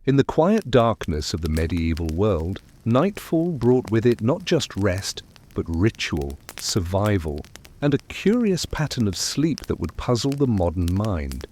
In the quiet darkness of the medieval world, nightfall brought with it not just rest, but ritual, survival, and a curious pattern of sleep that would puzzle the modern mind.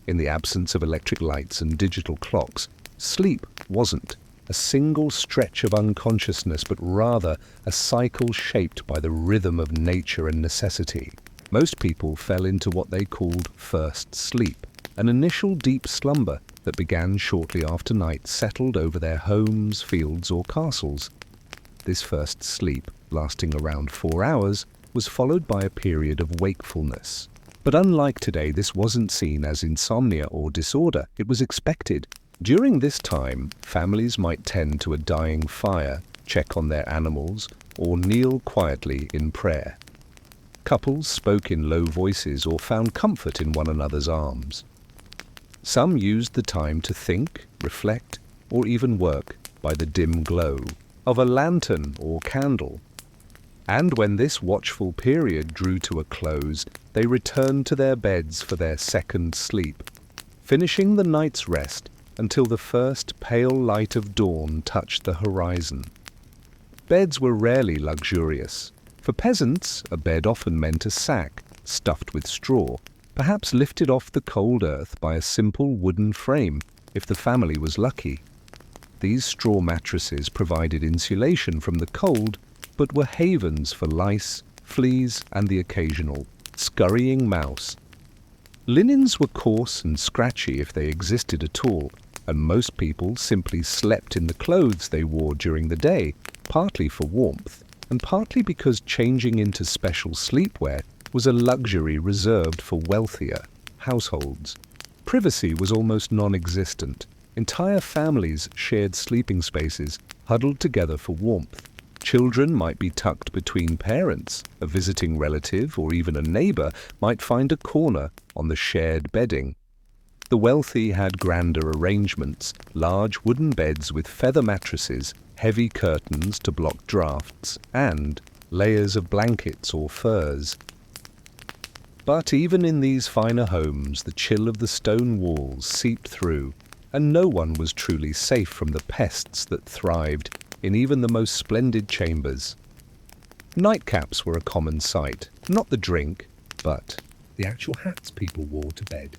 In the absence of electric lights and digital clocks, sleep wasn't a single stretch of unconsciousness, but rather a cycle shaped by the rhythm of nature and necessity. Most people fell into what they called first sleep, an initial deep slumber that began shortly after night settled over their homes, fields, or castles. This first sleep, lasting around 4 hours, was followed by a period of wakefulness. But unlike today, this wasn't seen as insomnia or disorder. It was expected. During this time, families might tend to a dying fire, check on their animals, or kneel quietly in prayer. Couples spoke in low voices or found comfort in one another's arms. Some used the time to think, reflect, or even work by the dim glow of a lantern or candle. And when this watchful period drew to a close, they returned to their beds for their second sleep, finishing the night's rest until the first pale light of dawn touched the horizon. Beds were rarely luxurious. For peasants, a bed often meant a sack stuffed with straw, perhaps lifted off the cold earth by a simple wooden frame, if the family was lucky. These straw mattresses provided insulation from the cold, but were havens for lice, fleas, and the occasional scurrying mouse. Linens were coarse and scratchy if they existed at all, and most people simply slept in the clothes they wore during the day, partly for warmth, and partly because changing into special sleepwear was a luxury reserved for wealthier households. Privacy was almost non-existent. Entire families shared sleeping spaces, huddled together for warmth. Children might be tucked between parents. A visiting relative or even a neighbor might find a corner on the shared bedding. The wealthy had grander arrangements, large wooden beds with feather mattresses, heavy curtains to block drafts, and layers of blankets or furs. But even in these finer homes, the chill of the stone walls seeped through, and no one was truly safe from the pests that thrived in even the most splendid chambers. Nightcaps were a common sight, not the drink, but the actual hats people wore to bed.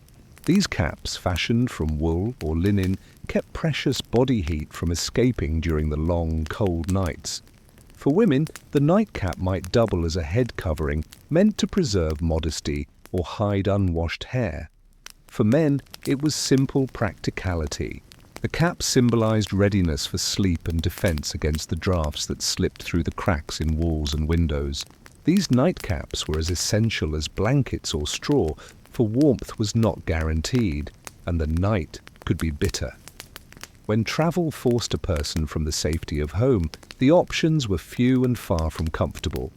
These caps, fashioned from wool or linen, kept precious body heat from escaping during the long, cold nights. For women, the nightcap might double as a head covering, meant to preserve modesty or hide unwashed hair. For men, it was simple practicality. The cap symbolized readiness for sleep and defense against the drafts that slipped through the cracks in walls and windows. These nightcaps were as essential as blankets or straw, for warmth was not guaranteed, and the night could be bitter. When travel forced a person from the safety of home, the options were few and far from comfortable.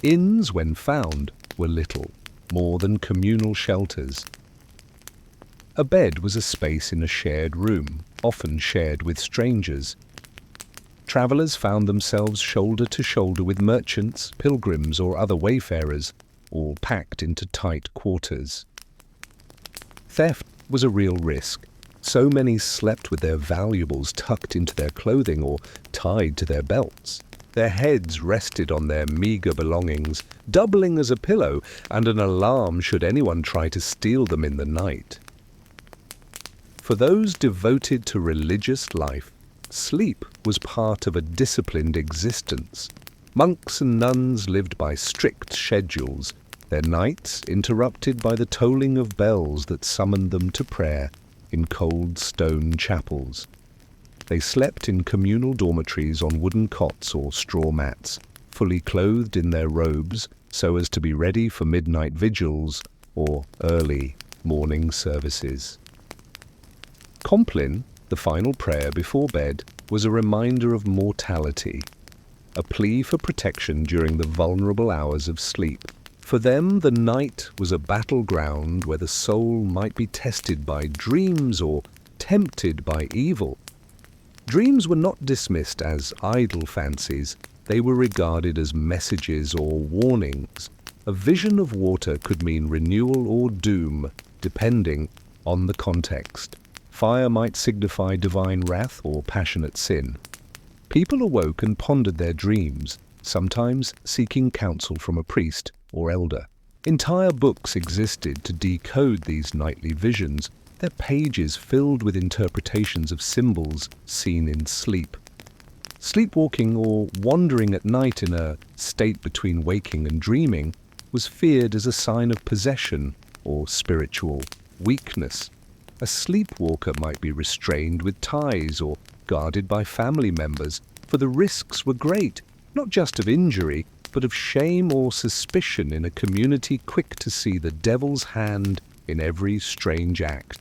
Inns, when found, were little more than communal shelters. A bed was a space in a shared room, often shared with strangers. Travelers found themselves shoulder to shoulder with merchants, pilgrims, or other wayfarers, all packed into tight quarters. Theft was a real risk. So many slept with their valuables tucked into their clothing or tied to their belts. Their heads rested on their meager belongings, doubling as a pillow and an alarm should anyone try to steal them in the night. For those devoted to religious life, sleep was part of a disciplined existence. Monks and nuns lived by strict schedules, their nights interrupted by the tolling of bells that summoned them to prayer in cold stone chapels. They slept in communal dormitories on wooden cots or straw mats, fully clothed in their robes so as to be ready for midnight vigils or early morning services. Compline, the final prayer before bed, was a reminder of mortality, a plea for protection during the vulnerable hours of sleep. For them, the night was a battleground where the soul might be tested by dreams or tempted by evil. Dreams were not dismissed as idle fancies. They were regarded as messages or warnings. A vision of water could mean renewal or doom, depending on the context. Fire might signify divine wrath or passionate sin. People awoke and pondered their dreams, sometimes seeking counsel from a priest or elder. Entire books existed to decode these nightly visions, their pages filled with interpretations of symbols seen in sleep. Sleepwalking, or wandering at night in a state between waking and dreaming, was feared as a sign of possession or spiritual weakness. A sleepwalker might be restrained with ties or guarded by family members, for the risks were great, not just of injury, but of shame or suspicion in a community quick to see the devil's hand in every strange act.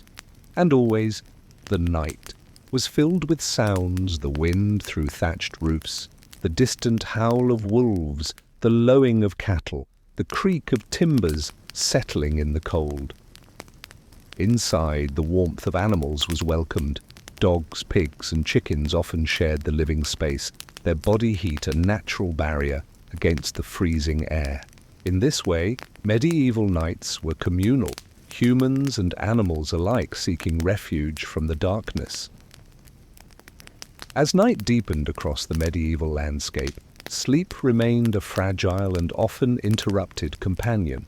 And always, the night was filled with sounds, the wind through thatched roofs, the distant howl of wolves, the lowing of cattle, the creak of timbers settling in the cold. Inside, the warmth of animals was welcomed. Dogs, pigs, and chickens often shared the living space, their body heat a natural barrier against the freezing air. In this way, medieval nights were communal, humans and animals alike seeking refuge from the darkness. As night deepened across the medieval landscape, sleep remained a fragile and often interrupted companion.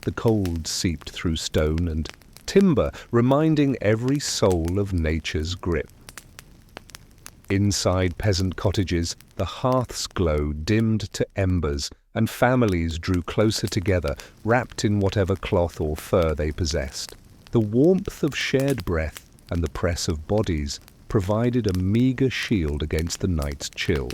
The cold seeped through stone and timber, reminding every soul of nature's grip. Inside peasant cottages, the hearth's glow dimmed to embers, and families drew closer together, wrapped in whatever cloth or fur they possessed. The warmth of shared breath and the press of bodies provided a meager shield against the night's chill.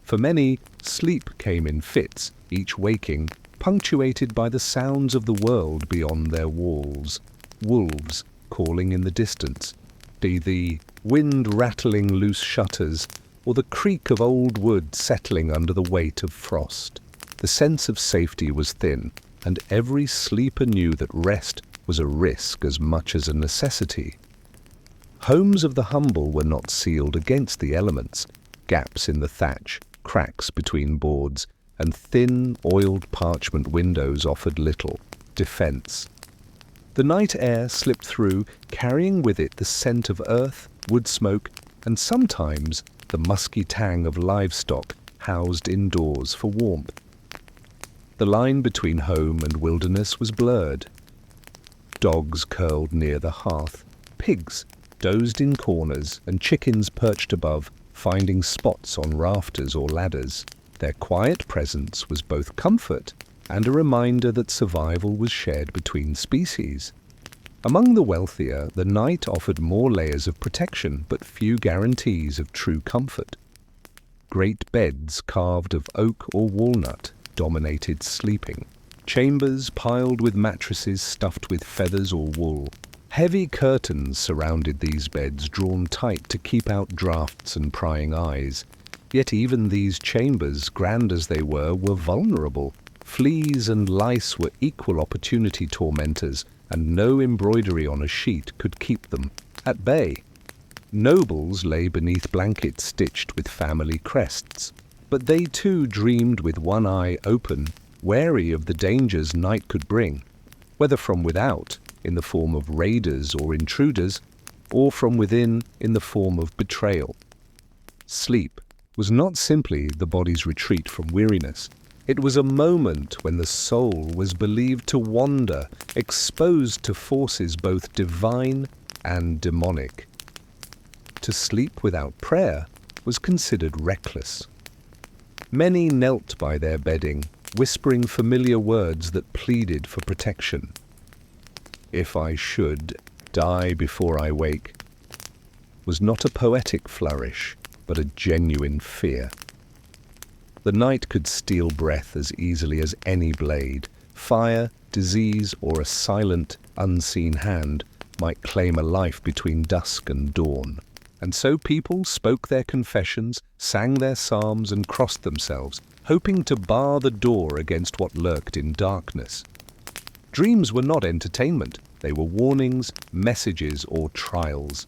For many, sleep came in fits, each waking, punctuated by the sounds of the world beyond their walls. Wolves calling in the distance, be the wind rattling loose shutters, or the creak of old wood settling under the weight of frost. The sense of safety was thin, and every sleeper knew that rest was a risk as much as a necessity. Homes of the humble were not sealed against the elements. Gaps in the thatch, cracks between boards, and thin, oiled parchment windows offered little defense. The night air slipped through, carrying with it the scent of earth, wood smoke, and sometimes the musky tang of livestock housed indoors for warmth. The line between home and wilderness was blurred. Dogs curled near the hearth, pigs dozed in corners, and chickens perched above, finding spots on rafters or ladders. Their quiet presence was both comfort and a reminder that survival was shared between species. Among the wealthier, the night offered more layers of protection, but few guarantees of true comfort. Great beds carved of oak or walnut dominated sleeping. Chambers piled with mattresses stuffed with feathers or wool. Heavy curtains surrounded these beds, drawn tight to keep out draughts and prying eyes. Yet even these chambers, grand as they were vulnerable. Fleas and lice were equal opportunity tormentors, and no embroidery on a sheet could keep them at bay. Nobles lay beneath blankets stitched with family crests, but they too dreamed with one eye open, wary of the dangers night could bring, whether from without, in the form of raiders or intruders, or from within in the form of betrayal. Sleep was not simply the body's retreat from weariness. It was a moment when the soul was believed to wander, exposed to forces both divine and demonic. To sleep without prayer was considered reckless. Many knelt by their bedding, whispering familiar words that pleaded for protection. "If I should die before I wake," was not a poetic flourish, but a genuine fear. The night could steal breath as easily as any blade. Fire, disease, or a silent, unseen hand might claim a life between dusk and dawn. And so people spoke their confessions, sang their psalms, and crossed themselves, hoping to bar the door against what lurked in darkness. Dreams were not entertainment. They were warnings, messages, or trials.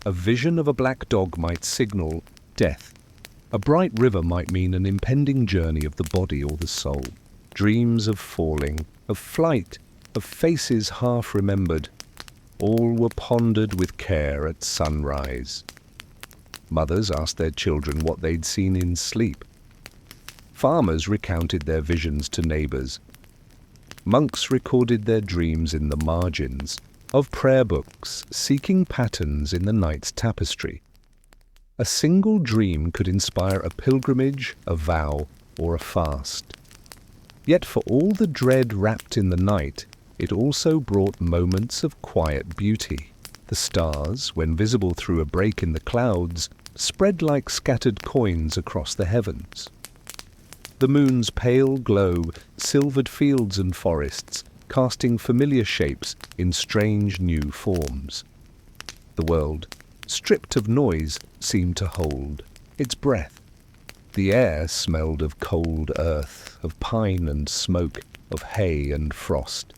A vision of a black dog might signal death. A bright river might mean an impending journey of the body or the soul. Dreams of falling, of flight, of faces half remembered. All were pondered with care at sunrise. Mothers asked their children what they'd seen in sleep. Farmers recounted their visions to neighbors. Monks recorded their dreams in the margins of prayer books, seeking patterns in the night's tapestry. A single dream could inspire a pilgrimage, a vow, or a fast. Yet for all the dread wrapped in the night, it also brought moments of quiet beauty. The stars, when visible through a break in the clouds, spread like scattered coins across the heavens. The moon's pale glow silvered fields and forests, casting familiar shapes in strange new forms. The world, stripped of noise, seemed to hold its breath. The air smelled of cold earth, of pine and smoke, of hay and frost.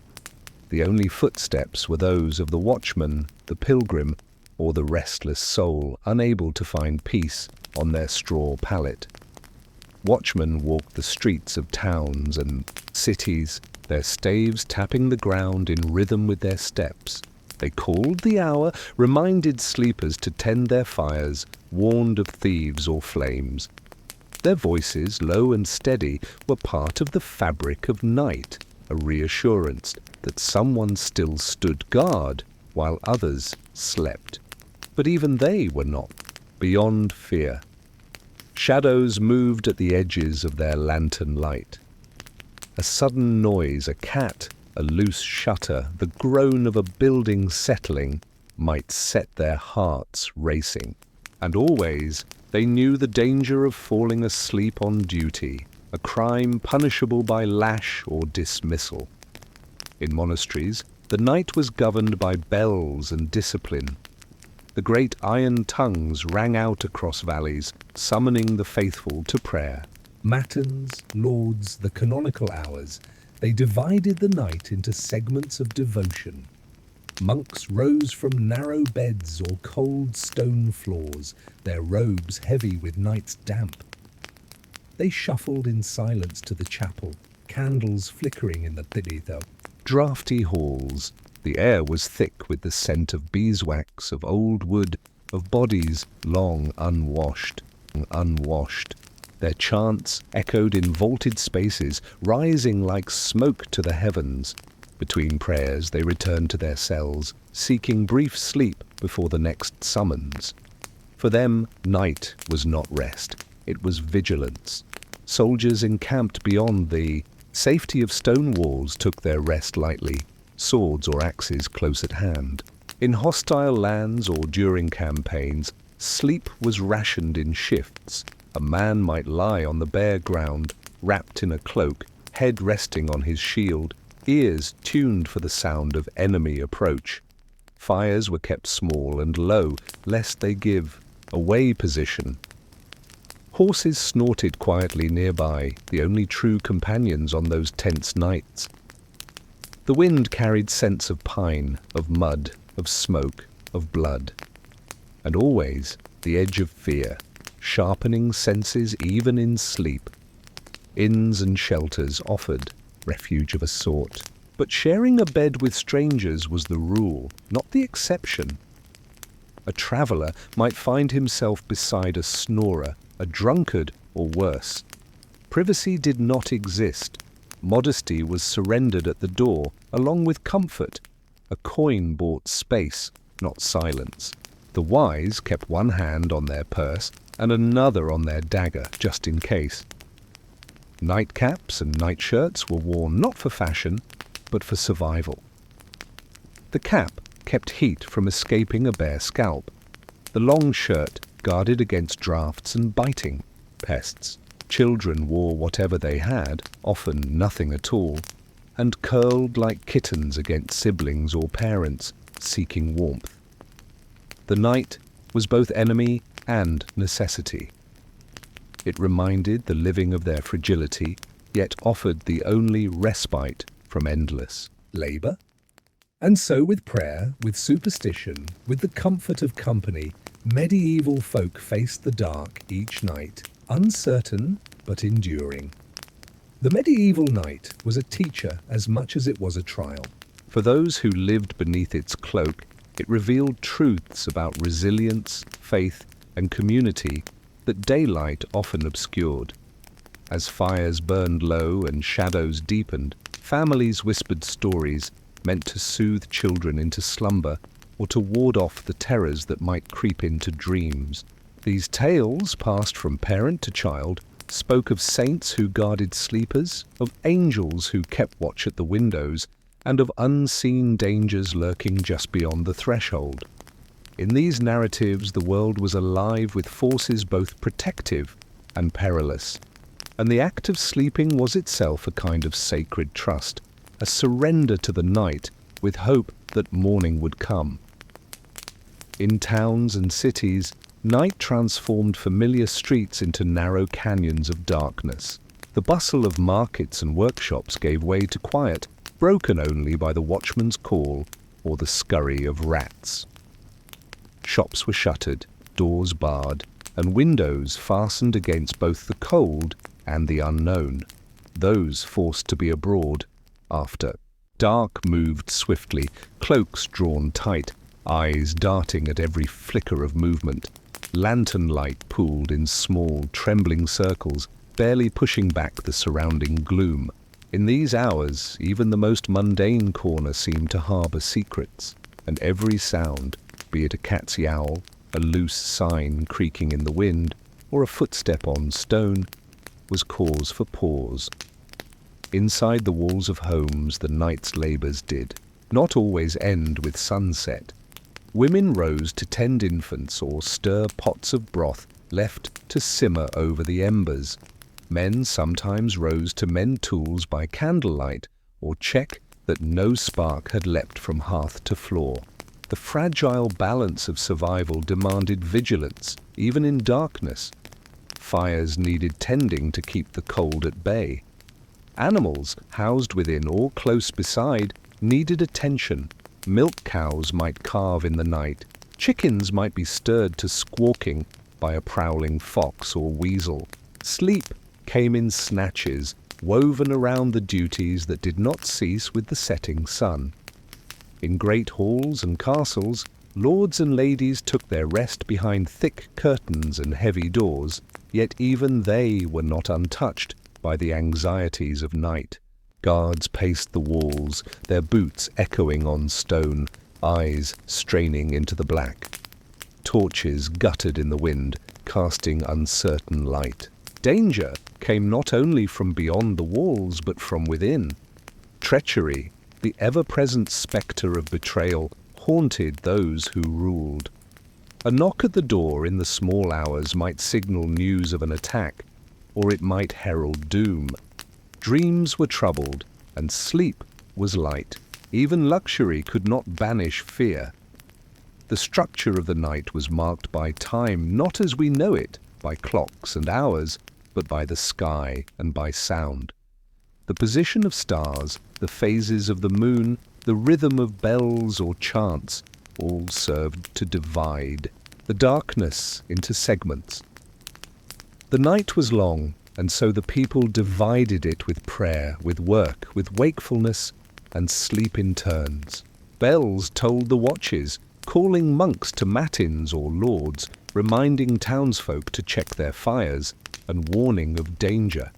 The only footsteps were those of the watchman, the pilgrim, or the restless soul unable to find peace on their straw pallet. Watchmen walked the streets of towns and cities, their staves tapping the ground in rhythm with their steps. They called the hour, reminded sleepers to tend their fires, warned of thieves or flames. Their voices, low and steady, were part of the fabric of night, a reassurance that someone still stood guard while others slept. But even they were not beyond fear. Shadows moved at the edges of their lantern light. A sudden noise, a cat, a loose shutter, the groan of a building settling might set their hearts racing. And always they knew the danger of falling asleep on duty, a crime punishable by lash or dismissal. In monasteries, the night was governed by bells and discipline. The great iron tongues rang out across valleys, summoning the faithful to prayer. Matins, lauds, the canonical hours, they divided the night into segments of devotion. Monks rose from narrow beds or cold stone floors, their robes heavy with night's damp. They shuffled in silence to the chapel, candles flickering in the draughty halls. The air was thick with the scent of beeswax, of old wood, of bodies long unwashed. Their chants echoed in vaulted spaces, rising like smoke to the heavens. Between prayers they returned to their cells, seeking brief sleep before the next summons. For them, night was not rest, it was vigilance. Soldiers encamped beyond the safety of stone walls took their rest lightly, swords or axes close at hand. In hostile lands or during campaigns, sleep was rationed in shifts. A man might lie on the bare ground, wrapped in a cloak, head resting on his shield, ears tuned for the sound of enemy approach. Fires were kept small and low, lest they give away position. Horses snorted quietly nearby, the only true companions on those tense nights. The wind carried scents of pine, of mud, of smoke, of blood. And always the edge of fear, sharpening senses even in sleep. Inns and shelters offered refuge of a sort, but sharing a bed with strangers was the rule, not the exception. A traveller might find himself beside a snorer, a drunkard, or worse. Privacy did not exist. Modesty was surrendered at the door, along with comfort. A coin bought space, not silence. The wise kept one hand on their purse and another on their dagger, just in case. Nightcaps and nightshirts were worn not for fashion, but for survival. The cap kept heat from escaping a bare scalp. The long shirt guarded against drafts and biting pests. Children wore whatever they had, often nothing at all, and curled like kittens against siblings or parents, seeking warmth. The night was both enemy and necessity. It reminded the living of their fragility, yet offered the only respite from endless labor. And so with prayer, with superstition, with the comfort of company, medieval folk faced the dark each night, uncertain but enduring. The medieval night was a teacher as much as it was a trial. For those who lived beneath its cloak, It revealed truths about resilience, faith, and community that daylight often obscured. As fires burned low and shadows deepened, families whispered stories meant to soothe children into slumber or to ward off the terrors that might creep into dreams. These tales, passed from parent to child, spoke of saints who guarded sleepers, of angels who kept watch at the windows, and of unseen dangers lurking just beyond the threshold. In these narratives, the world was alive with forces both protective and perilous, and the act of sleeping was itself a kind of sacred trust, a surrender to the night with hope that morning would come. In towns and cities, night transformed familiar streets into narrow canyons of darkness. The bustle of markets and workshops gave way to quiet, broken only by the watchman's call or the scurry of rats. Shops were shuttered, doors barred, and windows fastened against both the cold and the unknown, those forced to be abroad after. Dark moved swiftly, cloaks drawn tight, eyes darting at every flicker of movement. Lantern light pooled in small, trembling circles, barely pushing back the surrounding gloom. In these hours, even the most mundane corner seemed to harbour secrets, and every sound, be it a cat's yowl, a loose sign creaking in the wind, or a footstep on stone, was cause for pause. Inside the walls of homes, the night's labours did not always end with sunset. Women rose to tend infants or stir pots of broth left to simmer over the embers. Men sometimes rose to mend tools by candlelight or check that no spark had leapt from hearth to floor. The fragile balance of survival demanded vigilance, even in darkness. Fires needed tending to keep the cold at bay. Animals, housed within or close beside, needed attention. Milk cows might calve in the night. Chickens might be stirred to squawking by a prowling fox or weasel. Sleep came in snatches, woven around the duties that did not cease with the setting sun. In great halls and castles, lords and ladies took their rest behind thick curtains and heavy doors, yet even they were not untouched by the anxieties of night. Guards paced the walls, their boots echoing on stone, eyes straining into the black. Torches guttered in the wind, casting uncertain light. Danger came not only from beyond the walls, but from within. Treachery, the ever-present spectre of betrayal, haunted those who ruled. A knock at the door in the small hours might signal news of an attack, or it might herald doom. Dreams were troubled, and sleep was light. Even luxury could not banish fear. The structure of the night was marked by time, not as we know it, by clocks and hours, but by the sky and by sound. The position of stars, the phases of the moon, the rhythm of bells or chants, all served to divide the darkness into segments. The night was long, and so the people divided it with prayer, with work, with wakefulness, and sleep in turns. Bells tolled the watches, calling monks to matins or lauds, reminding townsfolk to check their fires, and warning of danger.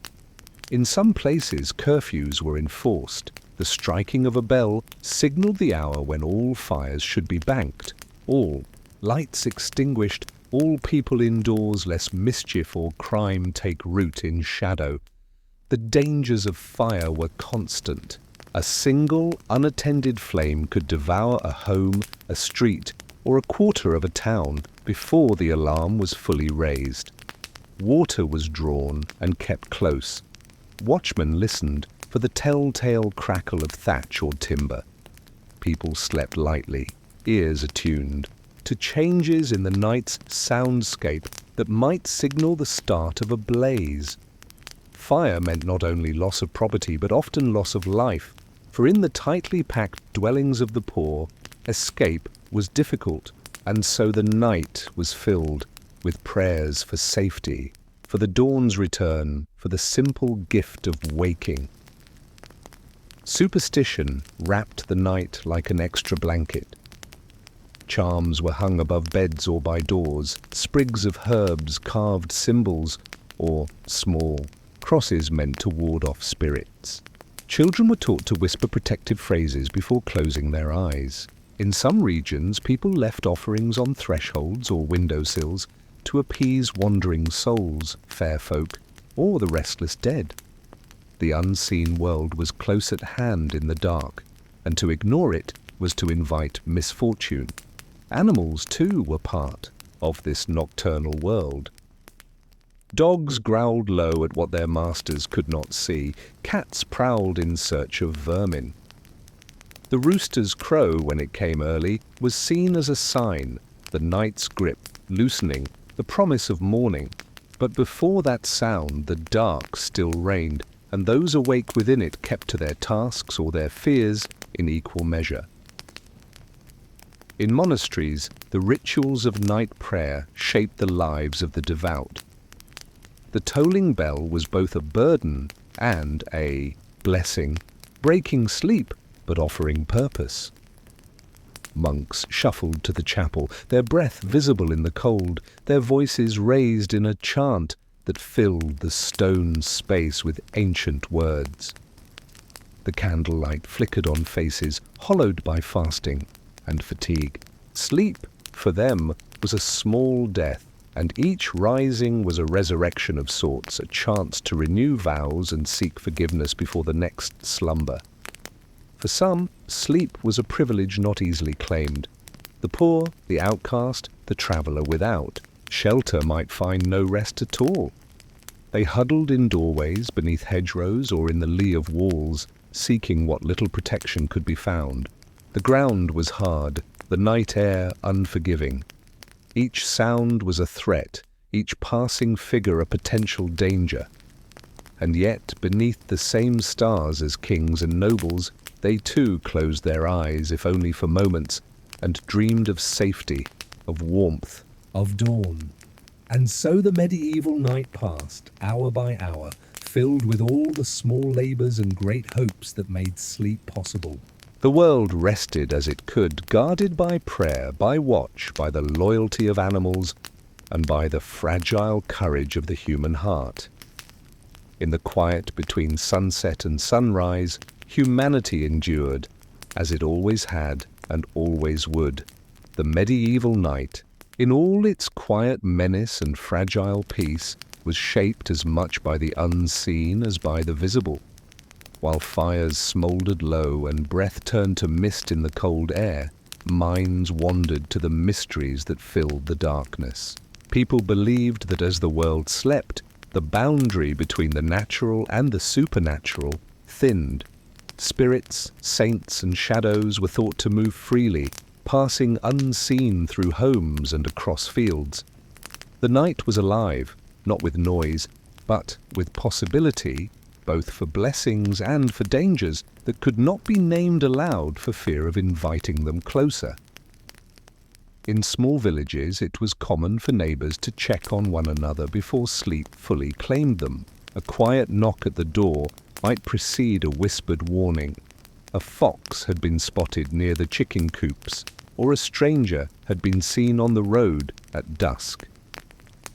In some places, curfews were enforced. The striking of a bell signaled the hour when all fires should be banked, all lights extinguished, all people indoors, lest mischief or crime take root in shadow. The dangers of fire were constant. A single, unattended flame could devour a home, a street, or a quarter of a town before the alarm was fully raised. Water was drawn and kept close. Watchmen listened for the telltale crackle of thatch or timber. People slept lightly, ears attuned to changes in the night's soundscape that might signal the start of a blaze. Fire meant not only loss of property, but often loss of life, for in the tightly packed dwellings of the poor, escape was difficult, and so the night was filled with prayers for safety, for the dawn's return, for the simple gift of waking. Superstition wrapped the night like an extra blanket. Charms were hung above beds or by doors, sprigs of herbs carved symbols, or small crosses meant to ward off spirits. Children were taught to whisper protective phrases before closing their eyes. In some regions, people left offerings on thresholds or windowsills to appease wandering souls, fair folk, or the restless dead. The unseen world was close at hand in the dark, and to ignore it was to invite misfortune. Animals, too, were part of this nocturnal world. Dogs growled low at what their masters could not see. Cats prowled in search of vermin. The rooster's crow, when it came early, was seen as a sign, the night's grip loosening, the promise of morning. But before that sound, the dark still reigned, and those awake within it kept to their tasks or their fears in equal measure. In monasteries, the rituals of night prayer shaped the lives of the devout. The tolling bell was both a burden and a blessing, breaking sleep but offering purpose. Monks shuffled to the chapel, their breath visible in the cold, their voices raised in a chant that filled the stone space with ancient words. The candlelight flickered on faces hollowed by fasting and fatigue. Sleep, for them, was a small death, and each rising was a resurrection of sorts, a chance to renew vows and seek forgiveness before the next slumber. For some, sleep was a privilege not easily claimed. The poor, the outcast, the traveller without shelter might find no rest at all. They huddled in doorways, beneath hedgerows, or in the lee of walls, seeking what little protection could be found. The ground was hard, the night air unforgiving. Each sound was a threat, each passing figure a potential danger. And yet, beneath the same stars as kings and nobles, they too closed their eyes, if only for moments, and dreamed of safety, of warmth, of dawn. And so the medieval night passed, hour by hour, filled with all the small labours and great hopes that made sleep possible. The world rested as it could, guarded by prayer, by watch, by the loyalty of animals, and by the fragile courage of the human heart. In the quiet between sunset and sunrise, humanity endured, as it always had and always would. The medieval night, in all its quiet menace and fragile peace, was shaped as much by the unseen as by the visible. While fires smouldered low and breath turned to mist in the cold air, minds wandered to the mysteries that filled the darkness. People believed that as the world slept, the boundary between the natural and the supernatural thinned. Spirits, saints, and shadows were thought to move freely, passing unseen through homes and across fields. The night was alive, not with noise, but with possibility, both for blessings and for dangers that could not be named aloud for fear of inviting them closer. In small villages, it was common for neighbours to check on one another before sleep fully claimed them. A quiet knock at the door might precede a whispered warning. A fox had been spotted near the chicken coops, or a stranger had been seen on the road at dusk.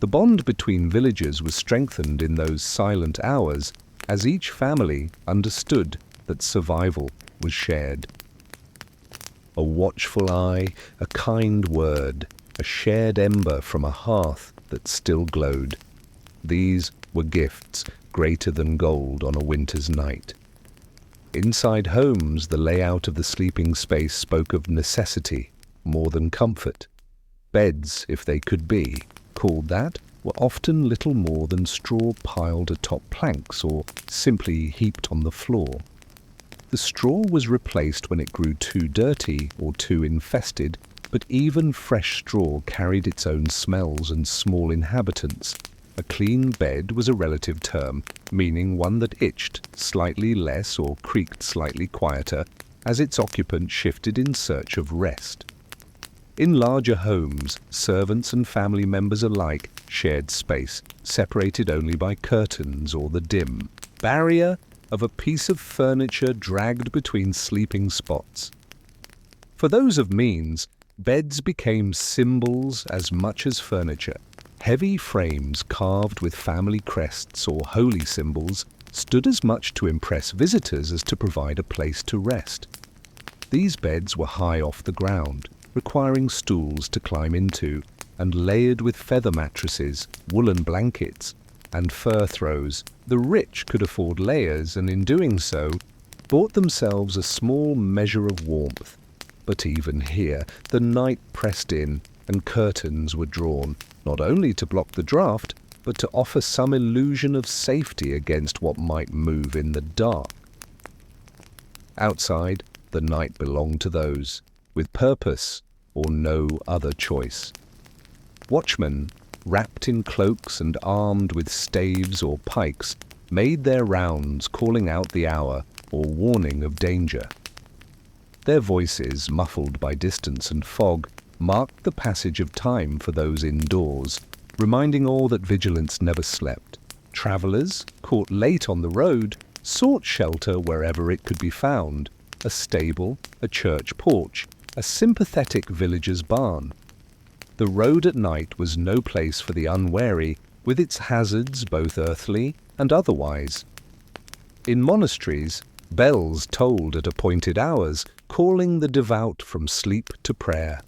The bond between villagers was strengthened in those silent hours, as each family understood that survival was shared. A watchful eye, a kind word, a shared ember from a hearth that still glowed. These were gifts greater than gold on a winter's night. Inside homes, the layout of the sleeping space spoke of necessity more than comfort. Beds, if they could be called that, were often little more than straw piled atop planks or simply heaped on the floor. The straw was replaced when it grew too dirty or too infested, but even fresh straw carried its own smells and small inhabitants. A clean bed was a relative term, meaning one that itched slightly less or creaked slightly quieter as its occupant shifted in search of rest. In larger homes, servants and family members alike shared space, separated only by curtains or the dim barrier of a piece of furniture dragged between sleeping spots. For those of means, Beds became symbols as much as furniture. Heavy frames carved with family crests or holy symbols stood as much to impress visitors as to provide a place to rest. These beds were high off the ground, requiring stools to climb into, and layered with feather mattresses, woolen blankets, and fur throws. The rich could afford layers, and in doing so, bought themselves a small measure of warmth. But even here, the night pressed in, and curtains were drawn, not only to block the draught, but to offer some illusion of safety against what might move in the dark. Outside, the night belonged to those with purpose or no other choice. Watchmen, wrapped in cloaks and armed with staves or pikes, made their rounds, calling out the hour or warning of danger. Their voices, muffled by distance and fog, marked the passage of time for those indoors, reminding all that vigilance never slept. Travellers, caught late on the road, sought shelter wherever it could be found: a stable, a church porch, a sympathetic villager's barn. The road at night was no place for the unwary, with its hazards both earthly and otherwise. In monasteries, bells tolled at appointed hours, calling the devout from sleep to prayer.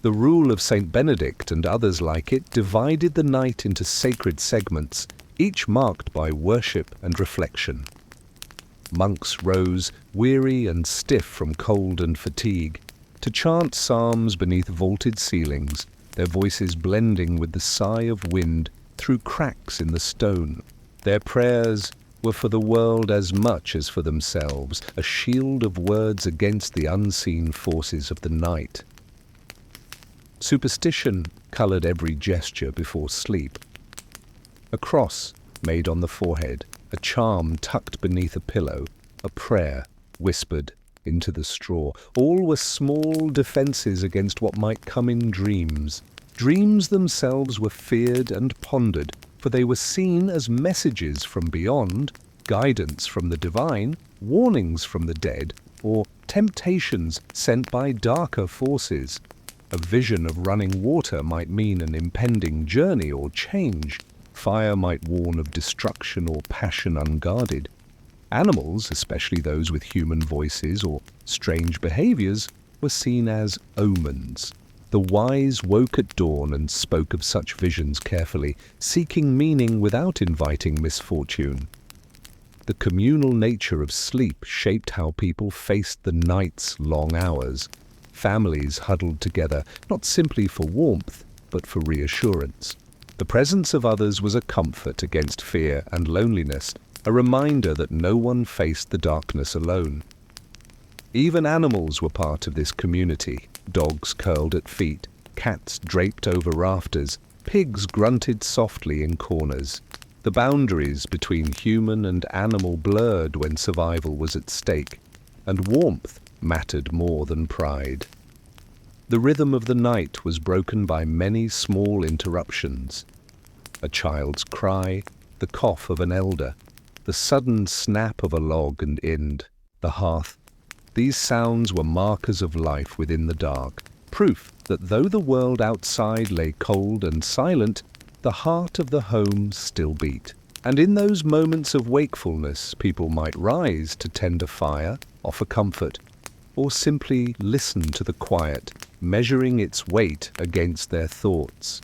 The rule of Saint Benedict and others like it divided the night into sacred segments, each marked by worship and reflection. Monks rose, weary and stiff from cold and fatigue, to chant psalms beneath vaulted ceilings, their voices blending with the sigh of wind through cracks in the stone. Their prayers were for the world as much as for themselves, a shield of words against the unseen forces of the night. Superstition coloured every gesture before sleep. A cross made on the forehead, a charm tucked beneath a pillow, a prayer whispered into the straw. All were small defences against what might come in dreams. Dreams themselves were feared and pondered, for they were seen as messages from beyond, guidance from the divine, warnings from the dead, or temptations sent by darker forces. A vision of running water might mean an impending journey or change. Fire might warn of destruction or passion unguarded. Animals, especially those with human voices or strange behaviors, were seen as omens. The wise woke at dawn and spoke of such visions carefully, seeking meaning without inviting misfortune. The communal nature of sleep shaped how people faced the night's long hours. Families huddled together, not simply for warmth, but for reassurance. The presence of others was a comfort against fear and loneliness, a reminder that no one faced the darkness alone. Even animals were part of this community. Dogs curled at feet, cats draped over rafters, pigs grunted softly in corners. The boundaries between human and animal blurred when survival was at stake, and warmth mattered more than pride. The rhythm of the night was broken by many small interruptions. A child's cry, the cough of an elder, the sudden snap of a log and end, the hearth. These sounds were markers of life within the dark, proof that though the world outside lay cold and silent, the heart of the home still beat. And in those moments of wakefulness, people might rise to tend a fire, offer comfort, or simply listen to the quiet, measuring its weight against their thoughts.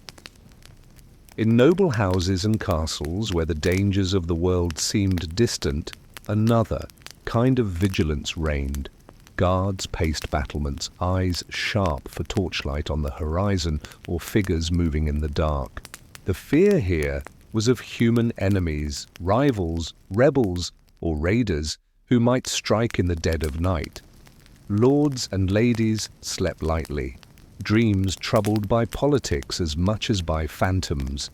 In noble houses and castles where the dangers of the world seemed distant, another kind of vigilance reigned. Guards paced battlements, eyes sharp for torchlight on the horizon or figures moving in the dark. The fear here was of human enemies, rivals, rebels, or raiders who might strike in the dead of night. Lords and ladies slept lightly, dreams troubled by politics as much as by phantoms.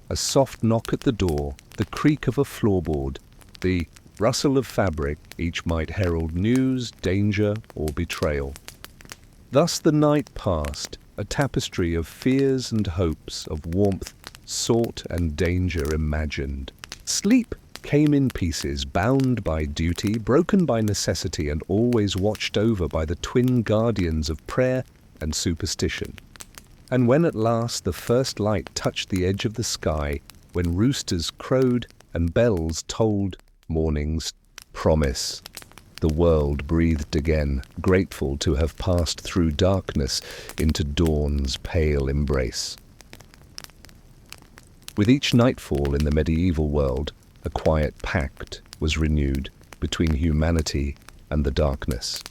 A soft knock at the door, the creak of a floorboard, the rustle of fabric, each might herald news, danger, or betrayal. Thus the night passed, a tapestry of fears and hopes, of warmth sought and danger imagined. Sleep came in pieces, bound by duty, broken by necessity, and always watched over by the twin guardians of prayer and superstition. And when at last the first light touched the edge of the sky, when roosters crowed and bells tolled morning's promise, the world breathed again, grateful to have passed through darkness into dawn's pale embrace. With each nightfall in the medieval world, a quiet pact was renewed between humanity and the darkness.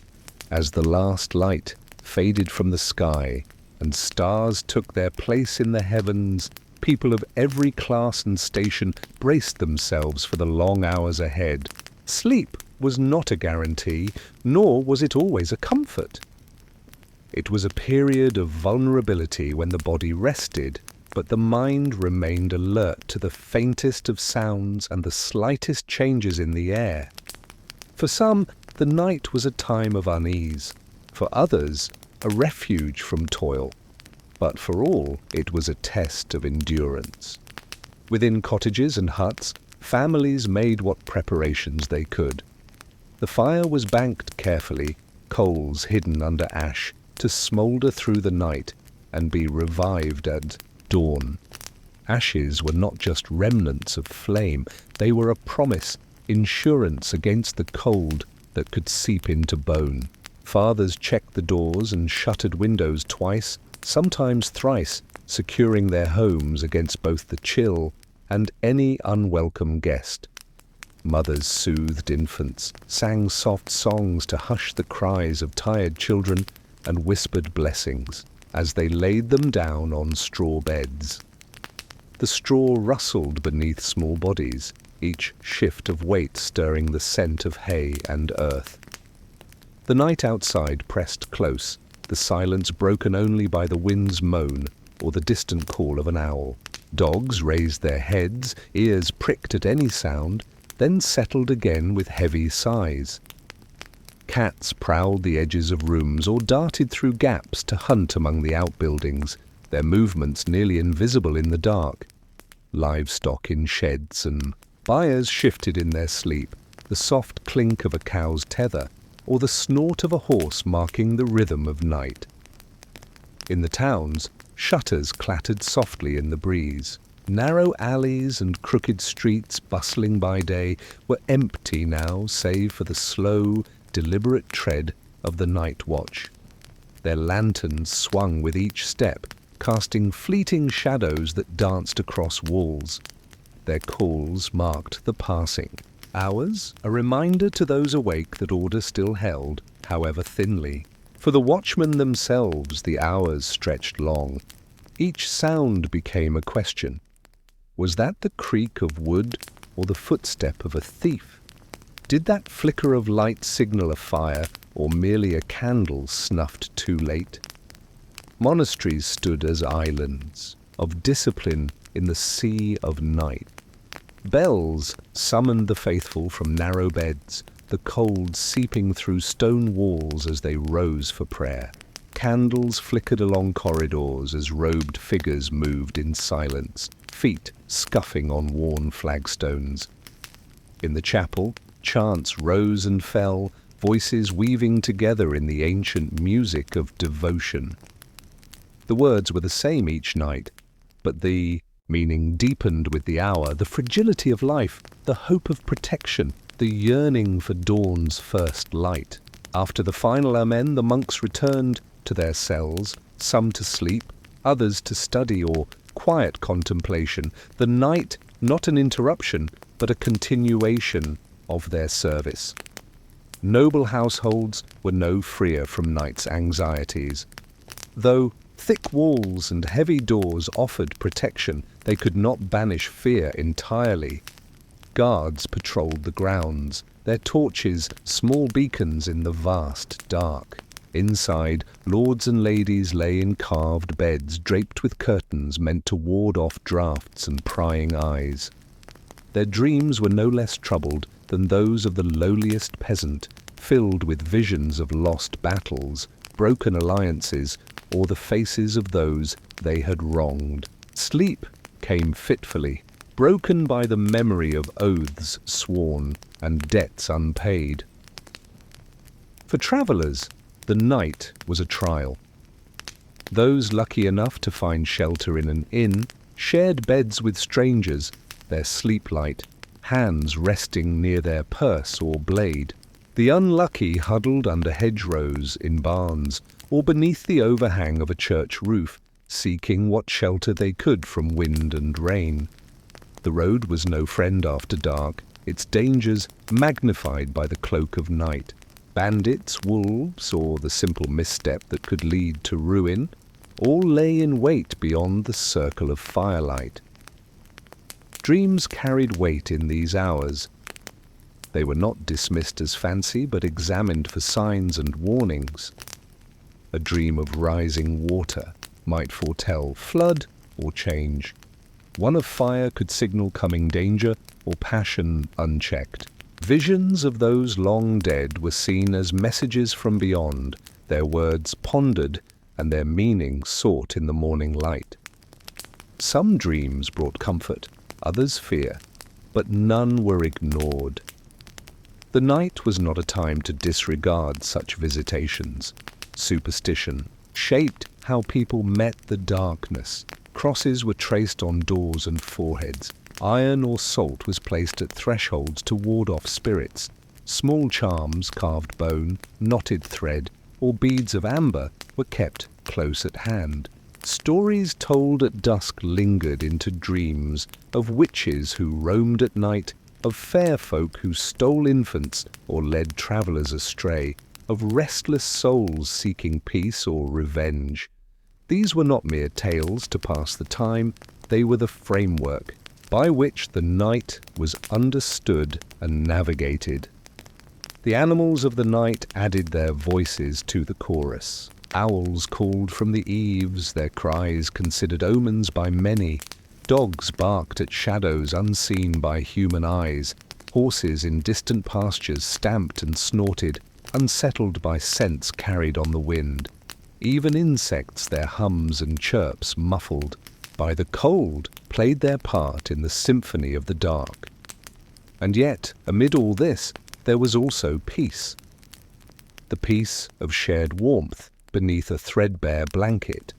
As the last light faded from the sky and stars took their place in the heavens, people of every class and station braced themselves for the long hours ahead. Sleep was not a guarantee, nor was it always a comfort. It was a period of vulnerability when the body rested, but the mind remained alert to the faintest of sounds and the slightest changes in the air. For some, the night was a time of unease. For others, a refuge from toil. But for all, it was a test of endurance. Within cottages and huts, families made what preparations they could. The fire was banked carefully, coals hidden under ash, to smoulder through the night and be revived at dawn. Ashes were not just remnants of flame, they were a promise, insurance against the cold that could seep into bone. Fathers checked the doors and shuttered windows twice, sometimes thrice, securing their homes against both the chill and any unwelcome guest. Mothers soothed infants, sang soft songs to hush the cries of tired children, and whispered blessings as they laid them down on straw beds. The straw rustled beneath small bodies, each shift of weight stirring the scent of hay and earth. The night outside pressed close, the silence broken only by the wind's moan or the distant call of an owl. Dogs raised their heads, ears pricked at any sound, then settled again with heavy sighs. Cats prowled the edges of rooms or darted through gaps to hunt among the outbuildings, their movements nearly invisible in the dark. Livestock in sheds and buyers shifted in their sleep, the soft clink of a cow's tether or the snort of a horse marking the rhythm of night. In the towns, shutters clattered softly in the breeze. Narrow alleys and crooked streets bustling by day were empty now save for the slow, deliberate tread of the night watch. Their lanterns swung with each step, casting fleeting shadows that danced across walls. Their calls marked the passing. Ours, a reminder to those awake that order still held, however thinly. For the watchmen themselves, the hours stretched long. Each sound became a question. Was that the creak of wood or the footstep of a thief? Did that flicker of light signal a fire or merely a candle snuffed too late? Monasteries stood as islands of discipline in the sea of night. Bells summoned the faithful from narrow beds, the cold seeping through stone walls as they rose for prayer. Candles flickered along corridors as robed figures moved in silence, feet scuffing on worn flagstones. In the chapel, chants rose and fell, voices weaving together in the ancient music of devotion. The words were the same each night, but the meaning deepened with the hour, the fragility of life, the hope of protection, the yearning for dawn's first light. After the final amen, the monks returned to their cells, some to sleep, others to study or quiet contemplation, the night not an interruption, but a continuation of their service. Noble households were no freer from night's anxieties. Though thick walls and heavy doors offered protection, they could not banish fear entirely. Guards patrolled the grounds, their torches small beacons in the vast dark. Inside, lords and ladies lay in carved beds draped with curtains meant to ward off draughts and prying eyes. Their dreams were no less troubled than those of the lowliest peasant, filled with visions of lost battles, broken alliances, or the faces of those they had wronged. Sleep came fitfully, broken by the memory of oaths sworn and debts unpaid. For travellers, the night was a trial. Those lucky enough to find shelter in an inn shared beds with strangers, their sleep light, hands resting near their purse or blade. The unlucky huddled under hedgerows, in barns, or beneath the overhang of a church roof, seeking what shelter they could from wind and rain. The road was no friend after dark, its dangers magnified by the cloak of night. Bandits, wolves, or the simple misstep that could lead to ruin, all lay in wait beyond the circle of firelight. Dreams carried weight in these hours. They were not dismissed as fancy, but examined for signs and warnings. A dream of rising water might foretell flood or change. One of fire could signal coming danger or passion unchecked. Visions of those long dead were seen as messages from beyond, their words pondered and their meaning sought in the morning light. Some dreams brought comfort, others fear, but none were ignored. The night was not a time to disregard such visitations. Superstition shaped how people met the darkness. Crosses were traced on doors and foreheads. Iron or salt was placed at thresholds to ward off spirits. Small charms, carved bone, knotted thread, or beads of amber were kept close at hand. Stories told at dusk lingered into dreams of witches who roamed at night, of fair folk who stole infants or led travellers astray, of restless souls seeking peace or revenge. These were not mere tales to pass the time, they were the framework by which the night was understood and navigated. The animals of the night added their voices to the chorus. Owls called from the eaves, their cries considered omens by many. Dogs barked at shadows unseen by human eyes. Horses in distant pastures stamped and snorted, unsettled by scents carried on the wind. Even insects, their hums and chirps muffled by the cold, played their part in the symphony of the dark. And yet, amid all this, there was also peace. The peace of shared warmth beneath a threadbare blanket.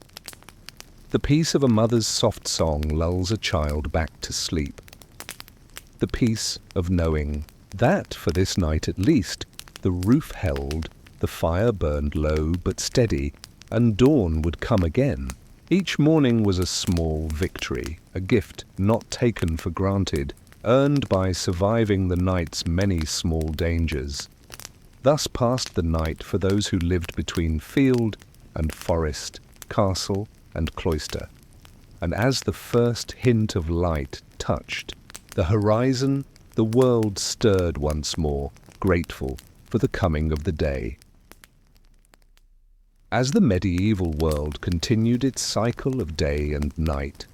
The peace of a mother's soft song lulls a child back to sleep. The peace of knowing that, for this night at least, the roof held, the fire burned low but steady, and dawn would come again. Each morning was a small victory, a gift not taken for granted, earned by surviving the night's many small dangers. Thus passed the night for those who lived between field and forest, castle and cloister. And as the first hint of light touched the horizon, the world stirred once more, grateful for the coming of the day. As the medieval world continued its cycle of day and night,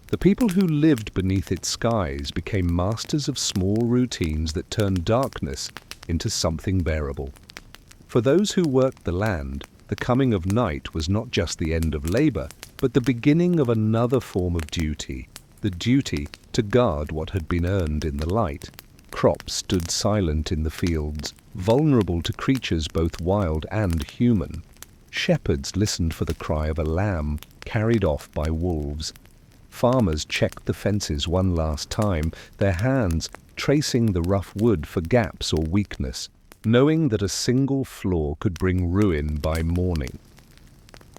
the people who lived beneath its skies became masters of small routines that turned darkness into something bearable. For those who worked the land, the coming of night was not just the end of labor, but the beginning of another form of duty, the duty to guard what had been earned in the light. Crops stood silent in the fields, vulnerable to creatures both wild and human. Shepherds listened for the cry of a lamb carried off by wolves. Farmers checked the fences one last time, their hands tracing the rough wood for gaps or weakness, knowing that a single flaw could bring ruin by morning.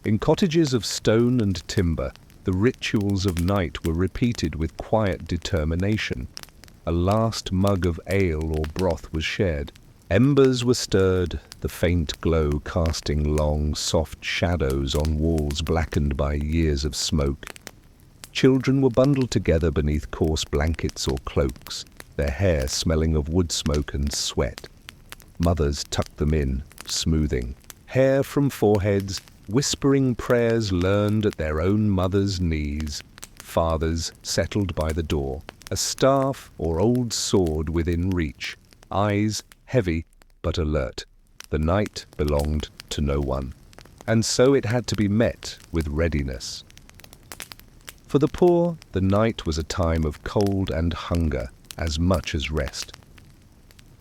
In cottages of stone and timber, the rituals of night were repeated with quiet determination. A last mug of ale or broth was shared. Embers were stirred, the faint glow casting long, soft shadows on walls blackened by years of smoke. Children were bundled together beneath coarse blankets or cloaks, their hair smelling of wood smoke and sweat. Mothers tucked them in, smoothing hair from foreheads, whispering prayers learned at their own mother's knees. Fathers settled by the door, a staff or old sword within reach, eyes heavy but alert. The night belonged to no one, and so it had to be met with readiness. For the poor, the night was a time of cold and hunger as much as rest.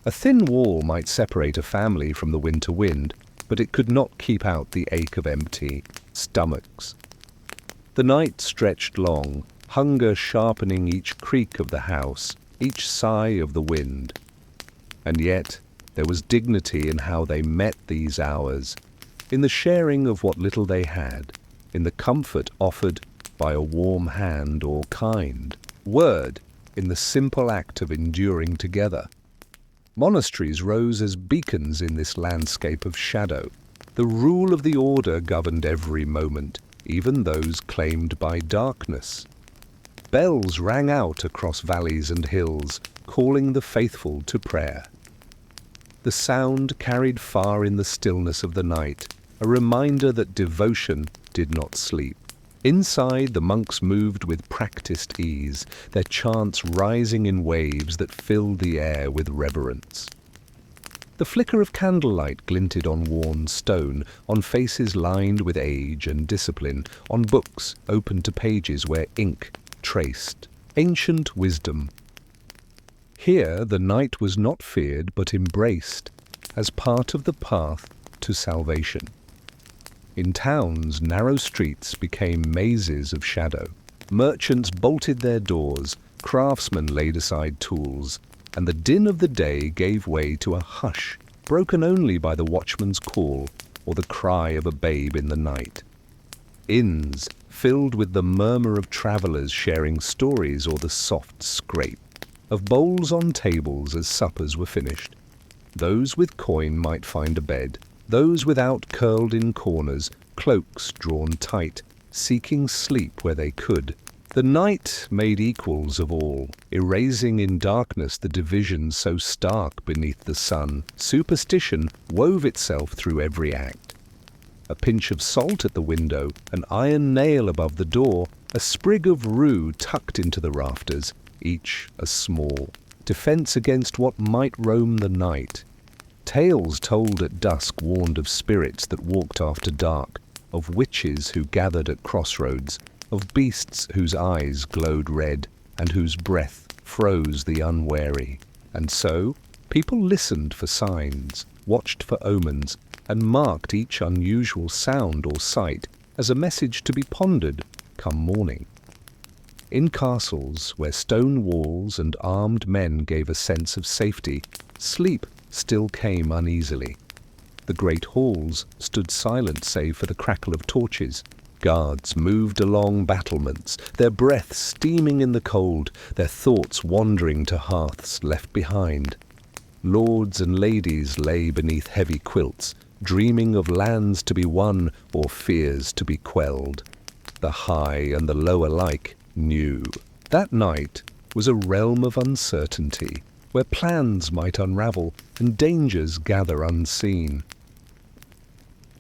A thin wall might separate a family from the winter wind, but it could not keep out the ache of empty stomachs. The night stretched long, hunger sharpening each creak of the house, each sigh of the wind. And yet there was dignity in how they met these hours, in the sharing of what little they had, in the comfort offered by a warm hand or kind word, in the simple act of enduring together. Monasteries rose as beacons in this landscape of shadow. The rule of the order governed every moment, even those claimed by darkness. Bells rang out across valleys and hills, calling the faithful to prayer. The sound carried far in the stillness of the night, a reminder that devotion did not sleep. Inside, the monks moved with practiced ease, their chants rising in waves that filled the air with reverence. The flicker of candlelight glinted on worn stone, on faces lined with age and discipline, on books open to pages where ink traced ancient wisdom. Here the night was not feared but embraced as part of the path to salvation. In towns, narrow streets became mazes of shadow. Merchants bolted their doors, craftsmen laid aside tools, and the din of the day gave way to a hush, broken only by the watchman's call or the cry of a babe in the night. Inns filled with the murmur of travellers sharing stories or the soft scrape of bowls on tables as suppers were finished. Those with coin might find a bed, those without curled in corners, cloaks drawn tight, seeking sleep where they could. The night made equals of all, erasing in darkness the divisions so stark beneath the sun. Superstition wove itself through every act. A pinch of salt at the window, an iron nail above the door, a sprig of rue tucked into the rafters, each a small defense against what might roam the night. Tales told at dusk warned of spirits that walked after dark, of witches who gathered at crossroads, of beasts whose eyes glowed red and whose breath froze the unwary. And so people listened for signs, watched for omens, and marked each unusual sound or sight as a message to be pondered come morning. In castles, where stone walls and armed men gave a sense of safety, sleep still came uneasily. The great halls stood silent save for the crackle of torches. Guards moved along battlements, their breath steaming in the cold, their thoughts wandering to hearths left behind. Lords and ladies lay beneath heavy quilts, dreaming of lands to be won or fears to be quelled. The high and the low alike knew. That night was a realm of uncertainty, where plans might unravel and dangers gather unseen.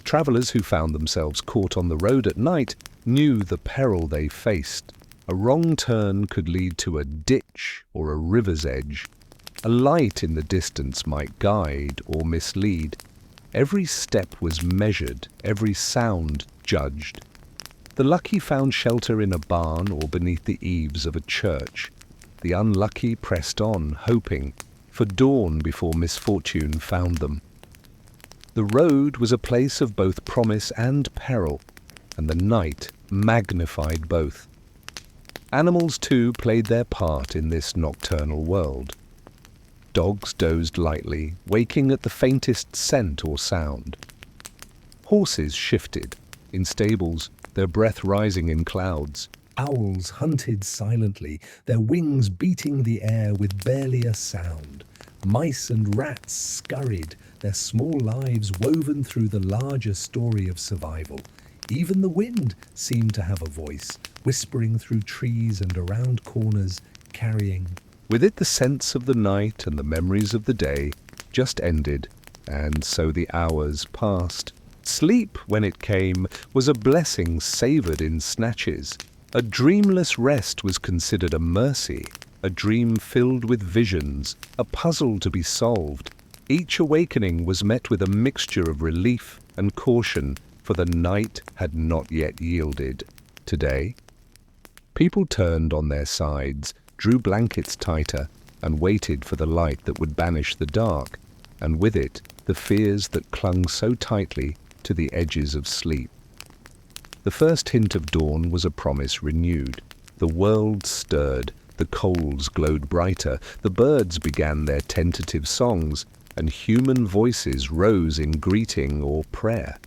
Travellers who found themselves caught on the road at night knew the peril they faced. A wrong turn could lead to a ditch or a river's edge. A light in the distance might guide or mislead. Every step was measured, every sound judged. The lucky found shelter in a barn or beneath the eaves of a church. The unlucky pressed on, hoping for dawn before misfortune found them. The road was a place of both promise and peril, and the night magnified both. Animals, too, played their part in this nocturnal world. Dogs dozed lightly, waking at the faintest scent or sound. Horses shifted, in stables, their breath rising in clouds. Owls hunted silently, their wings beating the air with barely a sound. Mice and rats scurried, their small lives woven through the larger story of survival. Even the wind seemed to have a voice, whispering through trees and around corners, carrying with it the sense of the night and the memories of the day just ended, and so the hours passed. Sleep, when it came, was a blessing savoured in snatches. A dreamless rest was considered a mercy, a dream filled with visions, a puzzle to be solved. Each awakening was met with a mixture of relief and caution, for the night had not yet yielded. Today, people turned on their sides, drew blankets tighter, and waited for the light that would banish the dark, and with it, the fears that clung so tightly to the edges of sleep. The first hint of dawn was a promise renewed. The world stirred, the coals glowed brighter, the birds began their tentative songs, and human voices rose in greeting or prayer.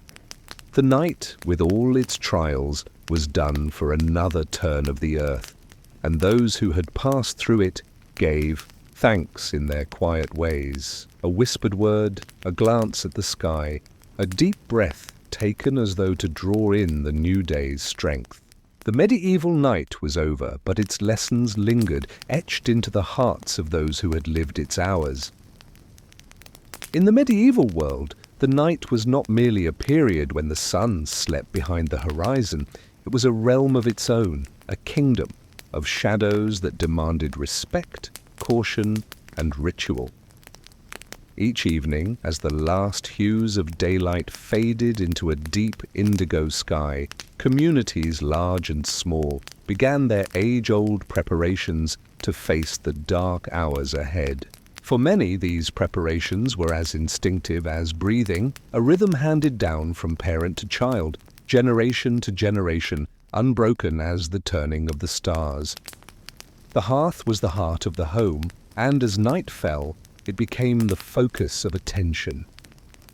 The night, with all its trials, was done for another turn of the earth, and those who had passed through it gave thanks in their quiet ways. A whispered word, a glance at the sky, a deep breath taken as though to draw in the new day's strength. The medieval night was over, but its lessons lingered, etched into the hearts of those who had lived its hours. In the medieval world, the night was not merely a period when the sun slept behind the horizon. It was a realm of its own, a kingdom of shadows that demanded respect, caution, and ritual. Each evening, as the last hues of daylight faded into a deep indigo sky, communities large and small began their age-old preparations to face the dark hours ahead. For many, these preparations were as instinctive as breathing, a rhythm handed down from parent to child, generation to generation, unbroken as the turning of the stars. The hearth was the heart of the home, and as night fell, it became the focus of attention.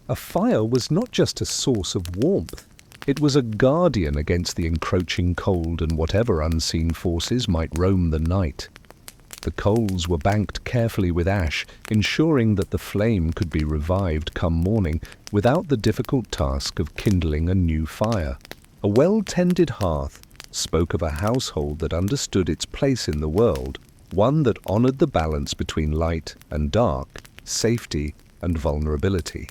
A fire was not just a source of warmth. It was a guardian against the encroaching cold and whatever unseen forces might roam the night. The coals were banked carefully with ash, ensuring that the flame could be revived come morning without the difficult task of kindling a new fire. A well-tended hearth spoke of a household that understood its place in the world, one that honored the balance between light and dark, safety and vulnerability.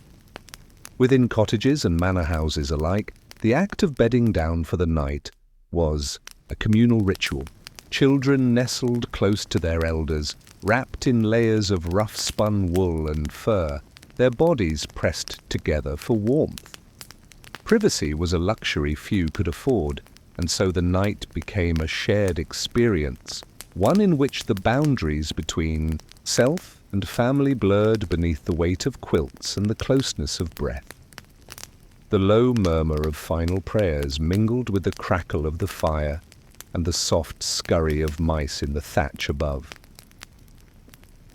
Within cottages and manor houses alike, the act of bedding down for the night was a communal ritual. Children nestled close to their elders, wrapped in layers of rough-spun wool and fur, their bodies pressed together for warmth. Privacy was a luxury few could afford, and so the night became a shared experience, one in which the boundaries between self and family blurred beneath the weight of quilts and the closeness of breath. The low murmur of final prayers mingled with the crackle of the fire and the soft scurry of mice in the thatch above.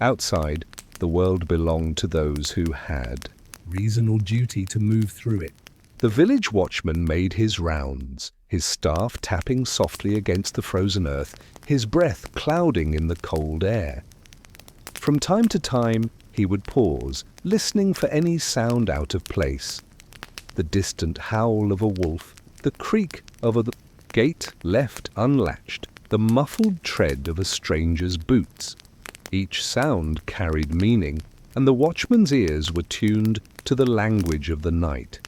Outside, the world belonged to those who had reason or duty to move through it. The village watchman made his rounds, his staff tapping softly against the frozen earth, his breath clouding in the cold air. From time to time, he would pause, listening for any sound out of place. The distant howl of a wolf, the creak of a gate left unlatched, the muffled tread of a stranger's boots. Each sound carried meaning, and the watchman's ears were tuned to the language of the night.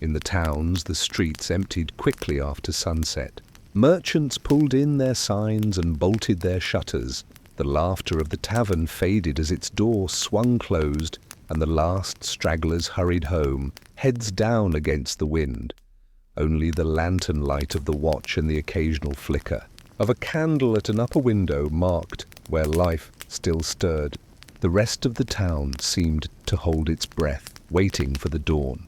In the towns, the streets emptied quickly after sunset. Merchants pulled in their signs and bolted their shutters. The laughter of the tavern faded as its door swung closed, and the last stragglers hurried home, heads down against the wind. Only the lantern light of the watch and the occasional flicker of a candle at an upper window marked where life still stirred. The rest of the town seemed to hold its breath, waiting for the dawn.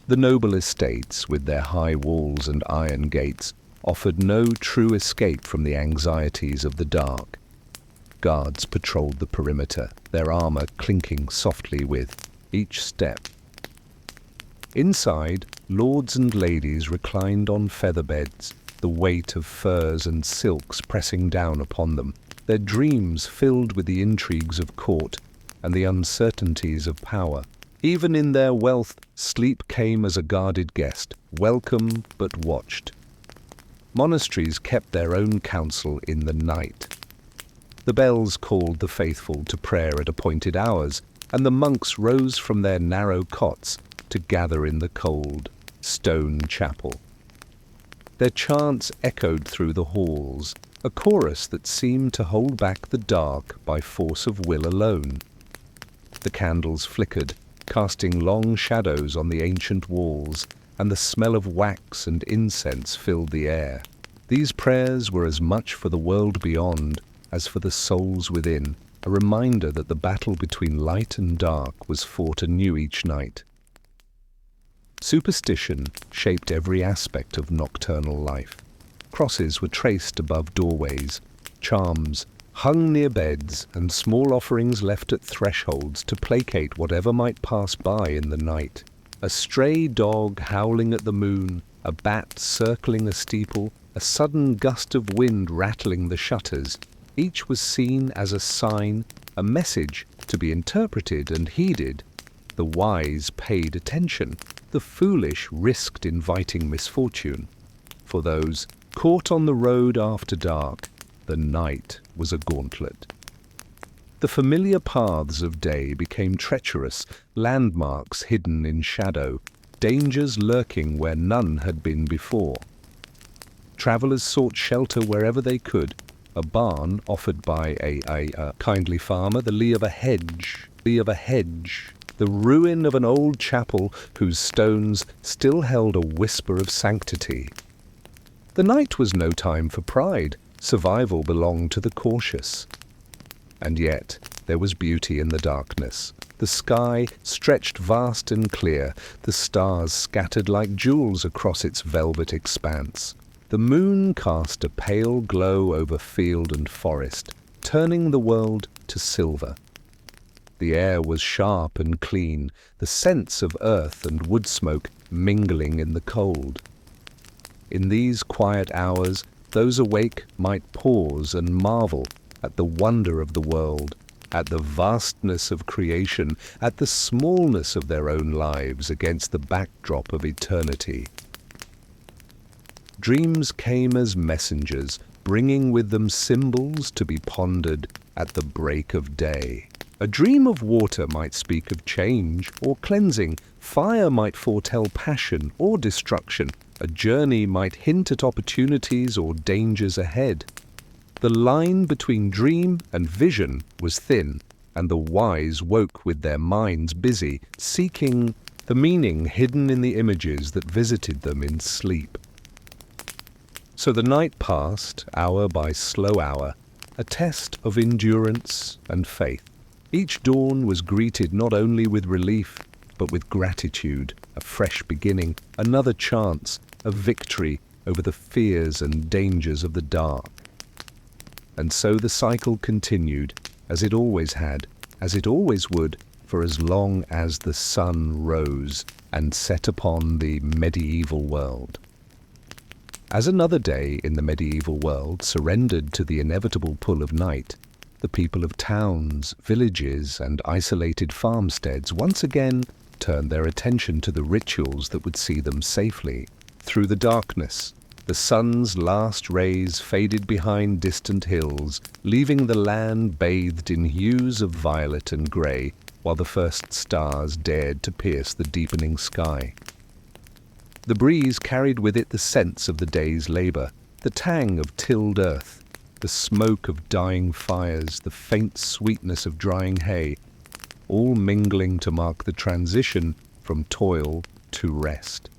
The noble estates, with their high walls and iron gates, offered no true escape from the anxieties of the dark. Guards patrolled the perimeter, their armor clinking softly with each step. Inside, lords and ladies reclined on feather beds, the weight of furs and silks pressing down upon them, their dreams filled with the intrigues of court and the uncertainties of power. Even in their wealth, sleep came as a guarded guest, welcome but watched. Monasteries kept their own counsel in the night. The bells called the faithful to prayer at appointed hours, and the monks rose from their narrow cots to gather in the cold stone chapel. Their chants echoed through the halls, a chorus that seemed to hold back the dark by force of will alone. The candles flickered, casting long shadows on the ancient walls, and the smell of wax and incense filled the air. These prayers were as much for the world beyond as for the souls within, a reminder that the battle between light and dark was fought anew each night. Superstition shaped every aspect of nocturnal life. Crosses were traced above doorways, charms hung near beds, and small offerings left at thresholds to placate whatever might pass by in the night. A stray dog howling at the moon, a bat circling a steeple, a sudden gust of wind rattling the shutters, each was seen as a sign, a message to be interpreted and heeded. The wise paid attention, the foolish risked inviting misfortune. For those caught on the road after dark, the night was a gauntlet. The familiar paths of day became treacherous, landmarks hidden in shadow, dangers lurking where none had been before. Travelers sought shelter wherever they could. A barn offered by a kindly farmer, the lee of a hedge, the ruin of an old chapel whose stones still held a whisper of sanctity. The night was no time for pride. Survival belonged to the cautious. And yet there was beauty in the darkness. The sky stretched vast and clear, the stars scattered like jewels across its velvet expanse. The moon cast a pale glow over field and forest, turning the world to silver. The air was sharp and clean, the scents of earth and wood smoke mingling in the cold. In these quiet hours, those awake might pause and marvel at the wonder of the world, at the vastness of creation, at the smallness of their own lives against the backdrop of eternity. Dreams came as messengers, bringing with them symbols to be pondered at the break of day. A dream of water might speak of change or cleansing. Fire might foretell passion or destruction. A journey might hint at opportunities or dangers ahead. The line between dream and vision was thin, and the wise woke with their minds busy, seeking the meaning hidden in the images that visited them in sleep. So the night passed, hour by slow hour, a test of endurance and faith. Each dawn was greeted not only with relief, but with gratitude, a fresh beginning, another chance, a victory over the fears and dangers of the dark. And so the cycle continued, as it always had, as it always would, for as long as the sun rose and set upon the medieval world. As another day in the medieval world surrendered to the inevitable pull of night, the people of towns, villages, and isolated farmsteads once again turned their attention to the rituals that would see them safely through the darkness. The sun's last rays faded behind distant hills, leaving the land bathed in hues of violet and grey, while the first stars dared to pierce the deepening sky. The breeze carried with it the scents of the day's labour, the tang of tilled earth, the smoke of dying fires, the faint sweetness of drying hay, all mingling to mark the transition from toil to rest.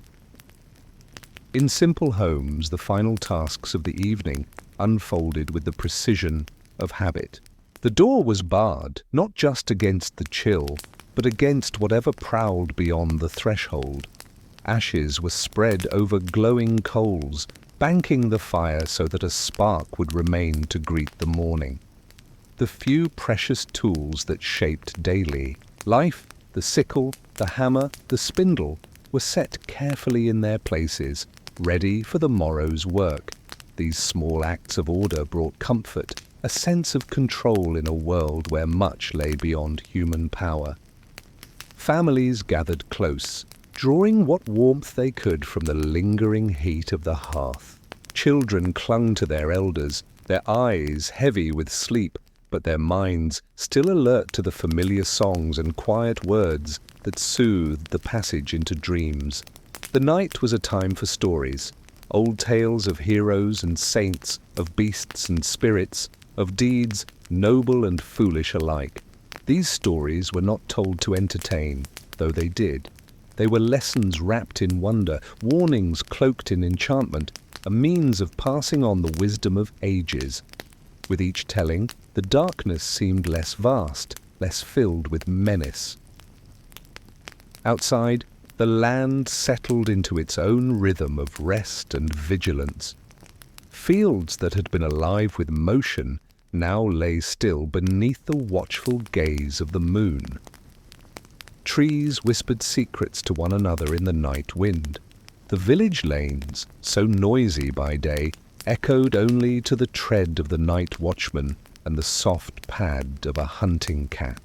In simple homes, the final tasks of the evening unfolded with the precision of habit. The door was barred, not just against the chill, but against whatever prowled beyond the threshold. Ashes were spread over glowing coals, banking the fire so that a spark would remain to greet the morning. The few precious tools that shaped daily life, the sickle, the hammer, the spindle, were set carefully in their places, ready for the morrow's work. These small acts of order brought comfort, a sense of control in a world where much lay beyond human power. Families gathered close, drawing what warmth they could from the lingering heat of the hearth. Children clung to their elders, their eyes heavy with sleep, but their minds still alert to the familiar songs and quiet words that soothed the passage into dreams. The night was a time for stories, old tales of heroes and saints, of beasts and spirits, of deeds noble and foolish alike. These stories were not told to entertain, though they did. They were lessons wrapped in wonder, warnings cloaked in enchantment, a means of passing on the wisdom of ages. With each telling, the darkness seemed less vast, less filled with menace. Outside, the land settled into its own rhythm of rest and vigilance. Fields that had been alive with motion now lay still beneath the watchful gaze of the moon. Trees whispered secrets to one another in the night wind. The village lanes, so noisy by day, echoed only to the tread of the night watchman and the soft pad of a hunting cat.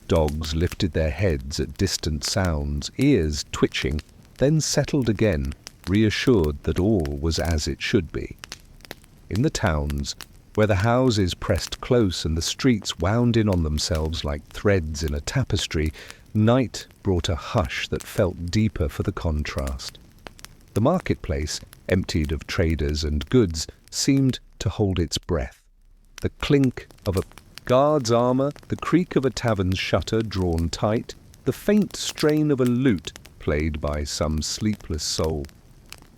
Dogs lifted their heads at distant sounds, ears twitching, then settled again, reassured that all was as it should be. In the towns, where the houses pressed close and the streets wound in on themselves like threads in a tapestry, night brought a hush that felt deeper for the contrast. The marketplace, emptied of traders and goods, seemed to hold its breath. The clink of a guard's armor, the creak of a tavern's shutter drawn tight, the faint strain of a lute played by some sleepless soul.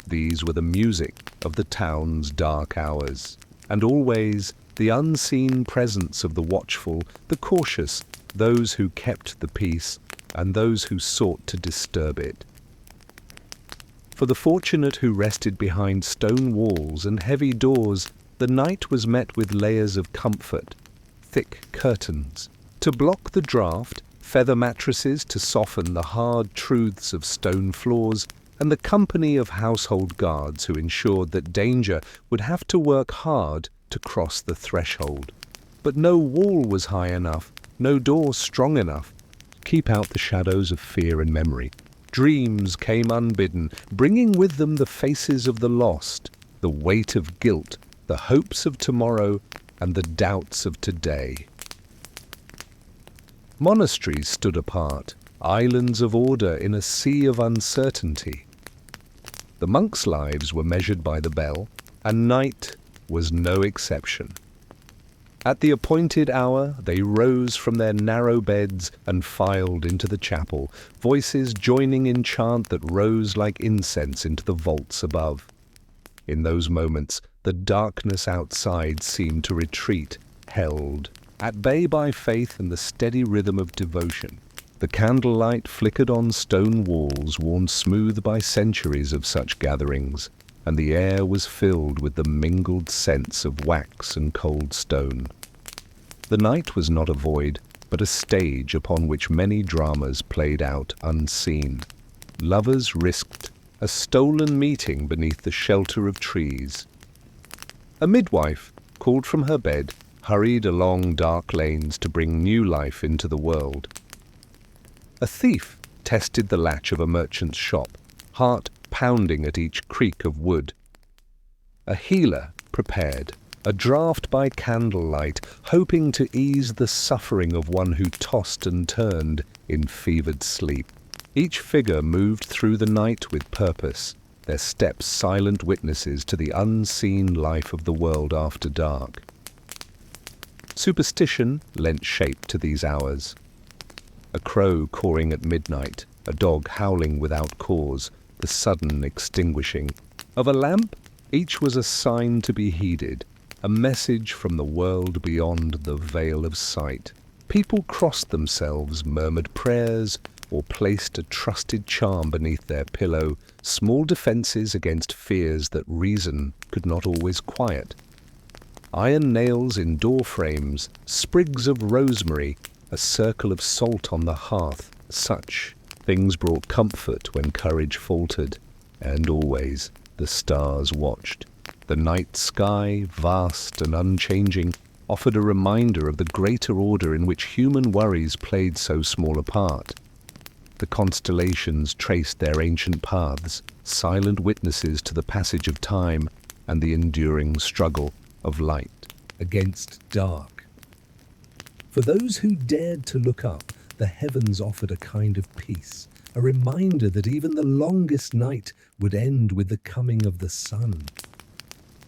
These were the music of the town's dark hours, and always the unseen presence of the watchful, the cautious, those who kept the peace, and those who sought to disturb it. For the fortunate who rested behind stone walls and heavy doors, the night was met with layers of comfort, thick curtains to block the draught, feather mattresses to soften the hard truths of stone floors, and the company of household guards who ensured that danger would have to work hard to cross the threshold. But no wall was high enough, no door strong enough to keep out the shadows of fear and memory. Dreams came unbidden, bringing with them the faces of the lost, the weight of guilt, the hopes of tomorrow, and the doubts of today. Monasteries stood apart, islands of order in a sea of uncertainty. The monks' lives were measured by the bell, and night was no exception. At the appointed hour, they rose from their narrow beds and filed into the chapel, voices joining in chant that rose like incense into the vaults above. In those moments, the darkness outside seemed to retreat, held, at bay by faith and the steady rhythm of devotion. The candlelight flickered on stone walls worn smooth by centuries of such gatherings, and the air was filled with the mingled scents of wax and cold stone. The night was not a void, but a stage upon which many dramas played out unseen. Lovers risked a stolen meeting beneath the shelter of trees. A midwife, called from her bed, hurried along dark lanes to bring new life into the world. A thief tested the latch of a merchant's shop, heart pounding at each creak of wood. A healer prepared, a draught by candlelight, hoping to ease the suffering of one who tossed and turned in fevered sleep. Each figure moved through the night with purpose, their steps silent witnesses to the unseen life of the world after dark. Superstition lent shape to these hours. A crow cawing at midnight, a dog howling without cause, the sudden extinguishing of a lamp, each was a sign to be heeded, a message from the world beyond the veil of sight. People crossed themselves, murmured prayers, or placed a trusted charm beneath their pillow, small defences against fears that reason could not always quiet. Iron nails in door frames, sprigs of rosemary, a circle of salt on the hearth, such things brought comfort when courage faltered, and always the stars watched. The night sky, vast and unchanging, offered a reminder of the greater order in which human worries played so small a part. The constellations traced their ancient paths, silent witnesses to the passage of time and the enduring struggle of light against dark. For those who dared to look up, the heavens offered a kind of peace, a reminder that even the longest night would end with the coming of the sun.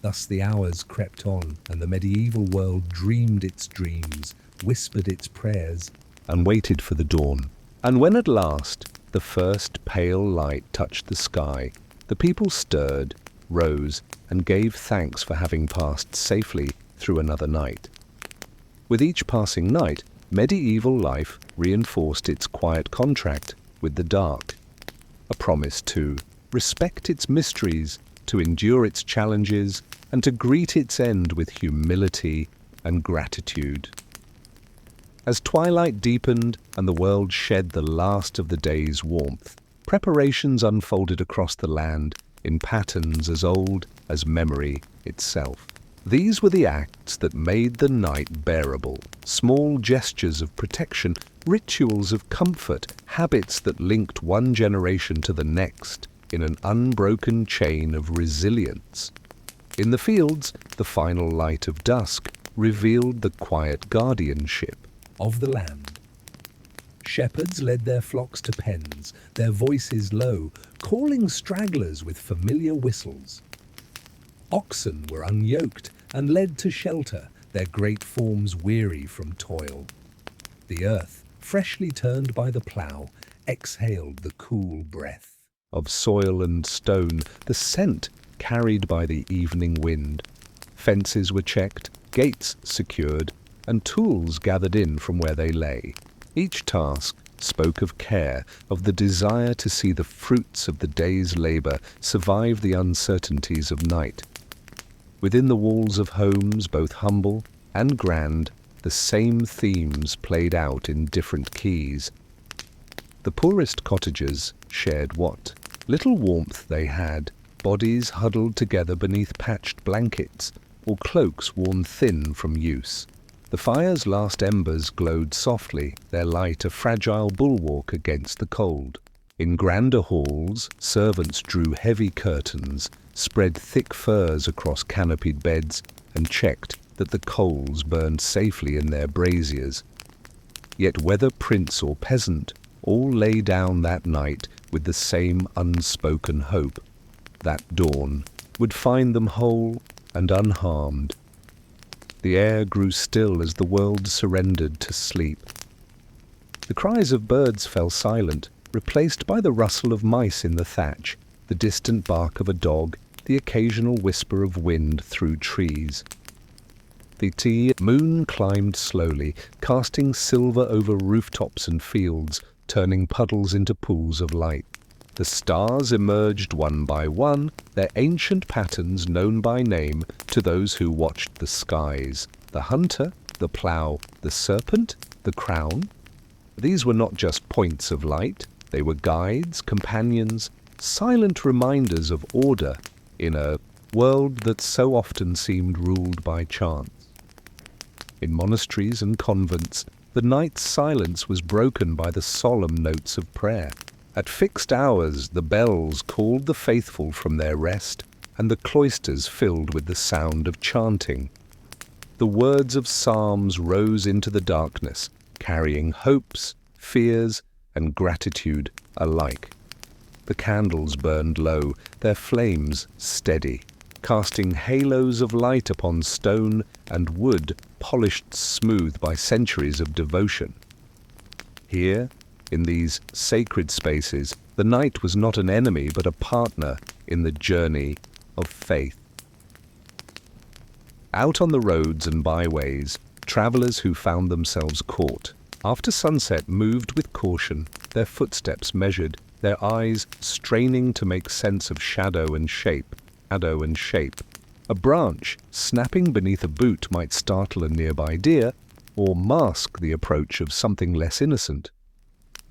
Thus the hours crept on, and the medieval world dreamed its dreams, whispered its prayers, and waited for the dawn. And when at last the first pale light touched the sky, the people stirred, rose, and gave thanks for having passed safely through another night. With each passing night, medieval life reinforced its quiet contract with the dark, a promise to respect its mysteries, to endure its challenges, and to greet its end with humility and gratitude. As twilight deepened and the world shed the last of the day's warmth, preparations unfolded across the land in patterns as old as memory itself. These were the acts that made the night bearable, small gestures of protection, rituals of comfort, habits that linked one generation to the next in an unbroken chain of resilience. In the fields, the final light of dusk revealed the quiet guardianship of the land. Shepherds led their flocks to pens, their voices low, calling stragglers with familiar whistles. Oxen were unyoked and led to shelter, their great forms weary from toil. The earth, freshly turned by the plough, exhaled the cool breath of soil and stone, the scent carried by the evening wind. Fences were checked, gates secured, and tools gathered in from where they lay. Each task spoke of care, of the desire to see the fruits of the day's labor survive the uncertainties of night. Within the walls of homes, both humble and grand, the same themes played out in different keys. The poorest cottagers shared what little warmth they had, bodies huddled together beneath patched blankets or cloaks worn thin from use. The fire's last embers glowed softly, their light a fragile bulwark against the cold. In grander halls, servants drew heavy curtains, spread thick furs across canopied beds, and checked that the coals burned safely in their braziers. Yet whether prince or peasant, all lay down that night with the same unspoken hope. That dawn would find them whole and unharmed. The air grew still as the world surrendered to sleep. The cries of birds fell silent, replaced by the rustle of mice in the thatch, the distant bark of a dog, the occasional whisper of wind through trees. The moon climbed slowly, casting silver over rooftops and fields, turning puddles into pools of light. The stars emerged one by one, their ancient patterns known by name to those who watched the skies. The hunter, the plough, the serpent, the crown. These were not just points of light, they were guides, companions, silent reminders of order in a world that so often seemed ruled by chance. In monasteries and convents, the night's silence was broken by the solemn notes of prayer. At fixed hours, the bells called the faithful from their rest, and the cloisters filled with the sound of chanting. The words of psalms rose into the darkness, carrying hopes, fears, and gratitude alike. The candles burned low, their flames steady, casting halos of light upon stone and wood polished smooth by centuries of devotion. Here, in these sacred spaces, the night was not an enemy but a partner in the journey of faith. Out on the roads and byways, travelers who found themselves caught, after sunset moved with caution, their footsteps measured, their eyes straining to make sense of shadow and shape. A branch snapping beneath a boot might startle a nearby deer or mask the approach of something less innocent.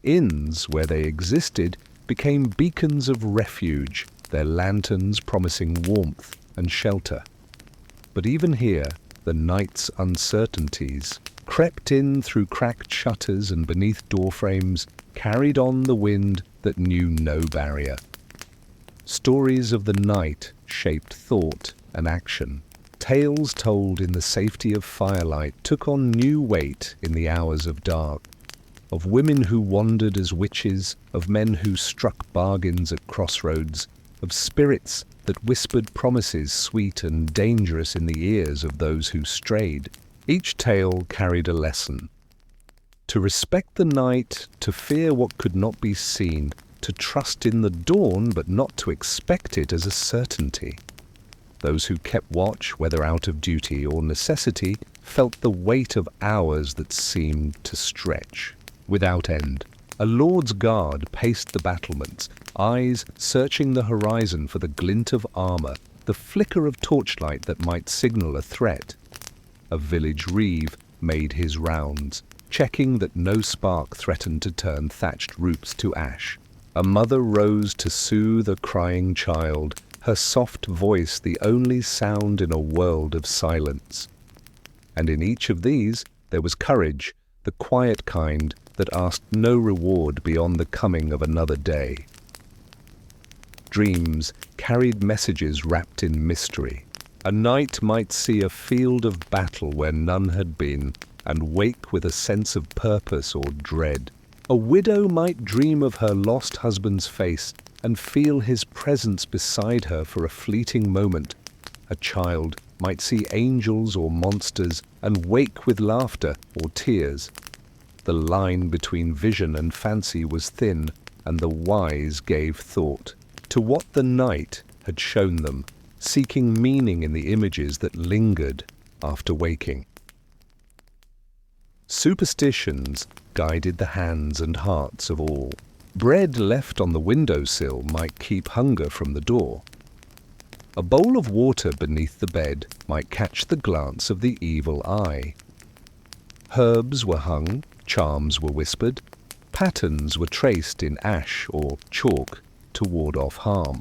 Inns, where they existed, became beacons of refuge, their lanterns promising warmth and shelter. But even here, the night's uncertainties crept in through cracked shutters and beneath doorframes, carried on the wind that knew no barrier. Stories of the night shaped thought and action. Tales told in the safety of firelight took on new weight in the hours of dark. Of women who wandered as witches, of men who struck bargains at crossroads, of spirits that whispered promises sweet and dangerous in the ears of those who strayed. Each tale carried a lesson. To respect the night, to fear what could not be seen, to trust in the dawn but not to expect it as a certainty. Those who kept watch, whether out of duty or necessity, felt the weight of hours that seemed to stretch without end. A lord's guard paced the battlements, eyes searching the horizon for the glint of armor, the flicker of torchlight that might signal a threat. A village reeve made his rounds, checking that no spark threatened to turn thatched roofs to ash. A mother rose to soothe a crying child, her soft voice the only sound in a world of silence. And in each of these there was courage, the quiet kind that asked no reward beyond the coming of another day. Dreams carried messages wrapped in mystery. A night might see a field of battle where none had been, and wake with a sense of purpose or dread. A widow might dream of her lost husband's face and feel his presence beside her for a fleeting moment. A child might see angels or monsters and wake with laughter or tears. The line between vision and fancy was thin, and the wise gave thought to what the night had shown them, seeking meaning in the images that lingered after waking. Superstitions guided the hands and hearts of all. Bread left on the windowsill might keep hunger from the door. A bowl of water beneath the bed might catch the glance of the evil eye. Herbs were hung, charms were whispered, patterns were traced in ash or chalk to ward off harm.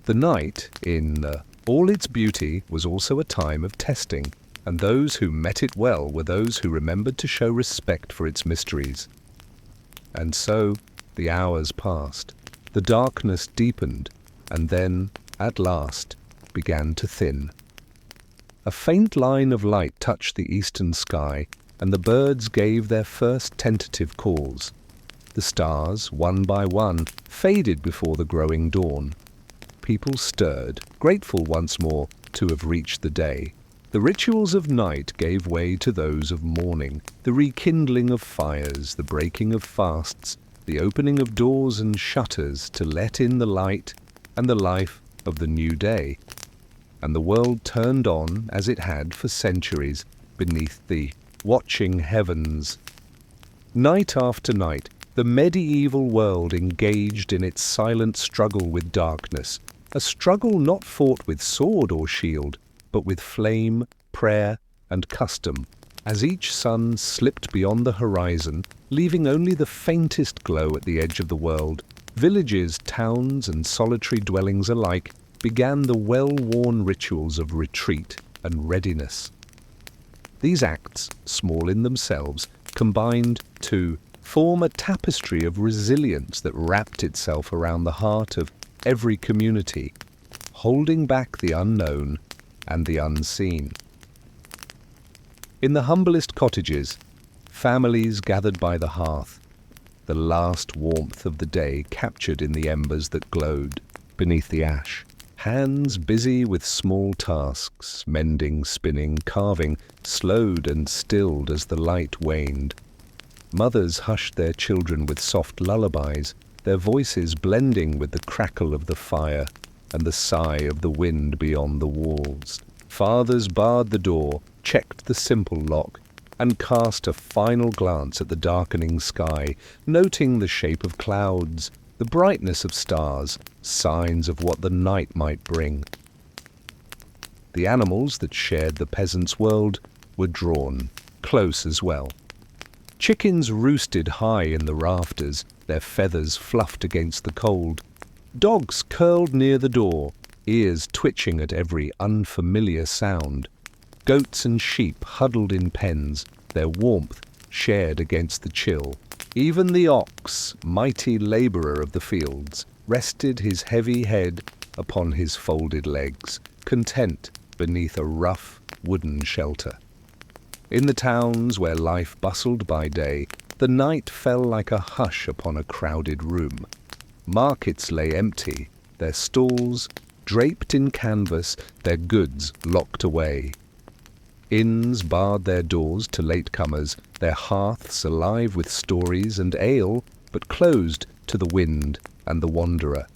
The night, in all its beauty, was also a time of testing, and those who met it well were those who remembered to show respect for its mysteries. And so the hours passed, the darkness deepened, and then, at last, began to thin. A faint line of light touched the eastern sky, and the birds gave their first tentative calls. The stars, one by one, faded before the growing dawn. People stirred, grateful once more to have reached the day. The rituals of night gave way to those of morning, the rekindling of fires, the breaking of fasts, the opening of doors and shutters to let in the light and the life of the new day. And the world turned on as it had for centuries beneath the watching heavens. Night after night, the medieval world engaged in its silent struggle with darkness, a struggle not fought with sword or shield, but with flame, prayer, and custom. As each sun slipped beyond the horizon, leaving only the faintest glow at the edge of the world, villages, towns, and solitary dwellings alike began the well-worn rituals of retreat and readiness. These acts, small in themselves, combined to form a tapestry of resilience that wrapped itself around the heart of every community, holding back the unknown and the unseen. In the humblest cottages, families gathered by the hearth, the last warmth of the day captured in the embers that glowed beneath the ash. Hands busy with small tasks, mending, spinning, carving, slowed and stilled as the light waned. Mothers hushed their children with soft lullabies, their voices blending with the crackle of the fire and the sigh of the wind beyond the walls. Fathers barred the door, checked the simple lock, and cast a final glance at the darkening sky, noting the shape of clouds, the brightness of stars, signs of what the night might bring. The animals that shared the peasants' world were drawn close as well. Chickens roosted high in the rafters, their feathers fluffed against the cold. Dogs curled near the door, ears twitching at every unfamiliar sound. Goats and sheep huddled in pens, their warmth shared against the chill. Even the ox, mighty labourer of the fields, rested his heavy head upon his folded legs, content beneath a rough wooden shelter. In the towns where life bustled by day, the night fell like a hush upon a crowded room. Markets lay empty, their stalls draped in canvas, their goods locked away. Inns barred their doors to latecomers, their hearths alive with stories and ale, but closed to the wind and the wanderer.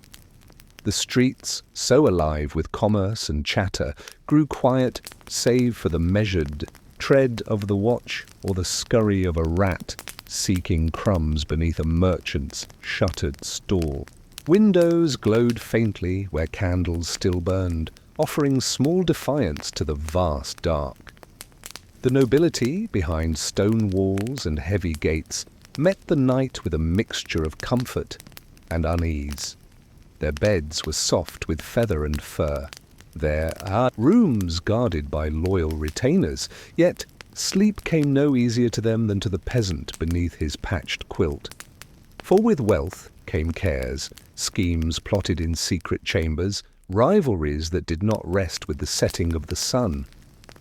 The streets, so alive with commerce and chatter, grew quiet save for the measured tread of the watch or the scurry of a rat seeking crumbs beneath a merchant's shuttered stall. Windows glowed faintly where candles still burned, offering small defiance to the vast dark. The nobility, behind stone walls and heavy gates, met the night with a mixture of comfort and unease. Their beds were soft with feather and fur. There are rooms guarded by loyal retainers, yet sleep came no easier to them than to the peasant beneath his patched quilt. For with wealth came cares, schemes plotted in secret chambers, rivalries that did not rest with the setting of the sun,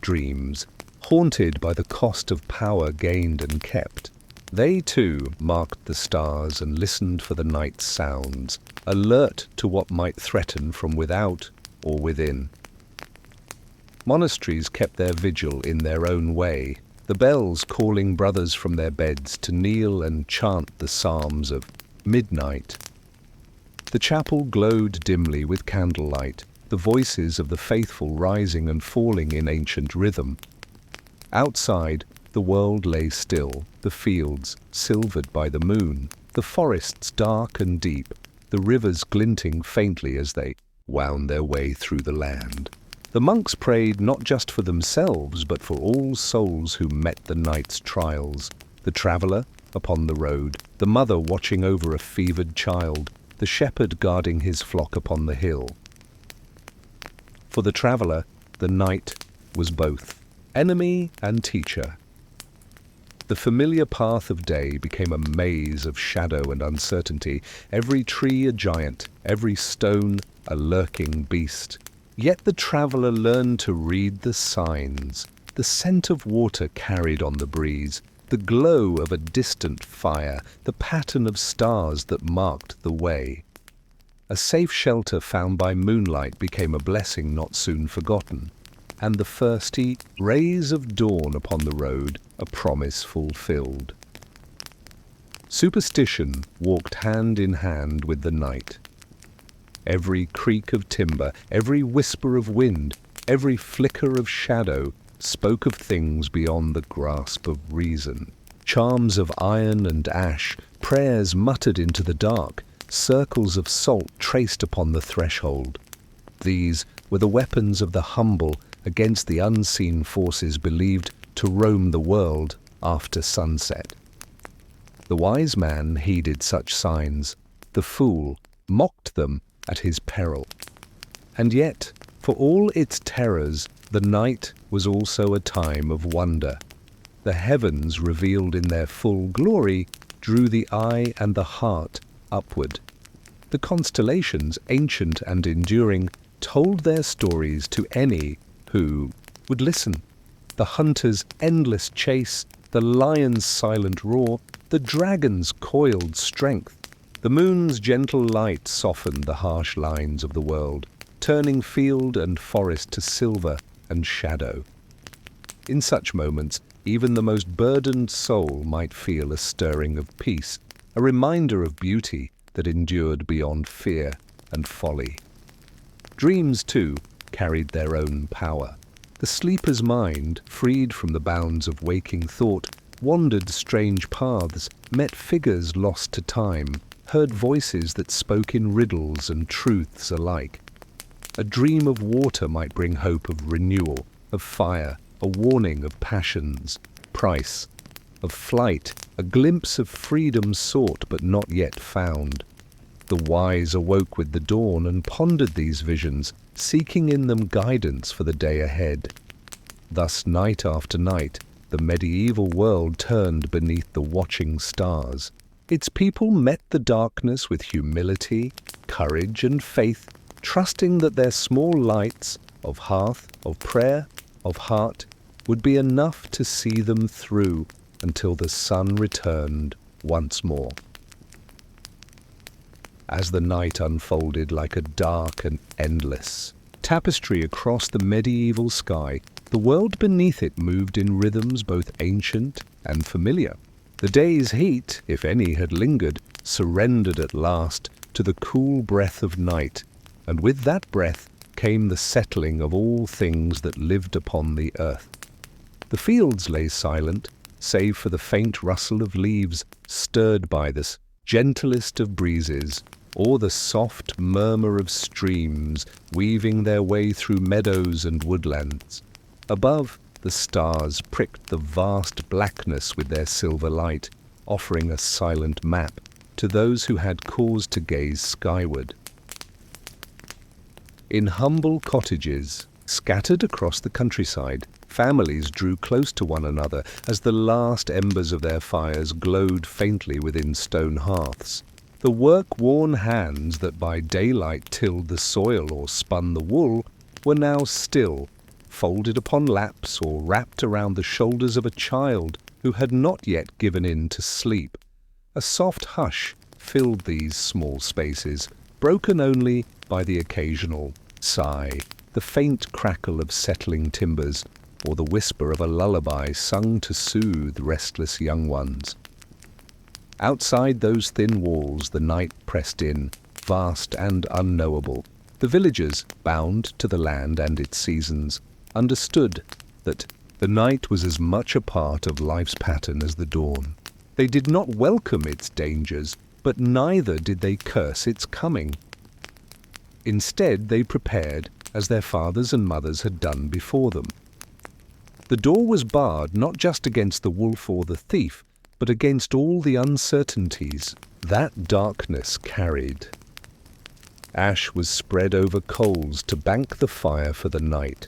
dreams haunted by the cost of power gained and kept. They too marked the stars and listened for the night's sounds, alert to what might threaten from without or within. Monasteries kept their vigil in their own way, the bells calling brothers from their beds to kneel and chant the psalms of midnight. The chapel glowed dimly with candlelight, the voices of the faithful rising and falling in ancient rhythm. Outside, the world lay still, the fields silvered by the moon, the forests dark and deep, the rivers glinting faintly as they wound their way through the land. The monks prayed not just for themselves, but for all souls who met the night's trials. The traveller upon the road, the mother watching over a fevered child, the shepherd guarding his flock upon the hill. For the traveller, the night was both enemy and teacher. The familiar path of day became a maze of shadow and uncertainty, every tree a giant, every stone a lurking beast. Yet the traveller learned to read the signs, the scent of water carried on the breeze, the glow of a distant fire, the pattern of stars that marked the way. A safe shelter found by moonlight became a blessing not soon forgotten, and the thirsty rays of dawn upon the road a promise fulfilled. Superstition walked hand in hand with the night. Every creak of timber, every whisper of wind, every flicker of shadow spoke of things beyond the grasp of reason. Charms of iron and ash, prayers muttered into the dark, circles of salt traced upon the threshold. These were the weapons of the humble against the unseen forces believed to roam the world after sunset. The wise man heeded such signs, the fool mocked them at his peril. And yet, for all its terrors, the night was also a time of wonder. The heavens, revealed in their full glory, drew the eye and the heart upward. The constellations, ancient and enduring, told their stories to any who would listen. The hunter's endless chase, the lion's silent roar, the dragon's coiled strength. The moon's gentle light softened the harsh lines of the world, turning field and forest to silver and shadow. In such moments, even the most burdened soul might feel a stirring of peace, a reminder of beauty that endured beyond fear and folly. Dreams, too, carried their own power. The sleeper's mind, freed from the bounds of waking thought, wandered strange paths, met figures lost to time, heard voices that spoke in riddles and truths alike. A dream of water might bring hope of renewal, of fire, a warning of passion's price, of flight, a glimpse of freedom sought but not yet found. The wise awoke with the dawn and pondered these visions, seeking in them guidance for the day ahead. Thus, night after night, the medieval world turned beneath the watching stars. Its people met the darkness with humility, courage, and faith, trusting that their small lights of hearth, of prayer, of heart would be enough to see them through until the sun returned once more. As the night unfolded like a dark and endless tapestry across the medieval sky, the world beneath it moved in rhythms both ancient and familiar. The day's heat, if any had lingered, surrendered at last to the cool breath of night, and with that breath came the settling of all things that lived upon the earth. The fields lay silent, save for the faint rustle of leaves stirred by the gentlest of breezes, or the soft murmur of streams weaving their way through meadows and woodlands. Above, the stars pricked the vast blackness with their silver light, offering a silent map to those who had cause to gaze skyward. In humble cottages, scattered across the countryside, families drew close to one another as the last embers of their fires glowed faintly within stone hearths. The work-worn hands that by daylight tilled the soil or spun the wool were now still, folded upon laps or wrapped around the shoulders of a child who had not yet given in to sleep. A soft hush filled these small spaces, broken only by the occasional sigh, the faint crackle of settling timbers, or the whisper of a lullaby sung to soothe restless young ones. Outside those thin walls the night pressed in, vast and unknowable. The villagers, bound to the land and its seasons, understood that the night was as much a part of life's pattern as the dawn. They did not welcome its dangers, but neither did they curse its coming. Instead, they prepared as their fathers and mothers had done before them. The door was barred not just against the wolf or the thief, but against all the uncertainties that darkness carried. Ash was spread over coals to bank the fire for the night.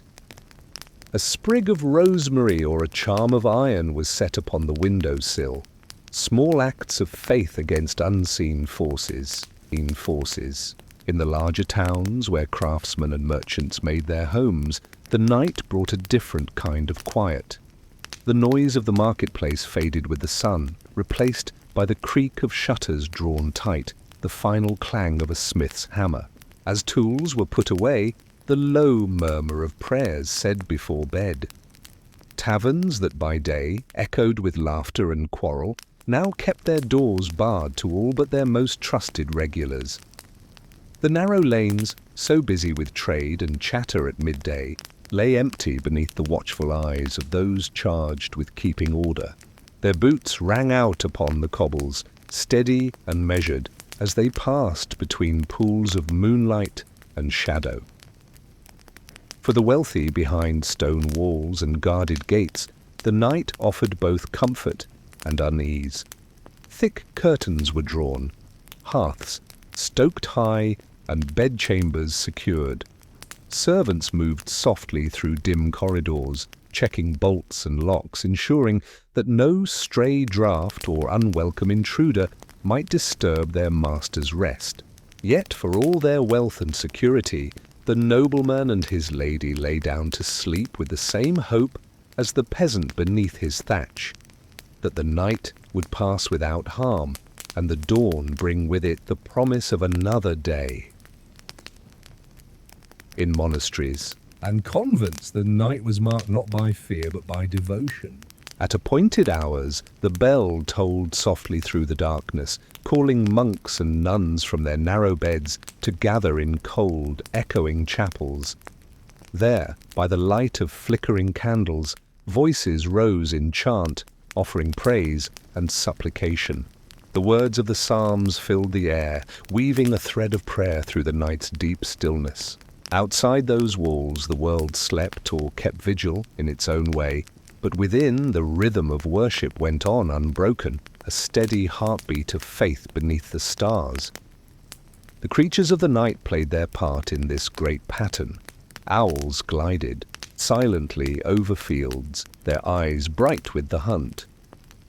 A sprig of rosemary or a charm of iron was set upon the window-sill, small acts of faith against unseen forces. In the larger towns, where craftsmen and merchants made their homes, the night brought a different kind of quiet. The noise of the marketplace faded with the sun, replaced by the creak of shutters drawn tight, the final clang of a smith's hammer. As tools were put away, the low murmur of prayers said before bed. Taverns that by day echoed with laughter and quarrel now kept their doors barred to all but their most trusted regulars. The narrow lanes, so busy with trade and chatter at midday, lay empty beneath the watchful eyes of those charged with keeping order. Their boots rang out upon the cobbles, steady and measured, as they passed between pools of moonlight and shadow. For the wealthy behind stone walls and guarded gates, the night offered both comfort and unease. Thick curtains were drawn, hearths stoked high and bedchambers secured. Servants moved softly through dim corridors, checking bolts and locks, ensuring that no stray draught or unwelcome intruder might disturb their master's rest. Yet for all their wealth and security, the nobleman and his lady lay down to sleep with the same hope as the peasant beneath his thatch, that the night would pass without harm, and the dawn bring with it the promise of another day. In monasteries and convents, the night was marked not by fear but by devotion. At appointed hours, the bell tolled softly through the darkness, calling monks and nuns from their narrow beds to gather in cold, echoing chapels. There, by the light of flickering candles, voices rose in chant, offering praise and supplication. The words of the psalms filled the air, weaving a thread of prayer through the night's deep stillness. Outside those walls, the world slept or kept vigil in its own way, but within, the rhythm of worship went on unbroken, a steady heartbeat of faith beneath the stars. The creatures of the night played their part in this great pattern. Owls glided silently over fields, their eyes bright with the hunt.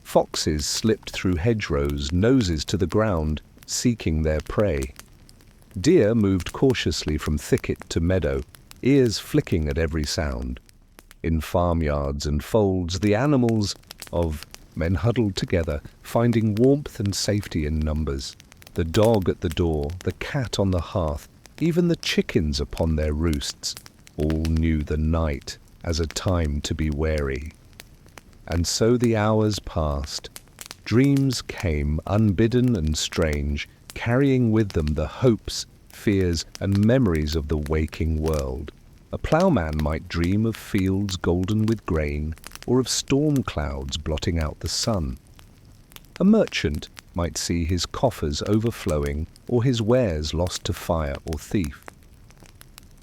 Foxes slipped through hedgerows, noses to the ground, seeking their prey. Deer moved cautiously from thicket to meadow, ears flicking at every sound. In farmyards and folds, the animals of men huddled together, finding warmth and safety in numbers. The dog at the door, the cat on the hearth, even the chickens upon their roosts, all knew the night as a time to be wary. And so the hours passed. Dreams came, unbidden and strange, carrying with them the hopes, fears, and memories of the waking world. A ploughman might dream of fields golden with grain, or of storm clouds blotting out the sun. A merchant might see his coffers overflowing or his wares lost to fire or thief.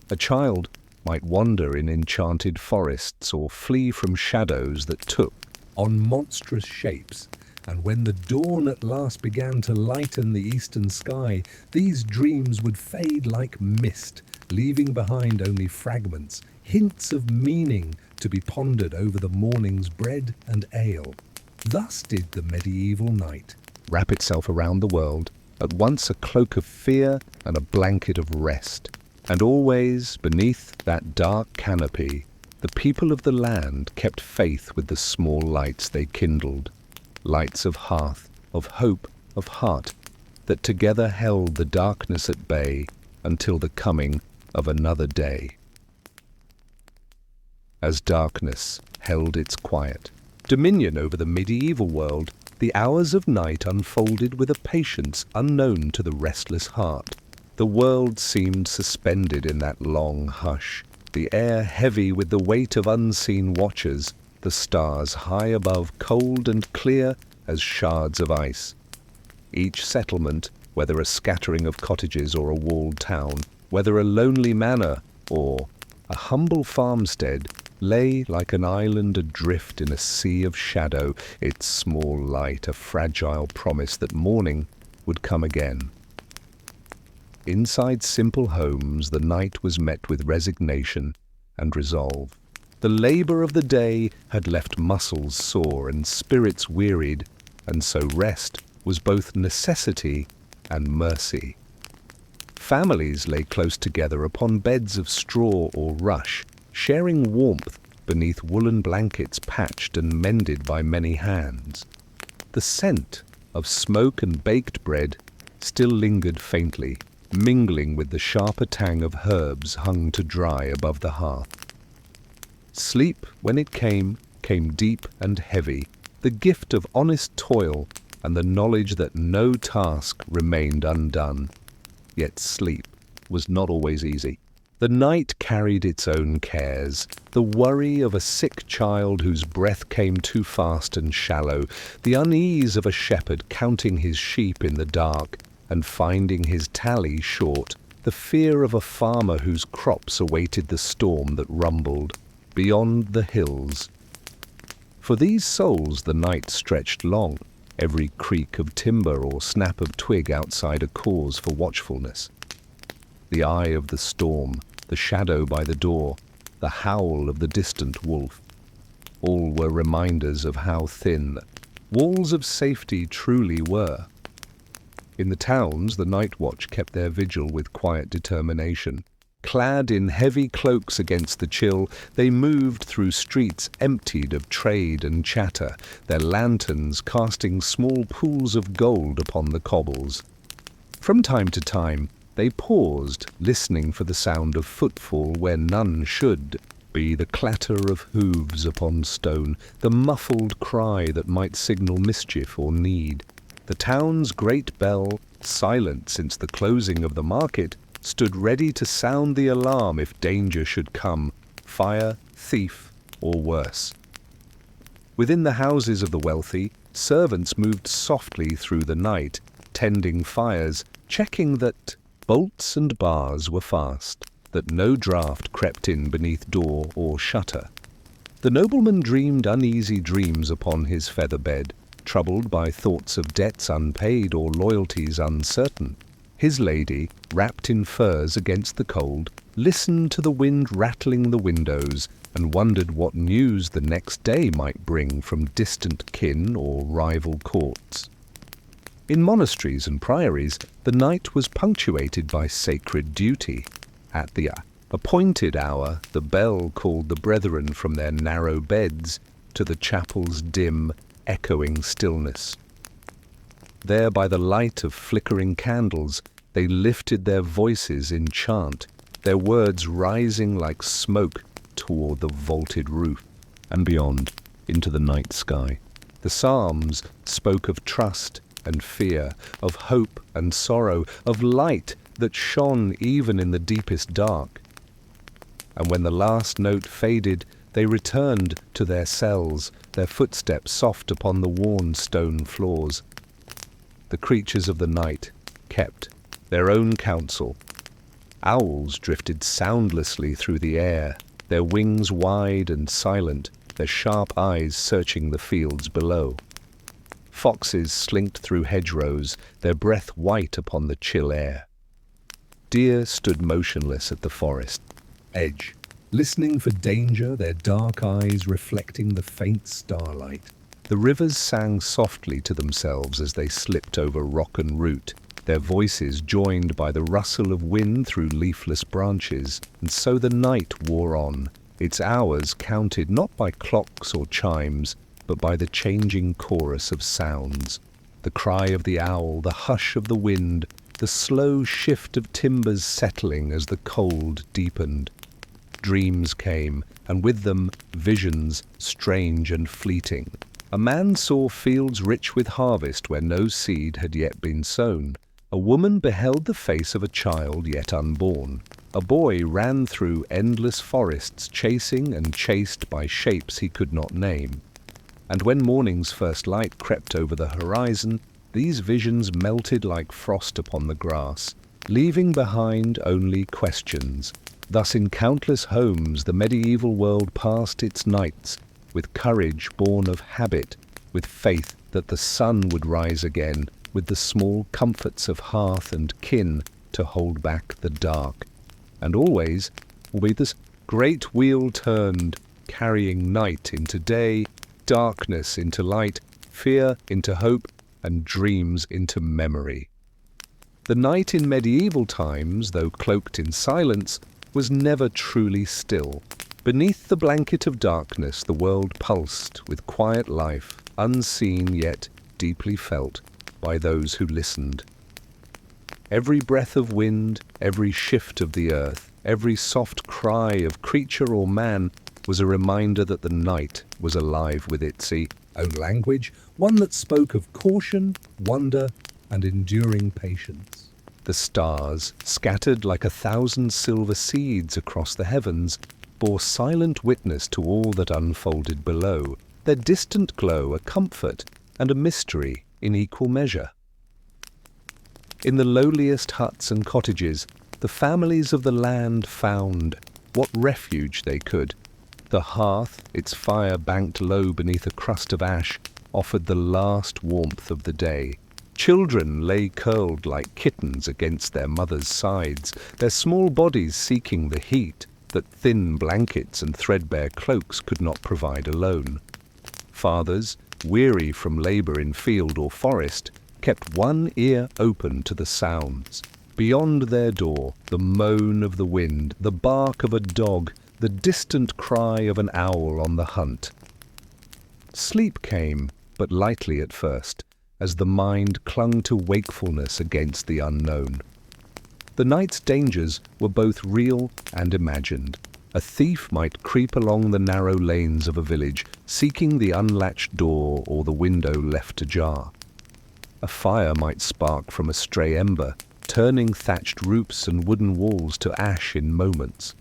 A child might wander in enchanted forests or flee from shadows that took on monstrous shapes, and when the dawn at last began to lighten the eastern sky, these dreams would fade like mist, leaving behind only fragments, hints of meaning to be pondered over the morning's bread and ale. Thus did the medieval night wrap itself around the world, at once a cloak of fear and a blanket of rest. And always, beneath that dark canopy, the people of the land kept faith with the small lights they kindled, lights of hearth, of hope, of heart, that together held the darkness at bay until the coming of another day. As darkness held its quiet dominion over the medieval world, the hours of night unfolded with a patience unknown to the restless heart. The world seemed suspended in that long hush, the air heavy with the weight of unseen watchers, the stars high above cold and clear as shards of ice. Each settlement, whether a scattering of cottages or a walled town, whether a lonely manor or a humble farmstead, lay like an island adrift in a sea of shadow, its small light a fragile promise that morning would come again. Inside simple homes the night was met with resignation and resolve. The labor of the day had left muscles sore and spirits wearied, and so rest was both necessity and mercy. Families lay close together upon beds of straw or rush, sharing warmth beneath woolen blankets patched and mended by many hands. The scent of smoke and baked bread still lingered faintly, mingling with the sharper tang of herbs hung to dry above the hearth. Sleep, when it came deep and heavy, the gift of honest toil and the knowledge that no task remained undone. Yet sleep was not always easy. The night carried its own cares, the worry of a sick child whose breath came too fast and shallow, the unease of a shepherd counting his sheep in the dark and finding his tally short, the fear of a farmer whose crops awaited the storm that rumbled beyond the hills. For these souls the night stretched long, every creak of timber or snap of twig outside a cause for watchfulness. The eye of the storm, the shadow by the door, the howl of the distant wolf, all were reminders of how thin walls of safety truly were. In the towns, the night watch kept their vigil with quiet determination. Clad in heavy cloaks against the chill, they moved through streets emptied of trade and chatter, their lanterns casting small pools of gold upon the cobbles. From time to time, they paused, listening for the sound of footfall where none should be, the clatter of hooves upon stone, the muffled cry that might signal mischief or need. The town's great bell, silent since the closing of the market, stood ready to sound the alarm if danger should come, fire, thief, or worse. Within the houses of the wealthy, servants moved softly through the night, tending fires, checking that bolts and bars were fast, that no draught crept in beneath door or shutter. The nobleman dreamed uneasy dreams upon his feather bed, troubled by thoughts of debts unpaid or loyalties uncertain. His lady, wrapped in furs against the cold, listened to the wind rattling the windows and wondered what news the next day might bring from distant kin or rival courts. In monasteries and priories, the night was punctuated by sacred duty. At the appointed hour, the bell called the brethren from their narrow beds to the chapel's dim, echoing stillness. There, by the light of flickering candles, they lifted their voices in chant, their words rising like smoke toward the vaulted roof and beyond into the night sky. The psalms spoke of trust and fear, of hope and sorrow, of light that shone even in the deepest dark. And when the last note faded, They returned to their cells, their footsteps soft upon the worn stone floors. The creatures of the night kept their own counsel. Owls drifted soundlessly through the air, their wings wide and silent, their sharp eyes searching the fields below. Foxes slinked through hedgerows, their breath white upon the chill air. Deer stood motionless at the forest edge, listening for danger, their dark eyes reflecting the faint starlight. The rivers sang softly to themselves as they slipped over rock and root, their voices joined by the rustle of wind through leafless branches, and so the night wore on, its hours counted not by clocks or chimes, but by the changing chorus of sounds. The cry of the owl, the hush of the wind, the slow shift of timbers settling as the cold deepened. Dreams came, and with them visions strange and fleeting. A man saw fields rich with harvest where no seed had yet been sown. A woman beheld the face of a child yet unborn. A boy ran through endless forests, chasing and chased by shapes he could not name. And when morning's first light crept over the horizon, these visions melted like frost upon the grass, leaving behind only questions. Thus in countless homes the medieval world passed its nights, with courage born of habit, with faith that the sun would rise again, with the small comforts of hearth and kin to hold back the dark. And always this great wheel turned, carrying night into day, darkness into light, fear into hope, and dreams into memory. The night in medieval times, though cloaked in silence, was never truly still. Beneath the blanket of darkness the world pulsed with quiet life, unseen yet deeply felt by those who listened. Every breath of wind, every shift of the earth, every soft cry of creature or man was a reminder that the night was alive with its own language, one that spoke of caution, wonder, and enduring patience. The stars, scattered like 1,000 silver seeds across the heavens, bore silent witness to all that unfolded below, their distant glow a comfort and a mystery in equal measure. In the lowliest huts and cottages, the families of the land found what refuge they could. The hearth, its fire banked low beneath a crust of ash, offered the last warmth of the day. Children lay curled like kittens against their mothers' sides, their small bodies seeking the heat that thin blankets and threadbare cloaks could not provide alone. Fathers, weary from labor in field or forest, kept one ear open to the sounds. Beyond their door, the moan of the wind, the bark of a dog, the distant cry of an owl on the hunt. Sleep came, but lightly at first, as the mind clung to wakefulness against the unknown. The night's dangers were both real and imagined. A thief might creep along the narrow lanes of a village, seeking the unlatched door or the window left ajar. A fire might spark from a stray ember, turning thatched roofs and wooden walls to ash in moments.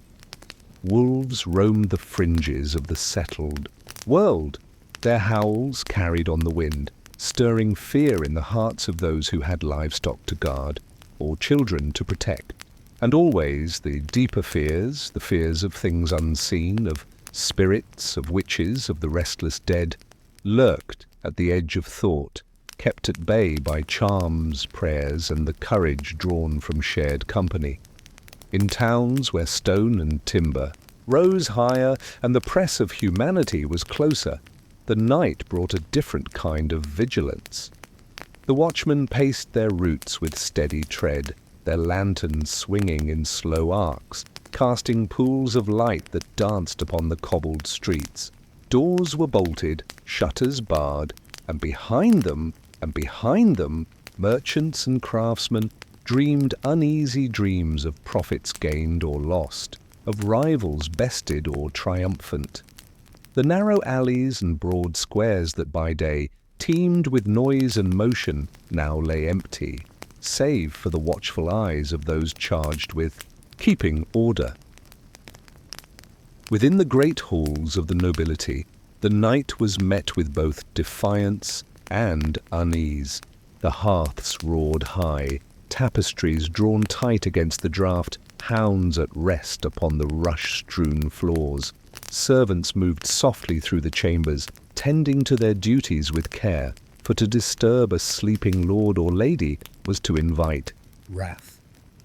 Wolves roamed the fringes of the settled world, their howls carried on the wind, stirring fear in the hearts of those who had livestock to guard or children to protect. And always the deeper fears, the fears of things unseen, of spirits, of witches, of the restless dead, lurked at the edge of thought, kept at bay by charms, prayers, and the courage drawn from shared company. In towns where stone and timber rose higher and the press of humanity was closer, the night brought a different kind of vigilance. The watchmen paced their routes with steady tread, their lanterns swinging in slow arcs, casting pools of light that danced upon the cobbled streets. Doors were bolted, shutters barred, and behind them, merchants and craftsmen dreamed uneasy dreams of profits gained or lost, of rivals bested or triumphant. The narrow alleys and broad squares that by day teemed with noise and motion now lay empty, save for the watchful eyes of those charged with keeping order. Within the great halls of the nobility, the night was met with both defiance and unease. The hearths roared high, tapestries drawn tight against the draught, hounds at rest upon the rush-strewn floors. Servants moved softly through the chambers, tending to their duties with care, for to disturb a sleeping lord or lady was to invite wrath.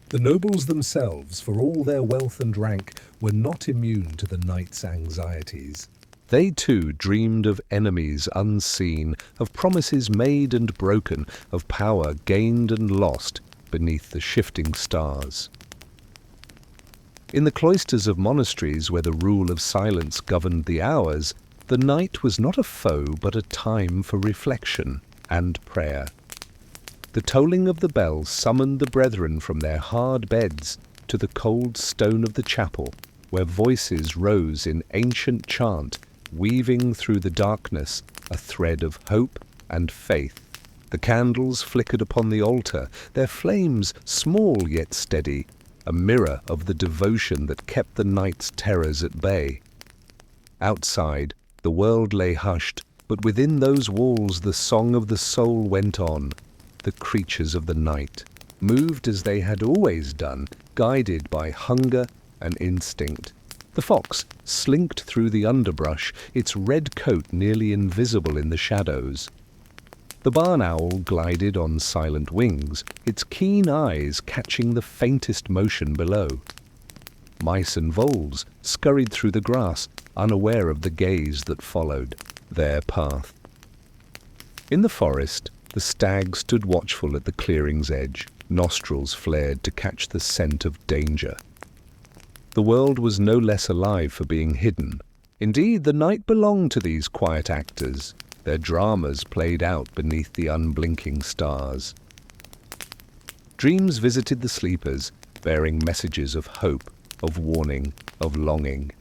The nobles themselves, for all their wealth and rank, were not immune to the night's anxieties. They too dreamed of enemies unseen, of promises made and broken, of power gained and lost beneath the shifting stars. In the cloisters of monasteries where the rule of silence governed the hours, the night was not a foe but a time for reflection and prayer. The tolling of the bell summoned the brethren from their hard beds to the cold stone of the chapel, where voices rose in ancient chant, weaving through the darkness a thread of hope and faith. The candles flickered upon the altar, their flames small yet steady, a mirror of the devotion that kept the night's terrors at bay. Outside, the world lay hushed, but within those walls the song of the soul went on. The creatures of the night moved as they had always done, guided by hunger and instinct. The fox slinked through the underbrush, its red coat nearly invisible in the shadows. The barn owl glided on silent wings, its keen eyes catching the faintest motion below. Mice and voles scurried through the grass, unaware of the gaze that followed their path. In the forest, the stag stood watchful at the clearing's edge, nostrils flared to catch the scent of danger. The world was no less alive for being hidden. Indeed, the night belonged to these quiet actors, their dramas played out beneath the unblinking stars. Dreams visited the sleepers, bearing messages of hope, of warning, of longing.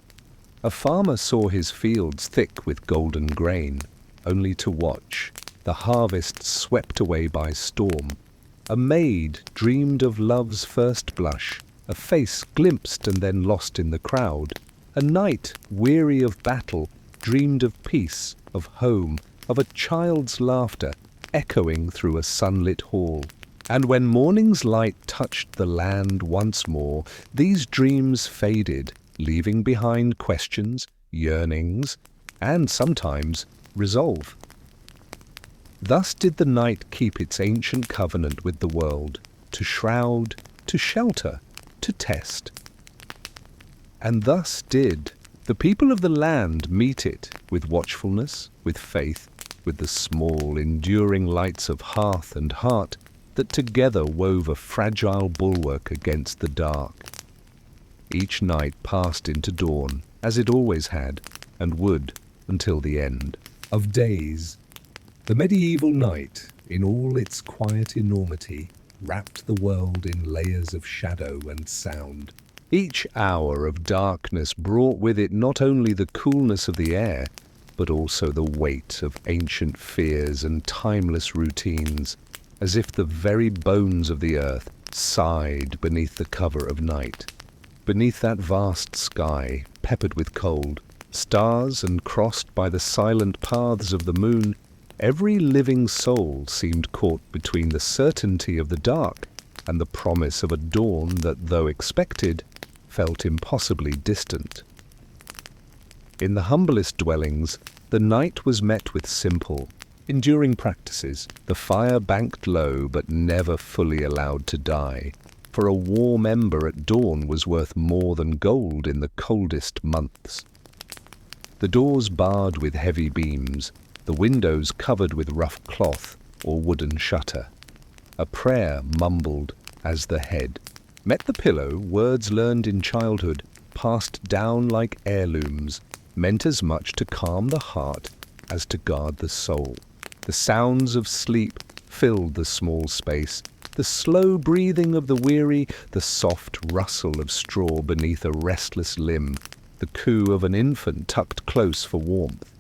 A farmer saw his fields thick with golden grain, only to watch the harvest swept away by storm. A maid dreamed of love's first blush, a face glimpsed and then lost in the crowd. A knight, weary of battle, dreamed of peace, of home, of a child's laughter echoing through a sunlit hall. And when morning's light touched the land once more, these dreams faded, leaving behind questions, yearnings, and sometimes resolve. Thus did the night keep its ancient covenant with the world, to shroud, to shelter, to test. And thus did the people of the land meet it with watchfulness, with faith, with the small, enduring lights of hearth and heart that together wove a fragile bulwark against the dark. Each night passed into dawn, as it always had, and would until the end of days. The medieval night, in all its quiet enormity, wrapped the world in layers of shadow and sound. Each hour of darkness brought with it not only the coolness of the air, but also the weight of ancient fears and timeless routines, as if the very bones of the earth sighed beneath the cover of night. Beneath that vast sky, peppered with cold, stars and crossed by the silent paths of the moon, every living soul seemed caught between the certainty of the dark and the promise of a dawn that, though expected, felt impossibly distant. In the humblest dwellings, the night was met with simple, enduring practices, the fire banked low but never fully allowed to die, for a warm ember at dawn was worth more than gold in the coldest months. The doors barred with heavy beams, the windows covered with rough cloth or wooden shutter. A prayer mumbled as the head met the pillow, words learned in childhood, passed down like heirlooms, meant as much to calm the heart as to guard the soul. The sounds of sleep filled the small space, the slow breathing of the weary, the soft rustle of straw beneath a restless limb, the coo of an infant tucked close for warmth.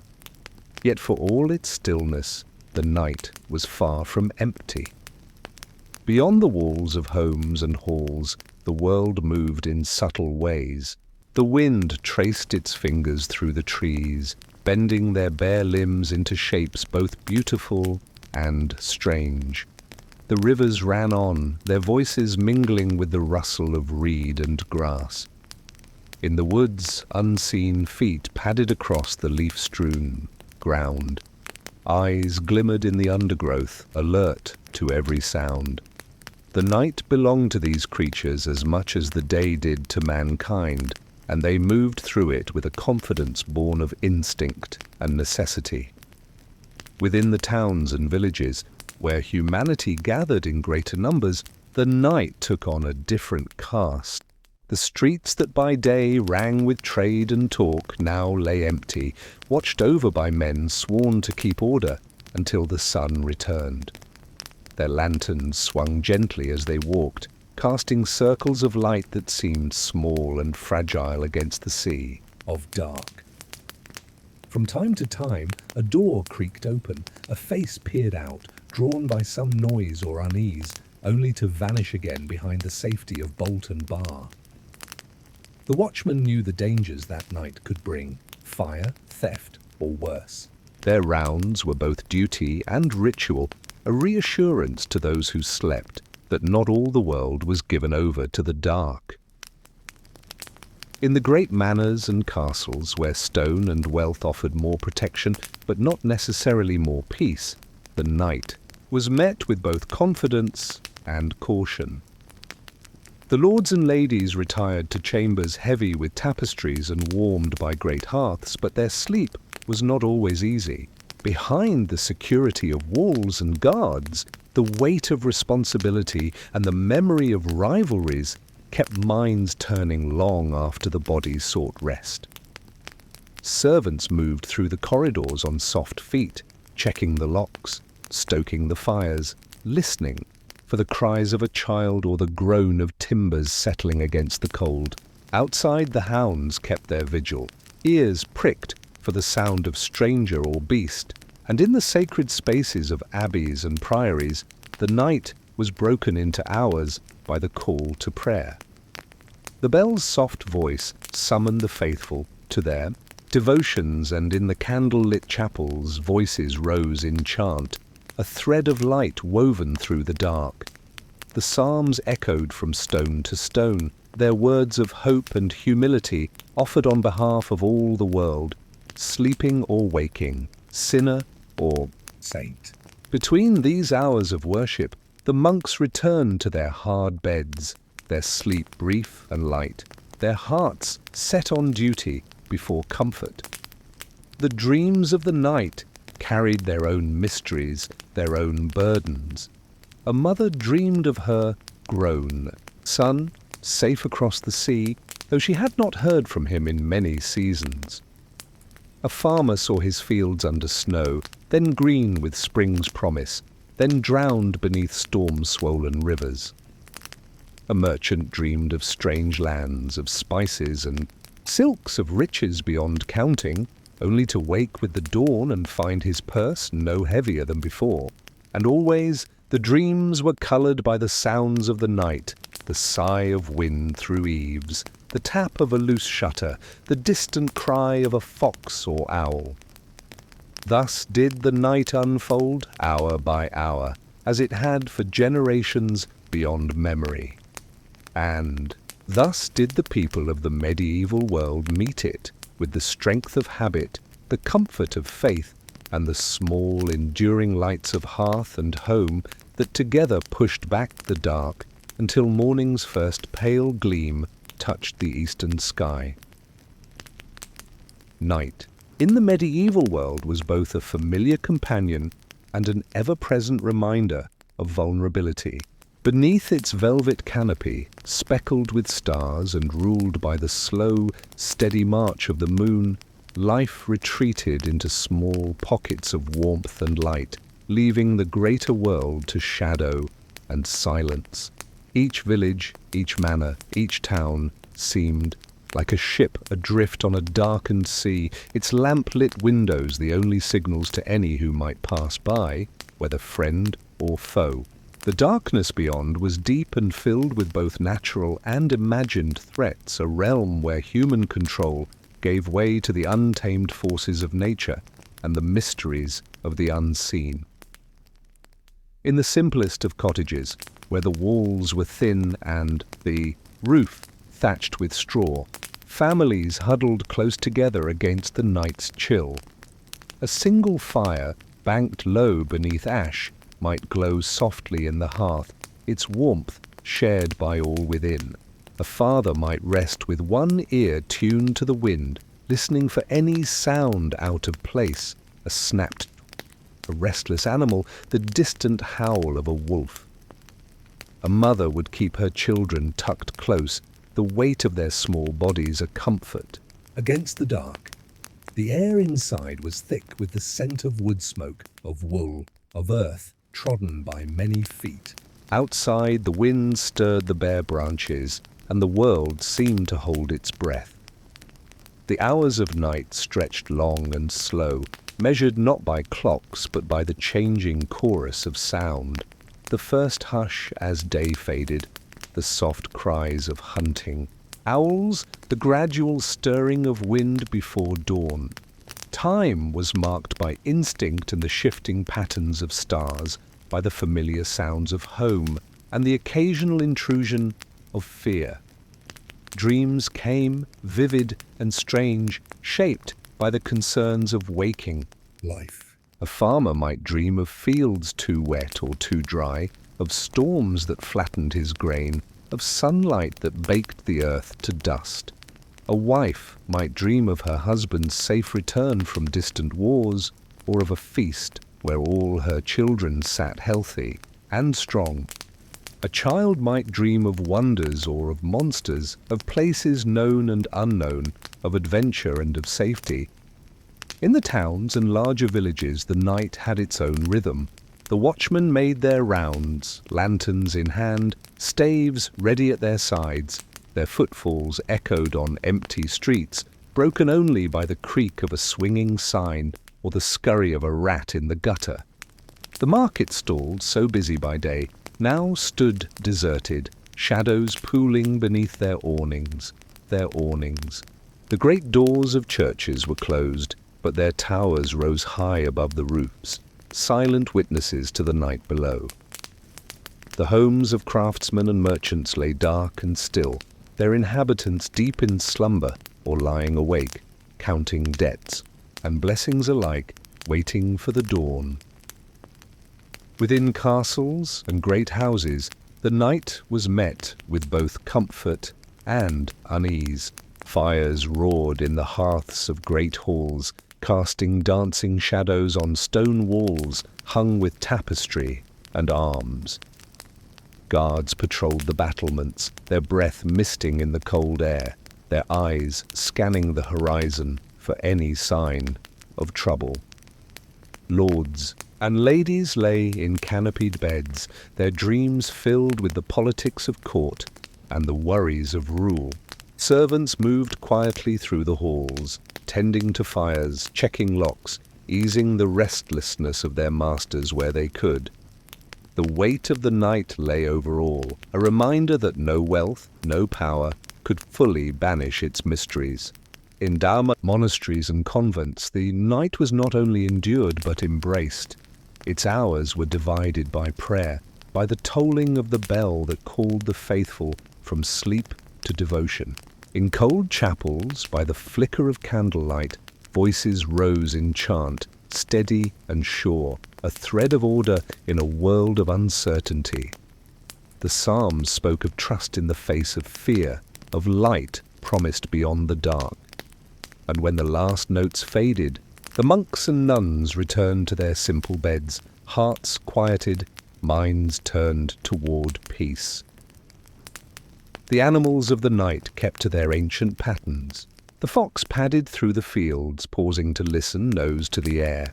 Yet for all its stillness, the night was far from empty. Beyond the walls of homes and halls, the world moved in subtle ways. The wind traced its fingers through the trees, bending their bare limbs into shapes both beautiful and strange. The rivers ran on, their voices mingling with the rustle of reed and grass. In the woods, unseen feet padded across the leaf-strewn ground. Eyes glimmered in the undergrowth, alert to every sound. The night belonged to these creatures as much as the day did to mankind, and they moved through it with a confidence born of instinct and necessity. Within the towns and villages, where humanity gathered in greater numbers, the night took on a different cast. The streets that by day rang with trade and talk now lay empty, watched over by men sworn to keep order until the sun returned. Their lanterns swung gently as they walked, casting circles of light that seemed small and fragile against the sea of dark. From time to time, a door creaked open, a face peered out, drawn by some noise or unease, only to vanish again behind the safety of bolt and bar. The watchmen knew the dangers that night could bring: fire, theft, or worse. Their rounds were both duty and ritual, a reassurance to those who slept that not all the world was given over to the dark. In the great manors and castles, where stone and wealth offered more protection, but not necessarily more peace, the night was met with both confidence and caution. The lords and ladies retired to chambers heavy with tapestries and warmed by great hearths, but their sleep was not always easy. Behind the security of walls and guards, the weight of responsibility and the memory of rivalries kept minds turning long after the body sought rest. Servants moved through the corridors on soft feet, checking the locks, stoking the fires, listening for the cries of a child or the groan of timbers settling against the cold. Outside, the hounds kept their vigil, ears pricked for the sound of stranger or beast, and in the sacred spaces of abbeys and priories, the night was broken into hours by the call to prayer. The bell's soft voice summoned the faithful to their devotions, and in the candle-lit chapels voices rose in chant, a thread of light woven through the dark. The psalms echoed from stone to stone, their words of hope and humility offered on behalf of all the world, sleeping or waking, sinner or saint. Between these hours of worship, the monks returned to their hard beds, their sleep brief and light, their hearts set on duty before comfort. The dreams of the night carried their own mysteries, their own burdens. A mother dreamed of her grown son, safe across the sea, though she had not heard from him in many seasons. A farmer saw his fields under snow, then green with spring's promise, then drowned beneath storm-swollen rivers. A merchant dreamed of strange lands, of spices and silks, of riches beyond counting, only to wake with the dawn and find his purse no heavier than before. And always the dreams were coloured by the sounds of the night, the sigh of wind through eaves, the tap of a loose shutter, the distant cry of a fox or owl. Thus did the night unfold, hour by hour, as it had for generations beyond memory. And thus did the people of the medieval world meet it, with the strength of habit, the comfort of faith, and the small, enduring lights of hearth and home that together pushed back the dark until morning's first pale gleam touched the eastern sky. Night, in the medieval world, was both a familiar companion and an ever-present reminder of vulnerability. Beneath its velvet canopy, speckled with stars and ruled by the slow, steady march of the moon, life retreated into small pockets of warmth and light, leaving the greater world to shadow and silence. Each village, each manor, each town seemed like a ship adrift on a darkened sea, its lamp-lit windows the only signals to any who might pass by, whether friend or foe. The darkness beyond was deep and filled with both natural and imagined threats, a realm where human control gave way to the untamed forces of nature and the mysteries of the unseen. In the simplest of cottages, where the walls were thin and the roof thatched with straw, families huddled close together against the night's chill. A single fire, banked low beneath ash, might glow softly in the hearth, its warmth shared by all within. A father might rest with one ear tuned to the wind, listening for any sound out of place, a snapped, a restless animal, the distant howl of a wolf. A mother would keep her children tucked close, the weight of their small bodies a comfort. Against the dark, the air inside was thick with the scent of wood smoke, of wool, of earth trodden by many feet. Outside, the wind stirred the bare branches, and the world seemed to hold its breath. The hours of night stretched long and slow, measured not by clocks but by the changing chorus of sound. The first hush as day faded, the soft cries of hunting owls, the gradual stirring of wind before dawn. Time was marked by instinct and the shifting patterns of stars, by the familiar sounds of home and the occasional intrusion of fear. Dreams came, vivid and strange, shaped by the concerns of waking life. A farmer might dream of fields too wet or too dry, of storms that flattened his grain, of sunlight that baked the earth to dust. A wife might dream of her husband's safe return from distant wars, or of a feast where all her children sat healthy and strong. A child might dream of wonders or of monsters, of places known and unknown, of adventure and of safety. In the towns and larger villages, the night had its own rhythm. The watchmen made their rounds, lanterns in hand, staves ready at their sides. Their footfalls echoed on empty streets, broken only by the creak of a swinging sign or the scurry of a rat in the gutter. The market stalls, so busy by day, now stood deserted, shadows pooling beneath their awnings. The great doors of churches were closed, but their towers rose high above the roofs, silent witnesses to the night below. The homes of craftsmen and merchants lay dark and still, their inhabitants deep in slumber or lying awake, counting debts and blessings alike, waiting for the dawn. Within castles and great houses, the night was met with both comfort and unease. Fires roared in the hearths of great halls, casting dancing shadows on stone walls hung with tapestry and arms. Guards patrolled the battlements, their breath misting in the cold air, their eyes scanning the horizon for any sign of trouble. Lords and ladies lay in canopied beds, their dreams filled with the politics of court and the worries of rule. Servants moved quietly through the halls, tending to fires, checking locks, easing the restlessness of their masters where they could. The weight of the night lay over all, a reminder that no wealth, no power could fully banish its mysteries. In Dharma monasteries and convents, the night was not only endured but embraced. Its hours were divided by prayer, by the tolling of the bell that called the faithful from sleep to devotion. In cold chapels, by the flicker of candlelight, voices rose in chant, steady and sure, a thread of order in a world of uncertainty. The Psalms spoke of trust in the face of fear, of light promised beyond the dark. And when the last notes faded, the monks and nuns returned to their simple beds, hearts quieted, minds turned toward peace. The animals of the night kept to their ancient patterns. The fox padded through the fields, pausing to listen, nose to the air.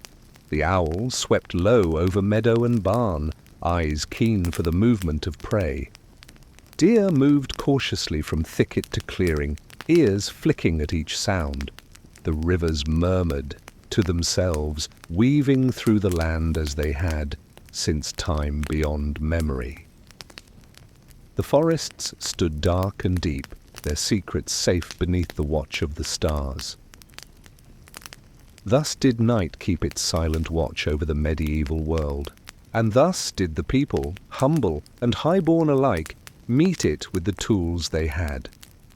The owl swept low over meadow and barn, eyes keen for the movement of prey. Deer moved cautiously from thicket to clearing, ears flicking at each sound. The rivers murmured to themselves, weaving through the land as they had, since time beyond memory. The forests stood dark and deep, their secrets safe beneath the watch of the stars. Thus did night keep its silent watch over the medieval world, and thus did the people, humble and high-born alike, meet it with the tools they had: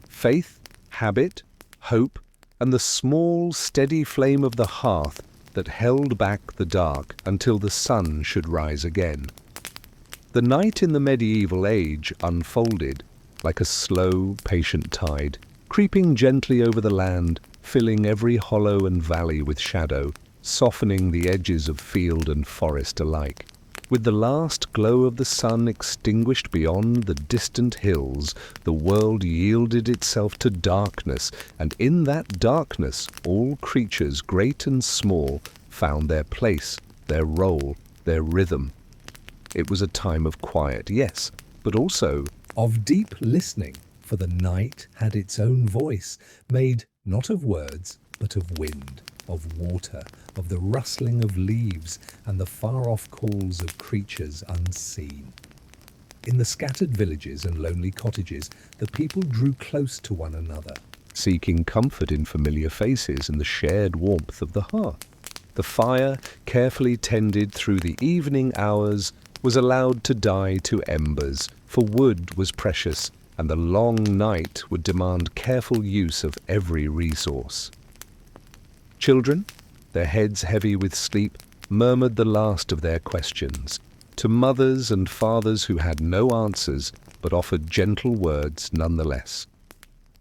faith, habit, hope, and the small, steady flame of the hearth that held back the dark until the sun should rise again. The night in the medieval age unfolded like a slow, patient tide, creeping gently over the land, filling every hollow and valley with shadow, softening the edges of field and forest alike. With the last glow of the sun extinguished beyond the distant hills, the world yielded itself to darkness, and in that darkness all creatures, great and small, found their place, their role, their rhythm. It was a time of quiet, yes, but also of deep listening, for the night had its own voice, made not of words, but of wind, of water, of the rustling of leaves, and the far-off calls of creatures unseen. In the scattered villages and lonely cottages, the people drew close to one another, seeking comfort in familiar faces and the shared warmth of the hearth. The fire, carefully tended through the evening hours, was allowed to die to embers, for wood was precious, and the long night would demand careful use of every resource. Children, their heads heavy with sleep, murmured the last of their questions, to mothers and fathers who had no answers, but offered gentle words nonetheless.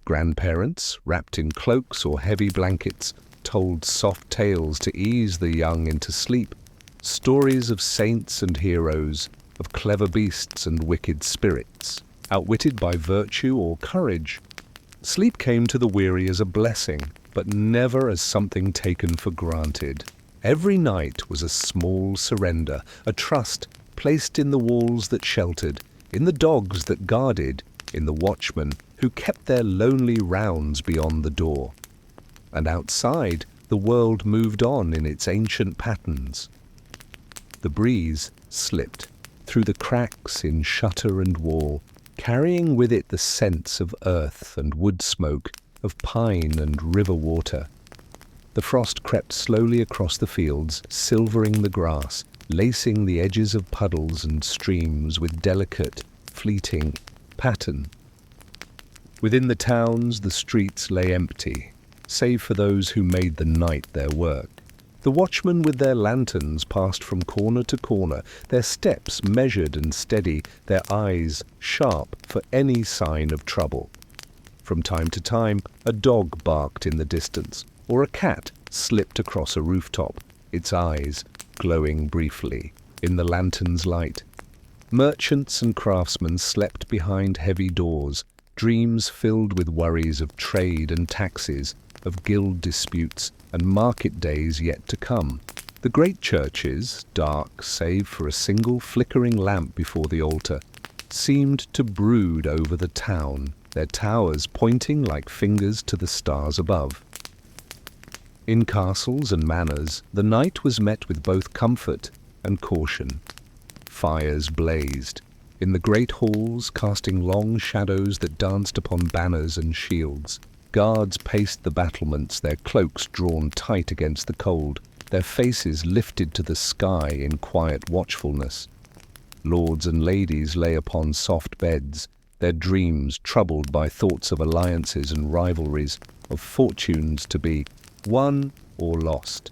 Grandparents, wrapped in cloaks or heavy blankets, told soft tales to ease the young into sleep, stories of saints and heroes, of clever beasts and wicked spirits, outwitted by virtue or courage. Sleep came to the weary as a blessing, but never as something taken for granted. Every night was a small surrender, a trust placed in the walls that sheltered, in the dogs that guarded, in the watchmen who kept their lonely rounds beyond the door. And outside, the world moved on in its ancient patterns. The breeze slipped through the cracks in shutter and wall, carrying with it the scents of earth and wood smoke, of pine and river water. The frost crept slowly across the fields, silvering the grass, lacing the edges of puddles and streams with delicate, fleeting pattern. Within the towns, the streets lay empty, save for those who made the night their work. The watchmen with their lanterns passed from corner to corner, their steps measured and steady, their eyes sharp for any sign of trouble. From time to time, a dog barked in the distance, or a cat slipped across a rooftop, its eyes glowing briefly in the lantern's light. Merchants and craftsmen slept behind heavy doors, dreams filled with worries of trade and taxes, of guild disputes and market days yet to come. The great churches, dark save for a single flickering lamp before the altar, seemed to brood over the town, their towers pointing like fingers to the stars above. In castles and manors, the night was met with both comfort and caution. Fires blazed, in the great halls casting long shadows that danced upon banners and shields. Guards paced the battlements, their cloaks drawn tight against the cold, their faces lifted to the sky in quiet watchfulness. Lords and ladies lay upon soft beds, their dreams troubled by thoughts of alliances and rivalries, of fortunes to be won or lost.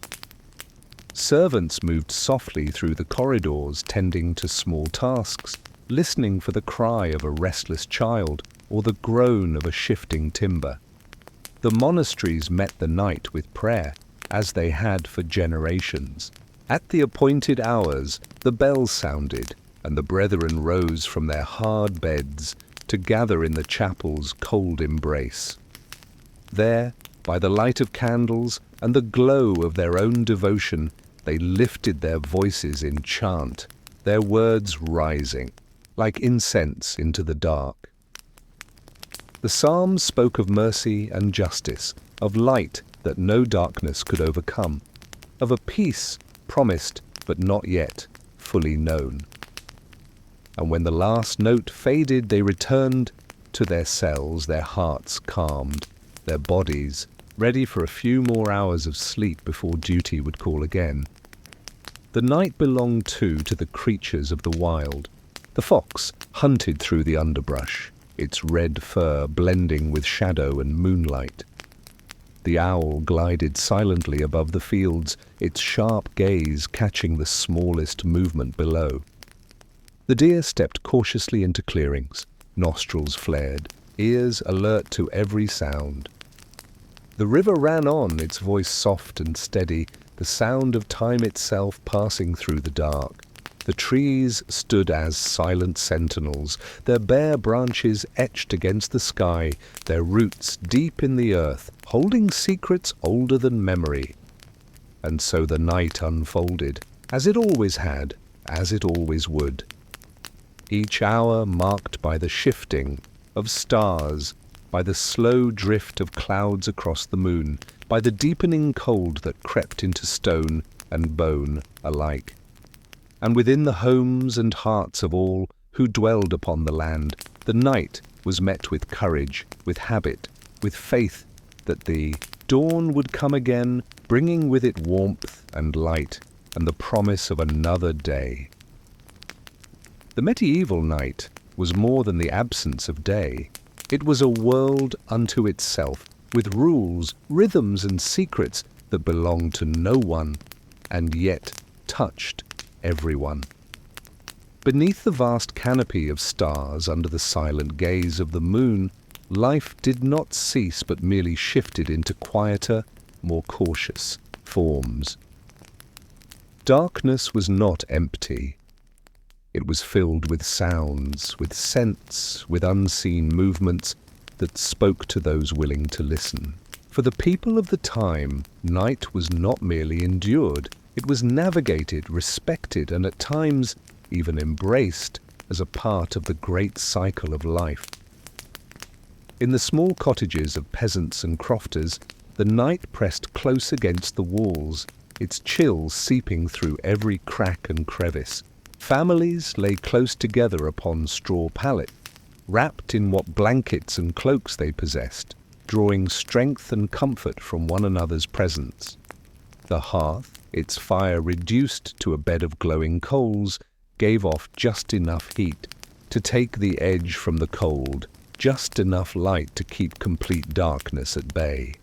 Servants moved softly through the corridors, tending to small tasks, listening for the cry of a restless child or the groan of a shifting timber. The monasteries met the night with prayer, as they had for generations. At the appointed hours, the bells sounded, and the brethren rose from their hard beds to gather in the chapel's cold embrace. There, by the light of candles and the glow of their own devotion, they lifted their voices in chant, their words rising, like incense into the dark. The Psalms spoke of mercy and justice, of light that no darkness could overcome, of a peace promised but not yet, fully known. And when the last note faded, they returned to their cells, their hearts calmed, their bodies ready for a few more hours of sleep before duty would call again. The night belonged too to the creatures of the wild. The fox hunted through the underbrush, its red fur blending with shadow and moonlight. The owl glided silently above the fields, its sharp gaze catching the smallest movement below. The deer stepped cautiously into clearings, nostrils flared, ears alert to every sound. The river ran on, its voice soft and steady, the sound of time itself passing through the dark. The trees stood as silent sentinels, their bare branches etched against the sky, their roots deep in the earth, holding secrets older than memory. And so the night unfolded, as it always had, as it always would. Each hour marked by the shifting of stars, by the slow drift of clouds across the moon, by the deepening cold that crept into stone and bone alike. And within the homes and hearts of all who dwelled upon the land, the night was met with courage, with habit, with faith that the dawn would come again, bringing with it warmth and light and the promise of another day. The medieval night was more than the absence of day. It was a world unto itself, with rules, rhythms, and secrets that belonged to no one, and yet touched everyone. Beneath the vast canopy of stars, under the silent gaze of the moon, life did not cease but merely shifted into quieter, more cautious forms. Darkness was not empty. It was filled with sounds, with scents, with unseen movements that spoke to those willing to listen. For the people of the time, night was not merely endured, it was navigated, respected, and at times even embraced as a part of the great cycle of life. In the small cottages of peasants and crofters, the night pressed close against the walls, its chill seeping through every crack and crevice. Families lay close together upon straw pallets, wrapped in what blankets and cloaks they possessed, drawing strength and comfort from one another's presence. The hearth, its fire reduced to a bed of glowing coals, gave off just enough heat to take the edge from the cold, just enough light to keep complete darkness at bay.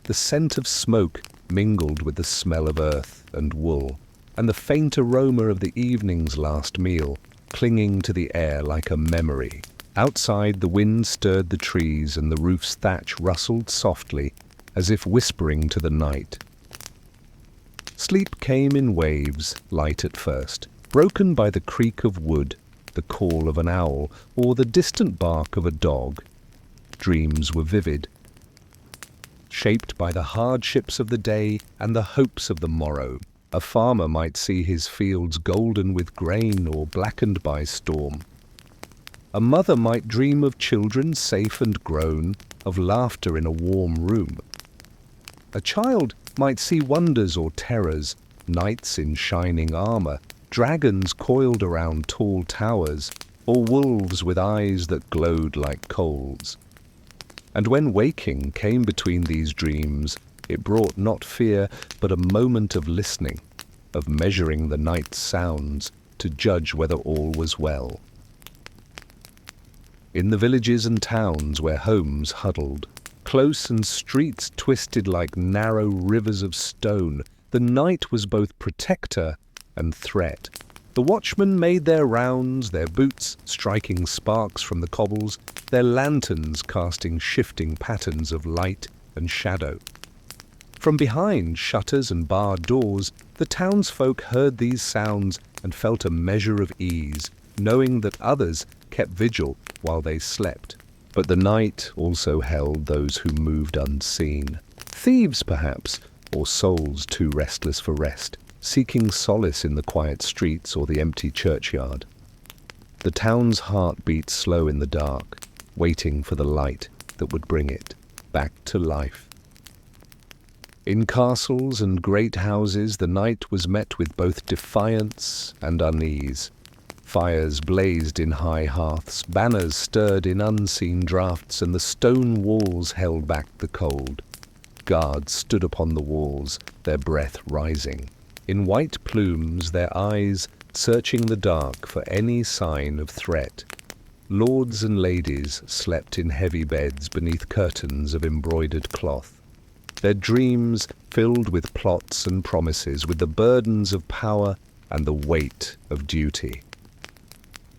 The scent of smoke mingled with the smell of earth and wool, and the faint aroma of the evening's last meal, clinging to the air like a memory. Outside, the wind stirred the trees and the roof's thatch rustled softly, as if whispering to the night. Sleep came in waves, light at first, broken by the creak of wood, the call of an owl, or the distant bark of a dog. Dreams were vivid, shaped by the hardships of the day and the hopes of the morrow. A farmer might see his fields golden with grain or blackened by storm. A mother might dream of children safe and grown, of laughter in a warm room. A child might see wonders or terrors, knights in shining armor, dragons coiled around tall towers, or wolves with eyes that glowed like coals. And when waking came between these dreams, it brought not fear, but a moment of listening, of measuring the night's sounds to judge whether all was well. In the villages and towns where homes huddled, close and streets twisted like narrow rivers of stone, the night was both protector and threat. The watchmen made their rounds, their boots striking sparks from the cobbles, their lanterns casting shifting patterns of light and shadow. From behind shutters and barred doors, the townsfolk heard these sounds and felt a measure of ease, knowing that others kept vigil while they slept. But the night also held those who moved unseen. Thieves, perhaps, or souls too restless for rest, seeking solace in the quiet streets or the empty churchyard. The town's heart beat slow in the dark, waiting for the light that would bring it back to life. In castles and great houses the night was met with both defiance and unease. Fires blazed in high hearths, banners stirred in unseen draughts, and the stone walls held back the cold. Guards stood upon the walls, their breath rising. In white plumes, their eyes searching the dark for any sign of threat. Lords and ladies slept in heavy beds beneath curtains of embroidered cloth. Their dreams filled with plots and promises, with the burdens of power and the weight of duty.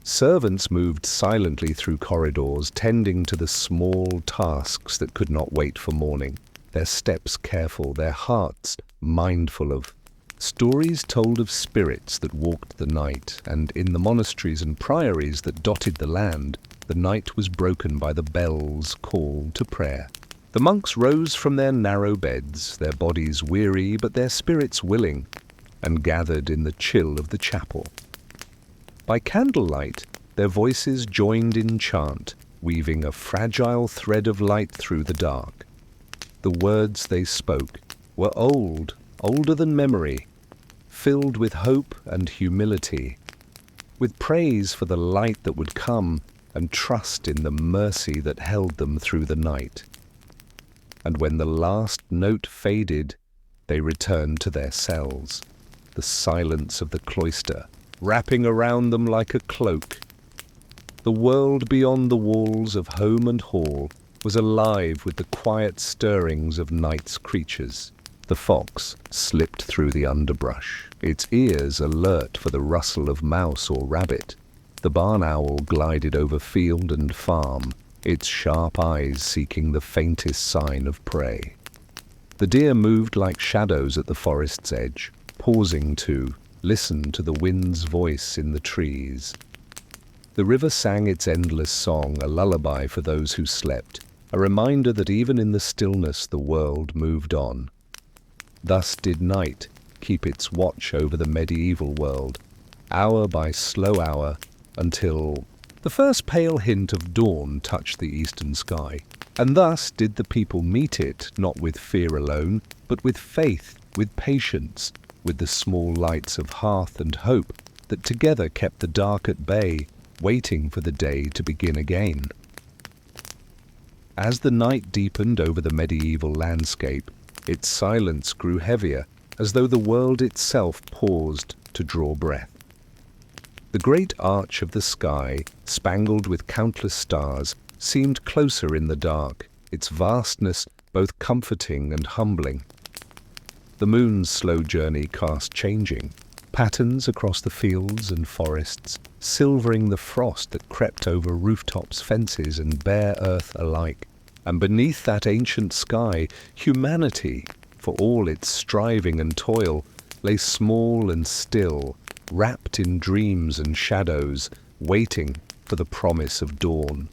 Servants moved silently through corridors, tending to the small tasks that could not wait for morning, their steps careful, their hearts mindful of. Stories told of spirits that walked the night, and in the monasteries and priories that dotted the land, the night was broken by the bell's call to prayer. The monks rose from their narrow beds, their bodies weary but their spirits willing, and gathered in the chill of the chapel. By candlelight, their voices joined in chant, weaving a fragile thread of light through the dark. The words they spoke were old, older than memory, filled with hope and humility, with praise for the light that would come and trust in the mercy that held them through the night. And when the last note faded, they returned to their cells, the silence of the cloister wrapping around them like a cloak. The world beyond the walls of home and hall was alive with the quiet stirrings of night's creatures. The fox slipped through the underbrush, its ears alert for the rustle of mouse or rabbit. The barn owl glided over field and farm, its sharp eyes seeking the faintest sign of prey. The deer moved like shadows at the forest's edge, pausing to listen to the wind's voice in the trees. The river sang its endless song, a lullaby for those who slept, a reminder that even in the stillness the world moved on. Thus did night keep its watch over the medieval world, hour by slow hour, until the first pale hint of dawn touched the eastern sky. And thus did the people meet it, not with fear alone, but with faith, with patience, with the small lights of hearth and hope that together kept the dark at bay, waiting for the day to begin again. As the night deepened over the medieval landscape, its silence grew heavier, as though the world itself paused to draw breath. The great arch of the sky, spangled with countless stars, seemed closer in the dark, its vastness both comforting and humbling. The moon's slow journey cast changing patterns across the fields and forests, silvering the frost that crept over rooftops, fences, and bare earth alike. And beneath that ancient sky, humanity, for all its striving and toil, lay small and still, wrapped in dreams and shadows, waiting for the promise of dawn.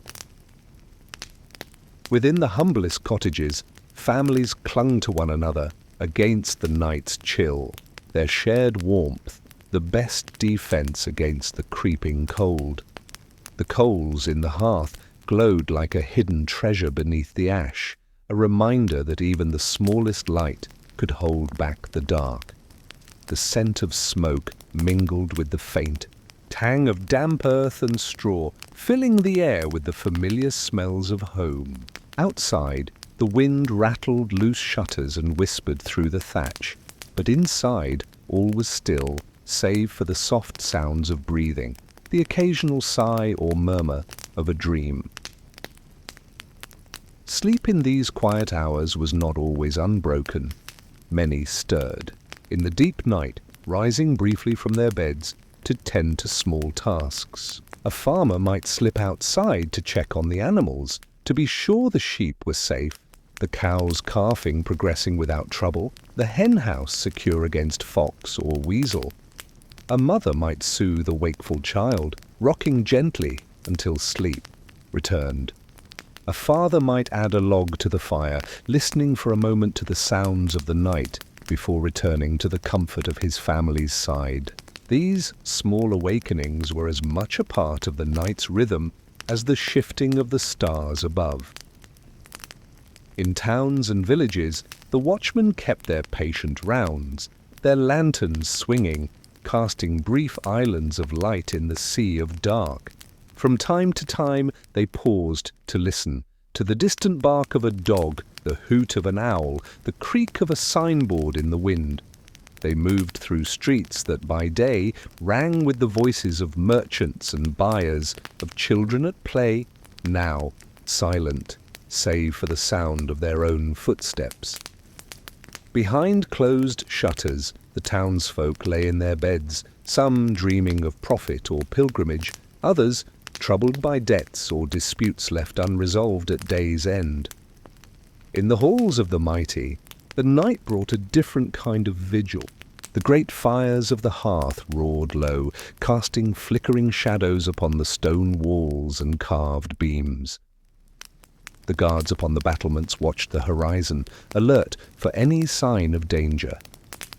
Within the humblest cottages, families clung to one another against the night's chill, their shared warmth the best defense against the creeping cold. The coals in the hearth glowed like a hidden treasure beneath the ash, a reminder that even the smallest light could hold back the dark. The scent of smoke mingled with the faint tang of damp earth and straw, filling the air with the familiar smells of home. Outside, the wind rattled loose shutters and whispered through the thatch, but inside all was still, save for the soft sounds of breathing, the occasional sigh or murmur of a dream. Sleep in these quiet hours was not always unbroken. Many stirred, in the deep night, rising briefly from their beds to tend to small tasks. A farmer might slip outside to check on the animals, to be sure the sheep were safe, the cows calving progressing without trouble, the hen house secure against fox or weasel. A mother might soothe a wakeful child, rocking gently until sleep returned. A father might add a log to the fire, listening for a moment to the sounds of the night before returning to the comfort of his family's side. These small awakenings were as much a part of the night's rhythm as the shifting of the stars above. In towns and villages, The watchmen kept their patient rounds, their lanterns swinging, casting brief islands of light in the sea of dark. From time to time they paused to listen to the distant bark of a dog, the hoot of an owl, the creak of a signboard in the wind. They moved through streets that by day rang with the voices of merchants and buyers, of children at play, now silent, save for the sound of their own footsteps. Behind closed shutters, the townsfolk lay in their beds, some dreaming of profit or pilgrimage, others troubled by debts or disputes left unresolved at day's end. In the halls of the mighty, the night brought a different kind of vigil. The great fires of the hearth roared low, casting flickering shadows upon the stone walls and carved beams. The guards upon the battlements watched the horizon, alert for any sign of danger.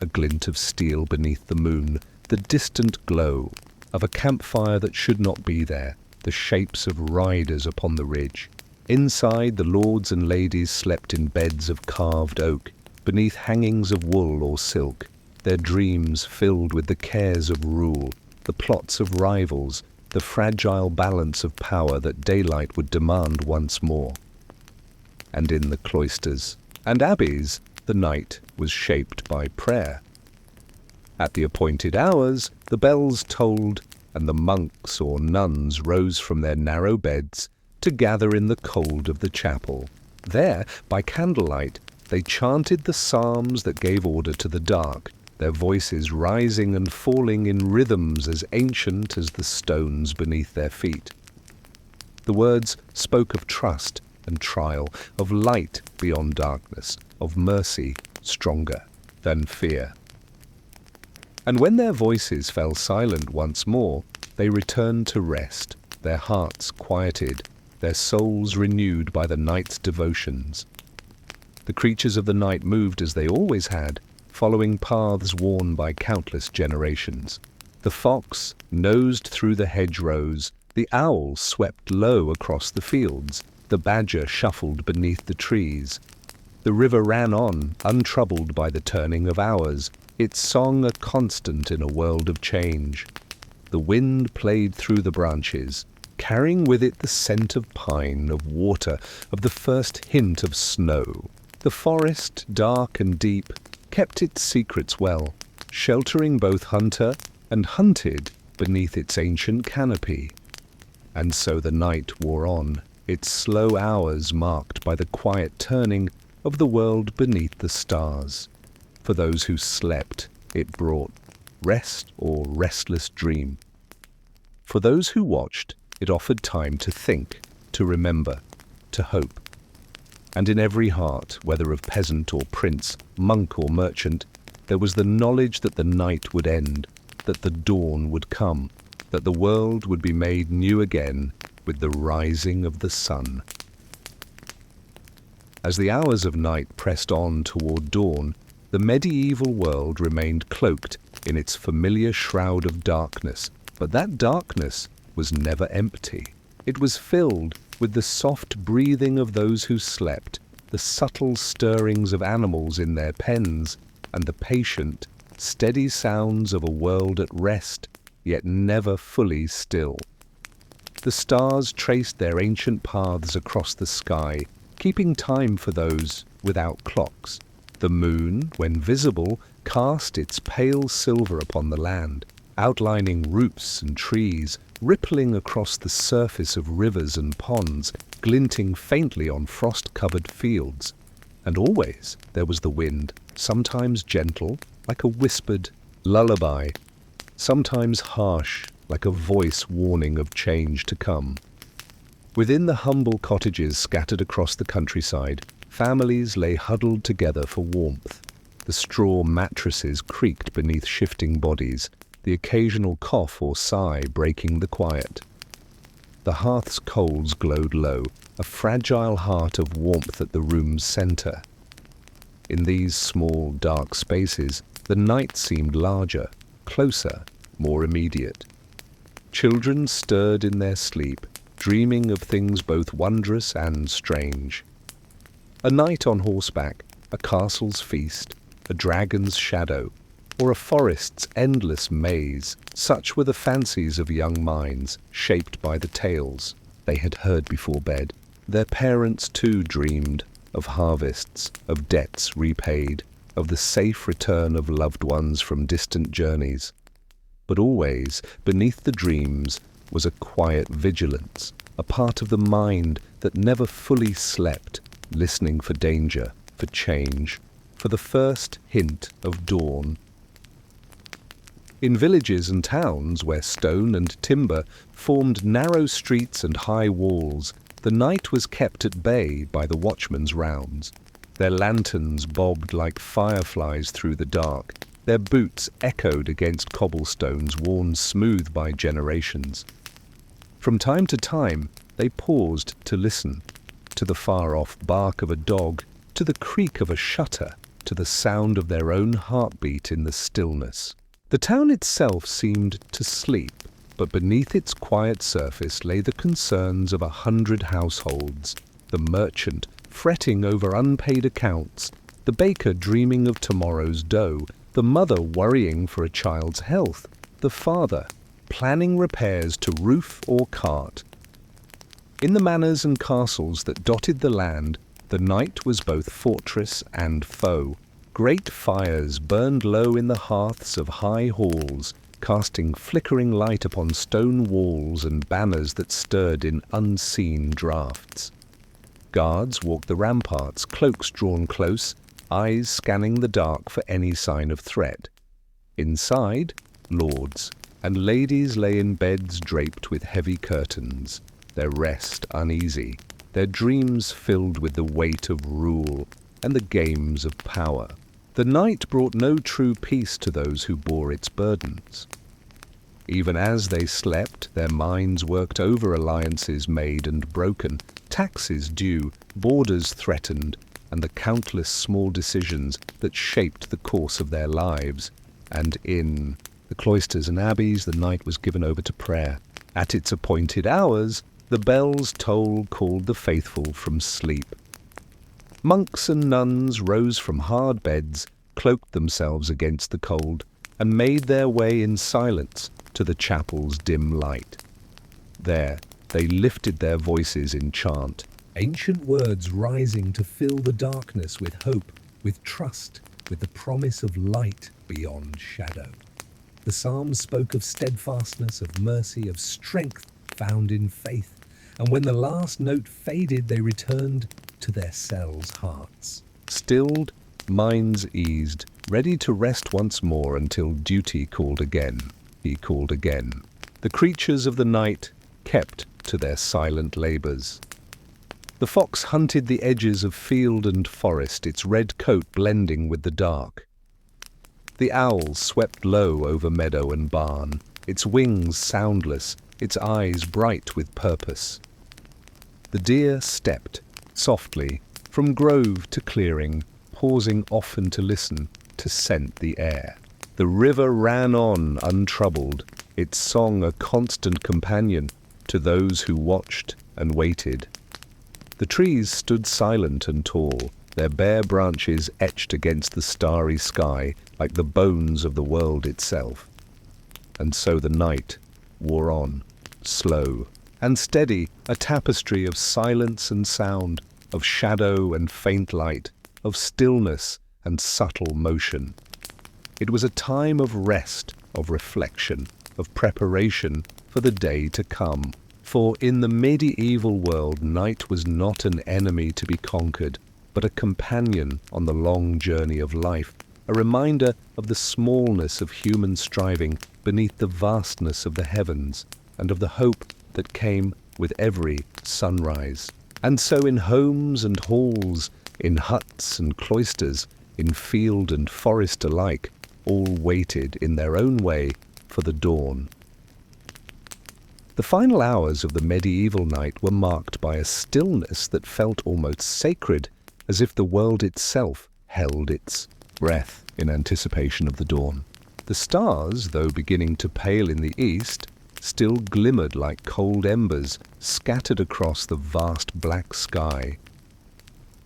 A glint of steel beneath the moon, the distant glow of a campfire that should not be there, the shapes of riders upon the ridge. Inside, the lords and ladies slept in beds of carved oak, beneath hangings of wool or silk, their dreams filled with the cares of rule, the plots of rivals, the fragile balance of power that daylight would demand once more. And in the cloisters and abbeys, the night was shaped by prayer. At the appointed hours, the bells tolled, and the monks or nuns rose from their narrow beds to gather in the cold of the chapel. There, by candlelight, they chanted the psalms that gave order to the dark, their voices rising and falling in rhythms as ancient as the stones beneath their feet. The words spoke of trust and trial, of light beyond darkness, of mercy stronger than fear. And when their voices fell silent once more, they returned to rest, their hearts quieted, their souls renewed by the night's devotions. The creatures of the night moved as they always had, following paths worn by countless generations. The fox nosed through the hedgerows, the owl swept low across the fields, the badger shuffled beneath the trees. The river ran on, untroubled by the turning of hours, its song a constant in a world of change. The wind played through the branches, carrying with it the scent of pine, of water, of the first hint of snow. The forest, dark and deep, kept its secrets well, sheltering both hunter and hunted beneath its ancient canopy. And so the night wore on, its slow hours marked by the quiet turning of the world beneath the stars. For those who slept, it brought rest or restless dream. For those who watched, it offered time to think, to remember, to hope. And in every heart, whether of peasant or prince, monk or merchant, there was the knowledge that the night would end, that the dawn would come, that the world would be made new again with the rising of the sun. As the hours of night pressed on toward dawn, the medieval world remained cloaked in its familiar shroud of darkness, but that darkness was never empty. It was filled with the soft breathing of those who slept, the subtle stirrings of animals in their pens, and the patient, steady sounds of a world at rest, yet never fully still. The stars traced their ancient paths across the sky, keeping time for those without clocks. The moon, when visible, cast its pale silver upon the land, outlining roofs and trees, rippling across the surface of rivers and ponds, glinting faintly on frost-covered fields. And always there was the wind, sometimes gentle, like a whispered lullaby, sometimes harsh, like a voice warning of change to come. Within the humble cottages scattered across the countryside, families lay huddled together for warmth. The straw mattresses creaked beneath shifting bodies, the occasional cough or sigh breaking the quiet. The hearth's coals glowed low, a fragile heart of warmth at the room's center. In these small, dark spaces, the night seemed larger, closer, more immediate. Children stirred in their sleep, dreaming of things both wondrous and strange. A knight on horseback, a castle's feast, a dragon's shadow, or a forest's endless maze. Such were the fancies of young minds, shaped by the tales they had heard before bed. Their parents too dreamed of harvests, of debts repaid, of the safe return of loved ones from distant journeys. But always, beneath the dreams, was a quiet vigilance, a part of the mind that never fully slept, listening for danger, for change, for the first hint of dawn. In villages and towns where stone and timber formed narrow streets and high walls, the night was kept at bay by the watchmen's rounds. Their lanterns bobbed like fireflies through the dark. Their boots echoed against cobblestones worn smooth by generations. From time to time, they paused to listen, to the far-off bark of a dog, to the creak of a shutter, to the sound of their own heartbeat in the stillness. The town itself seemed to sleep, but beneath its quiet surface lay the concerns of 100 households, the merchant fretting over unpaid accounts, the baker dreaming of tomorrow's dough, the mother worrying for a child's health, the father planning repairs to roof or cart. In the manors and castles that dotted the land, the night was both fortress and foe. Great fires burned low in the hearths of high halls, casting flickering light upon stone walls and banners that stirred in unseen draughts. Guards walked the ramparts, cloaks drawn close, eyes scanning the dark for any sign of threat. Inside, lords and ladies lay in beds draped with heavy curtains, their rest uneasy, their dreams filled with the weight of rule and the games of power. The night brought no true peace to those who bore its burdens. Even as they slept, their minds worked over alliances made and broken, taxes due, borders threatened, and the countless small decisions that shaped the course of their lives. And in the cloisters and abbeys, the night was given over to prayer. At its appointed hours, the bell's toll called the faithful from sleep. Monks and nuns rose from hard beds, cloaked themselves against the cold, and made their way in silence to the chapel's dim light. There they lifted their voices in chant, ancient words rising to fill the darkness with hope, with trust, with the promise of light beyond shadow. The psalms spoke of steadfastness, of mercy, of strength found in faith, and when the last note faded, they returned to their cells' hearts. Stilled, minds eased, ready to rest once more until duty called again. He called again. The creatures of the night kept to their silent labors. The fox hunted the edges of field and forest, its red coat blending with the dark. The owl swept low over meadow and barn, its wings soundless, its eyes bright with purpose. The deer stepped, softly, from grove to clearing, pausing often to listen, to scent the air. The river ran on untroubled, its song a constant companion to those who watched and waited. The trees stood silent and tall, their bare branches etched against the starry sky like the bones of the world itself. And so the night wore on, slow and steady, a tapestry of silence and sound, of shadow and faint light, of stillness and subtle motion. It was a time of rest, of reflection, of preparation for the day to come. For in the medieval world, night was not an enemy to be conquered, but a companion on the long journey of life, a reminder of the smallness of human striving beneath the vastness of the heavens, and of the hope that came with every sunrise. And so in homes and halls, in huts and cloisters, in field and forest alike, all waited in their own way for the dawn. The final hours of the medieval night were marked by a stillness that felt almost sacred, as if the world itself held its breath in anticipation of the dawn. The stars, though beginning to pale in the east, still glimmered like cold embers scattered across the vast black sky.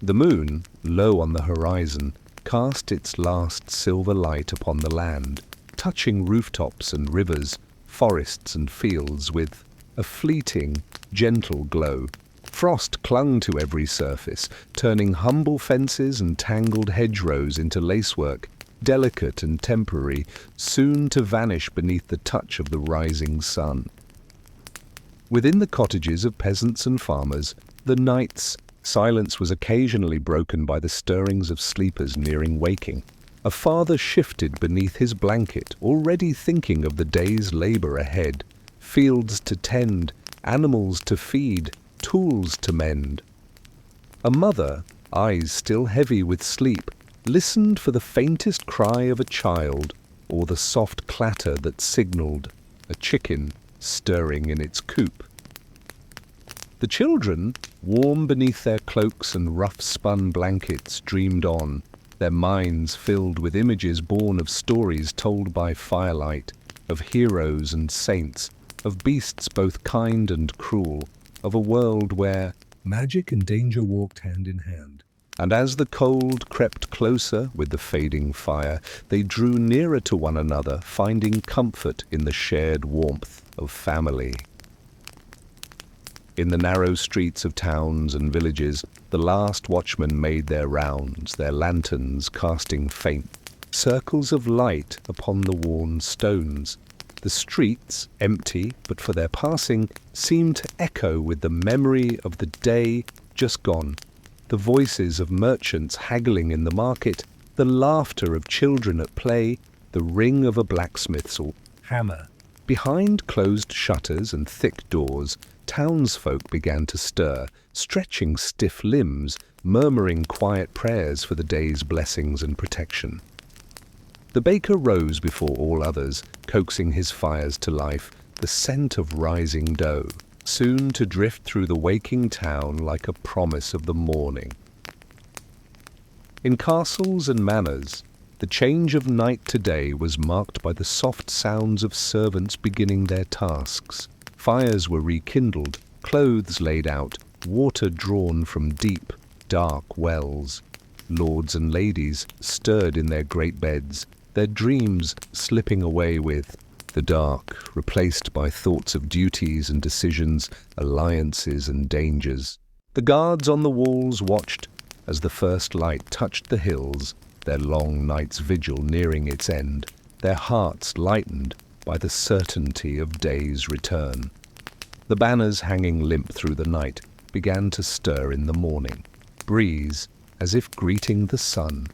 The moon, low on the horizon, cast its last silver light upon the land, touching rooftops and rivers, forests and fields with a fleeting, gentle glow. Frost clung to every surface, turning humble fences and tangled hedgerows into lacework, delicate and temporary, soon to vanish beneath the touch of the rising sun. Within the cottages of peasants and farmers, the night's silence was occasionally broken by the stirrings of sleepers nearing waking. A father shifted beneath his blanket, already thinking of the day's labor ahead, fields to tend, animals to feed, tools to mend. A mother, eyes still heavy with sleep, listened for the faintest cry of a child or the soft clatter that signaled a chicken stirring in its coop. The children, warm beneath their cloaks and rough-spun blankets, dreamed on, their minds filled with images born of stories told by firelight, of heroes and saints, of beasts both kind and cruel, of a world where magic and danger walked hand in hand. And as the cold crept closer with the fading fire, they drew nearer to one another, finding comfort in the shared warmth of family. In the narrow streets of towns and villages, the last watchmen made their rounds, their lanterns casting faint circles of light upon the worn stones. The streets, empty but for their passing, seemed to echo with the memory of the day just gone, the voices of merchants haggling in the market, the laughter of children at play, the ring of a blacksmith's hammer. Behind closed shutters and thick doors, townsfolk began to stir, stretching stiff limbs, murmuring quiet prayers for the day's blessings and protection. The baker rose before all others, coaxing his fires to life, the scent of rising dough, soon to drift through the waking town like a promise of the morning. In castles and manors, the change of night to day was marked by the soft sounds of servants beginning their tasks. Fires were rekindled, clothes laid out, water drawn from deep, dark wells. Lords and ladies stirred in their great beds, their dreams slipping away with the dark, replaced by thoughts of duties and decisions, alliances and dangers. The guards on the walls watched as the first light touched the hills, their long night's vigil nearing its end, their hearts lightened by the certainty of day's return. The banners hanging limp through the night began to stir in the morning breeze, as if greeting the sun.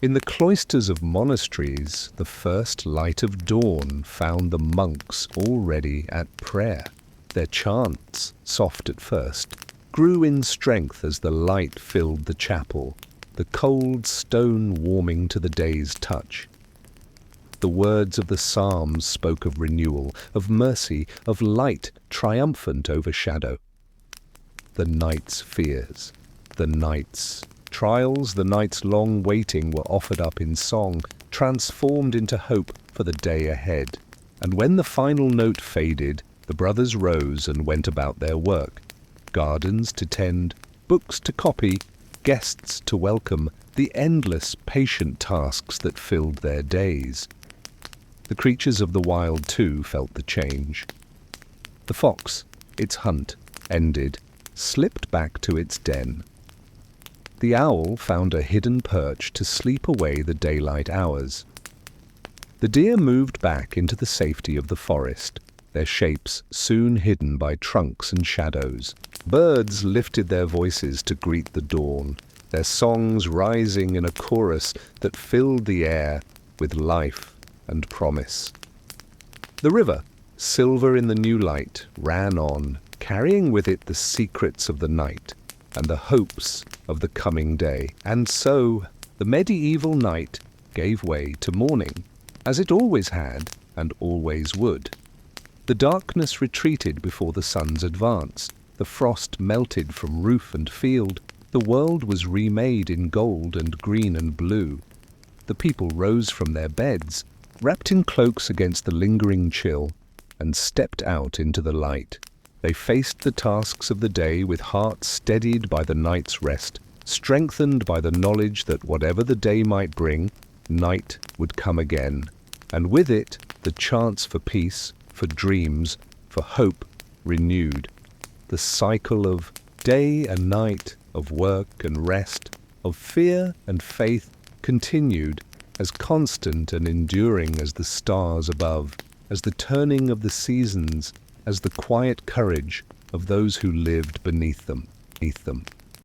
In the cloisters of monasteries, the first light of dawn found the monks already at prayer. Their chants, soft at first, grew in strength as the light filled the chapel, the cold stone warming to the day's touch. The words of the psalms spoke of renewal, of mercy, of light triumphant over shadow. The night's fears, the night's trials, the night's long waiting were offered up in song, transformed into hope for the day ahead. And when the final note faded, the brothers rose and went about their work. Gardens to tend, books to copy, guests to welcome, the endless, patient tasks that filled their days. The creatures of the wild, too, felt the change. The fox, its hunt ended, slipped back to its den. The owl found a hidden perch to sleep away the daylight hours. The deer moved back into the safety of the forest, their shapes soon hidden by trunks and shadows. Birds lifted their voices to greet the dawn, their songs rising in a chorus that filled the air with life and promise. The river, silver in the new light, ran on, carrying with it the secrets of the night and the hopes of the coming day. And so the medieval night gave way to morning, as it always had and always would. The darkness retreated before the sun's advance. The frost melted from roof and field. The world was remade in gold and green and blue. The people rose from their beds, wrapped in cloaks against the lingering chill, and stepped out into the light. They faced the tasks of the day with hearts steadied by the night's rest, strengthened by the knowledge that whatever the day might bring, night would come again, and with it the chance for peace, for dreams, for hope renewed. The cycle of day and night, of work and rest, of fear and faith continued, as constant and enduring as the stars above, as the turning of the seasons, as the quiet courage of those who lived beneath them.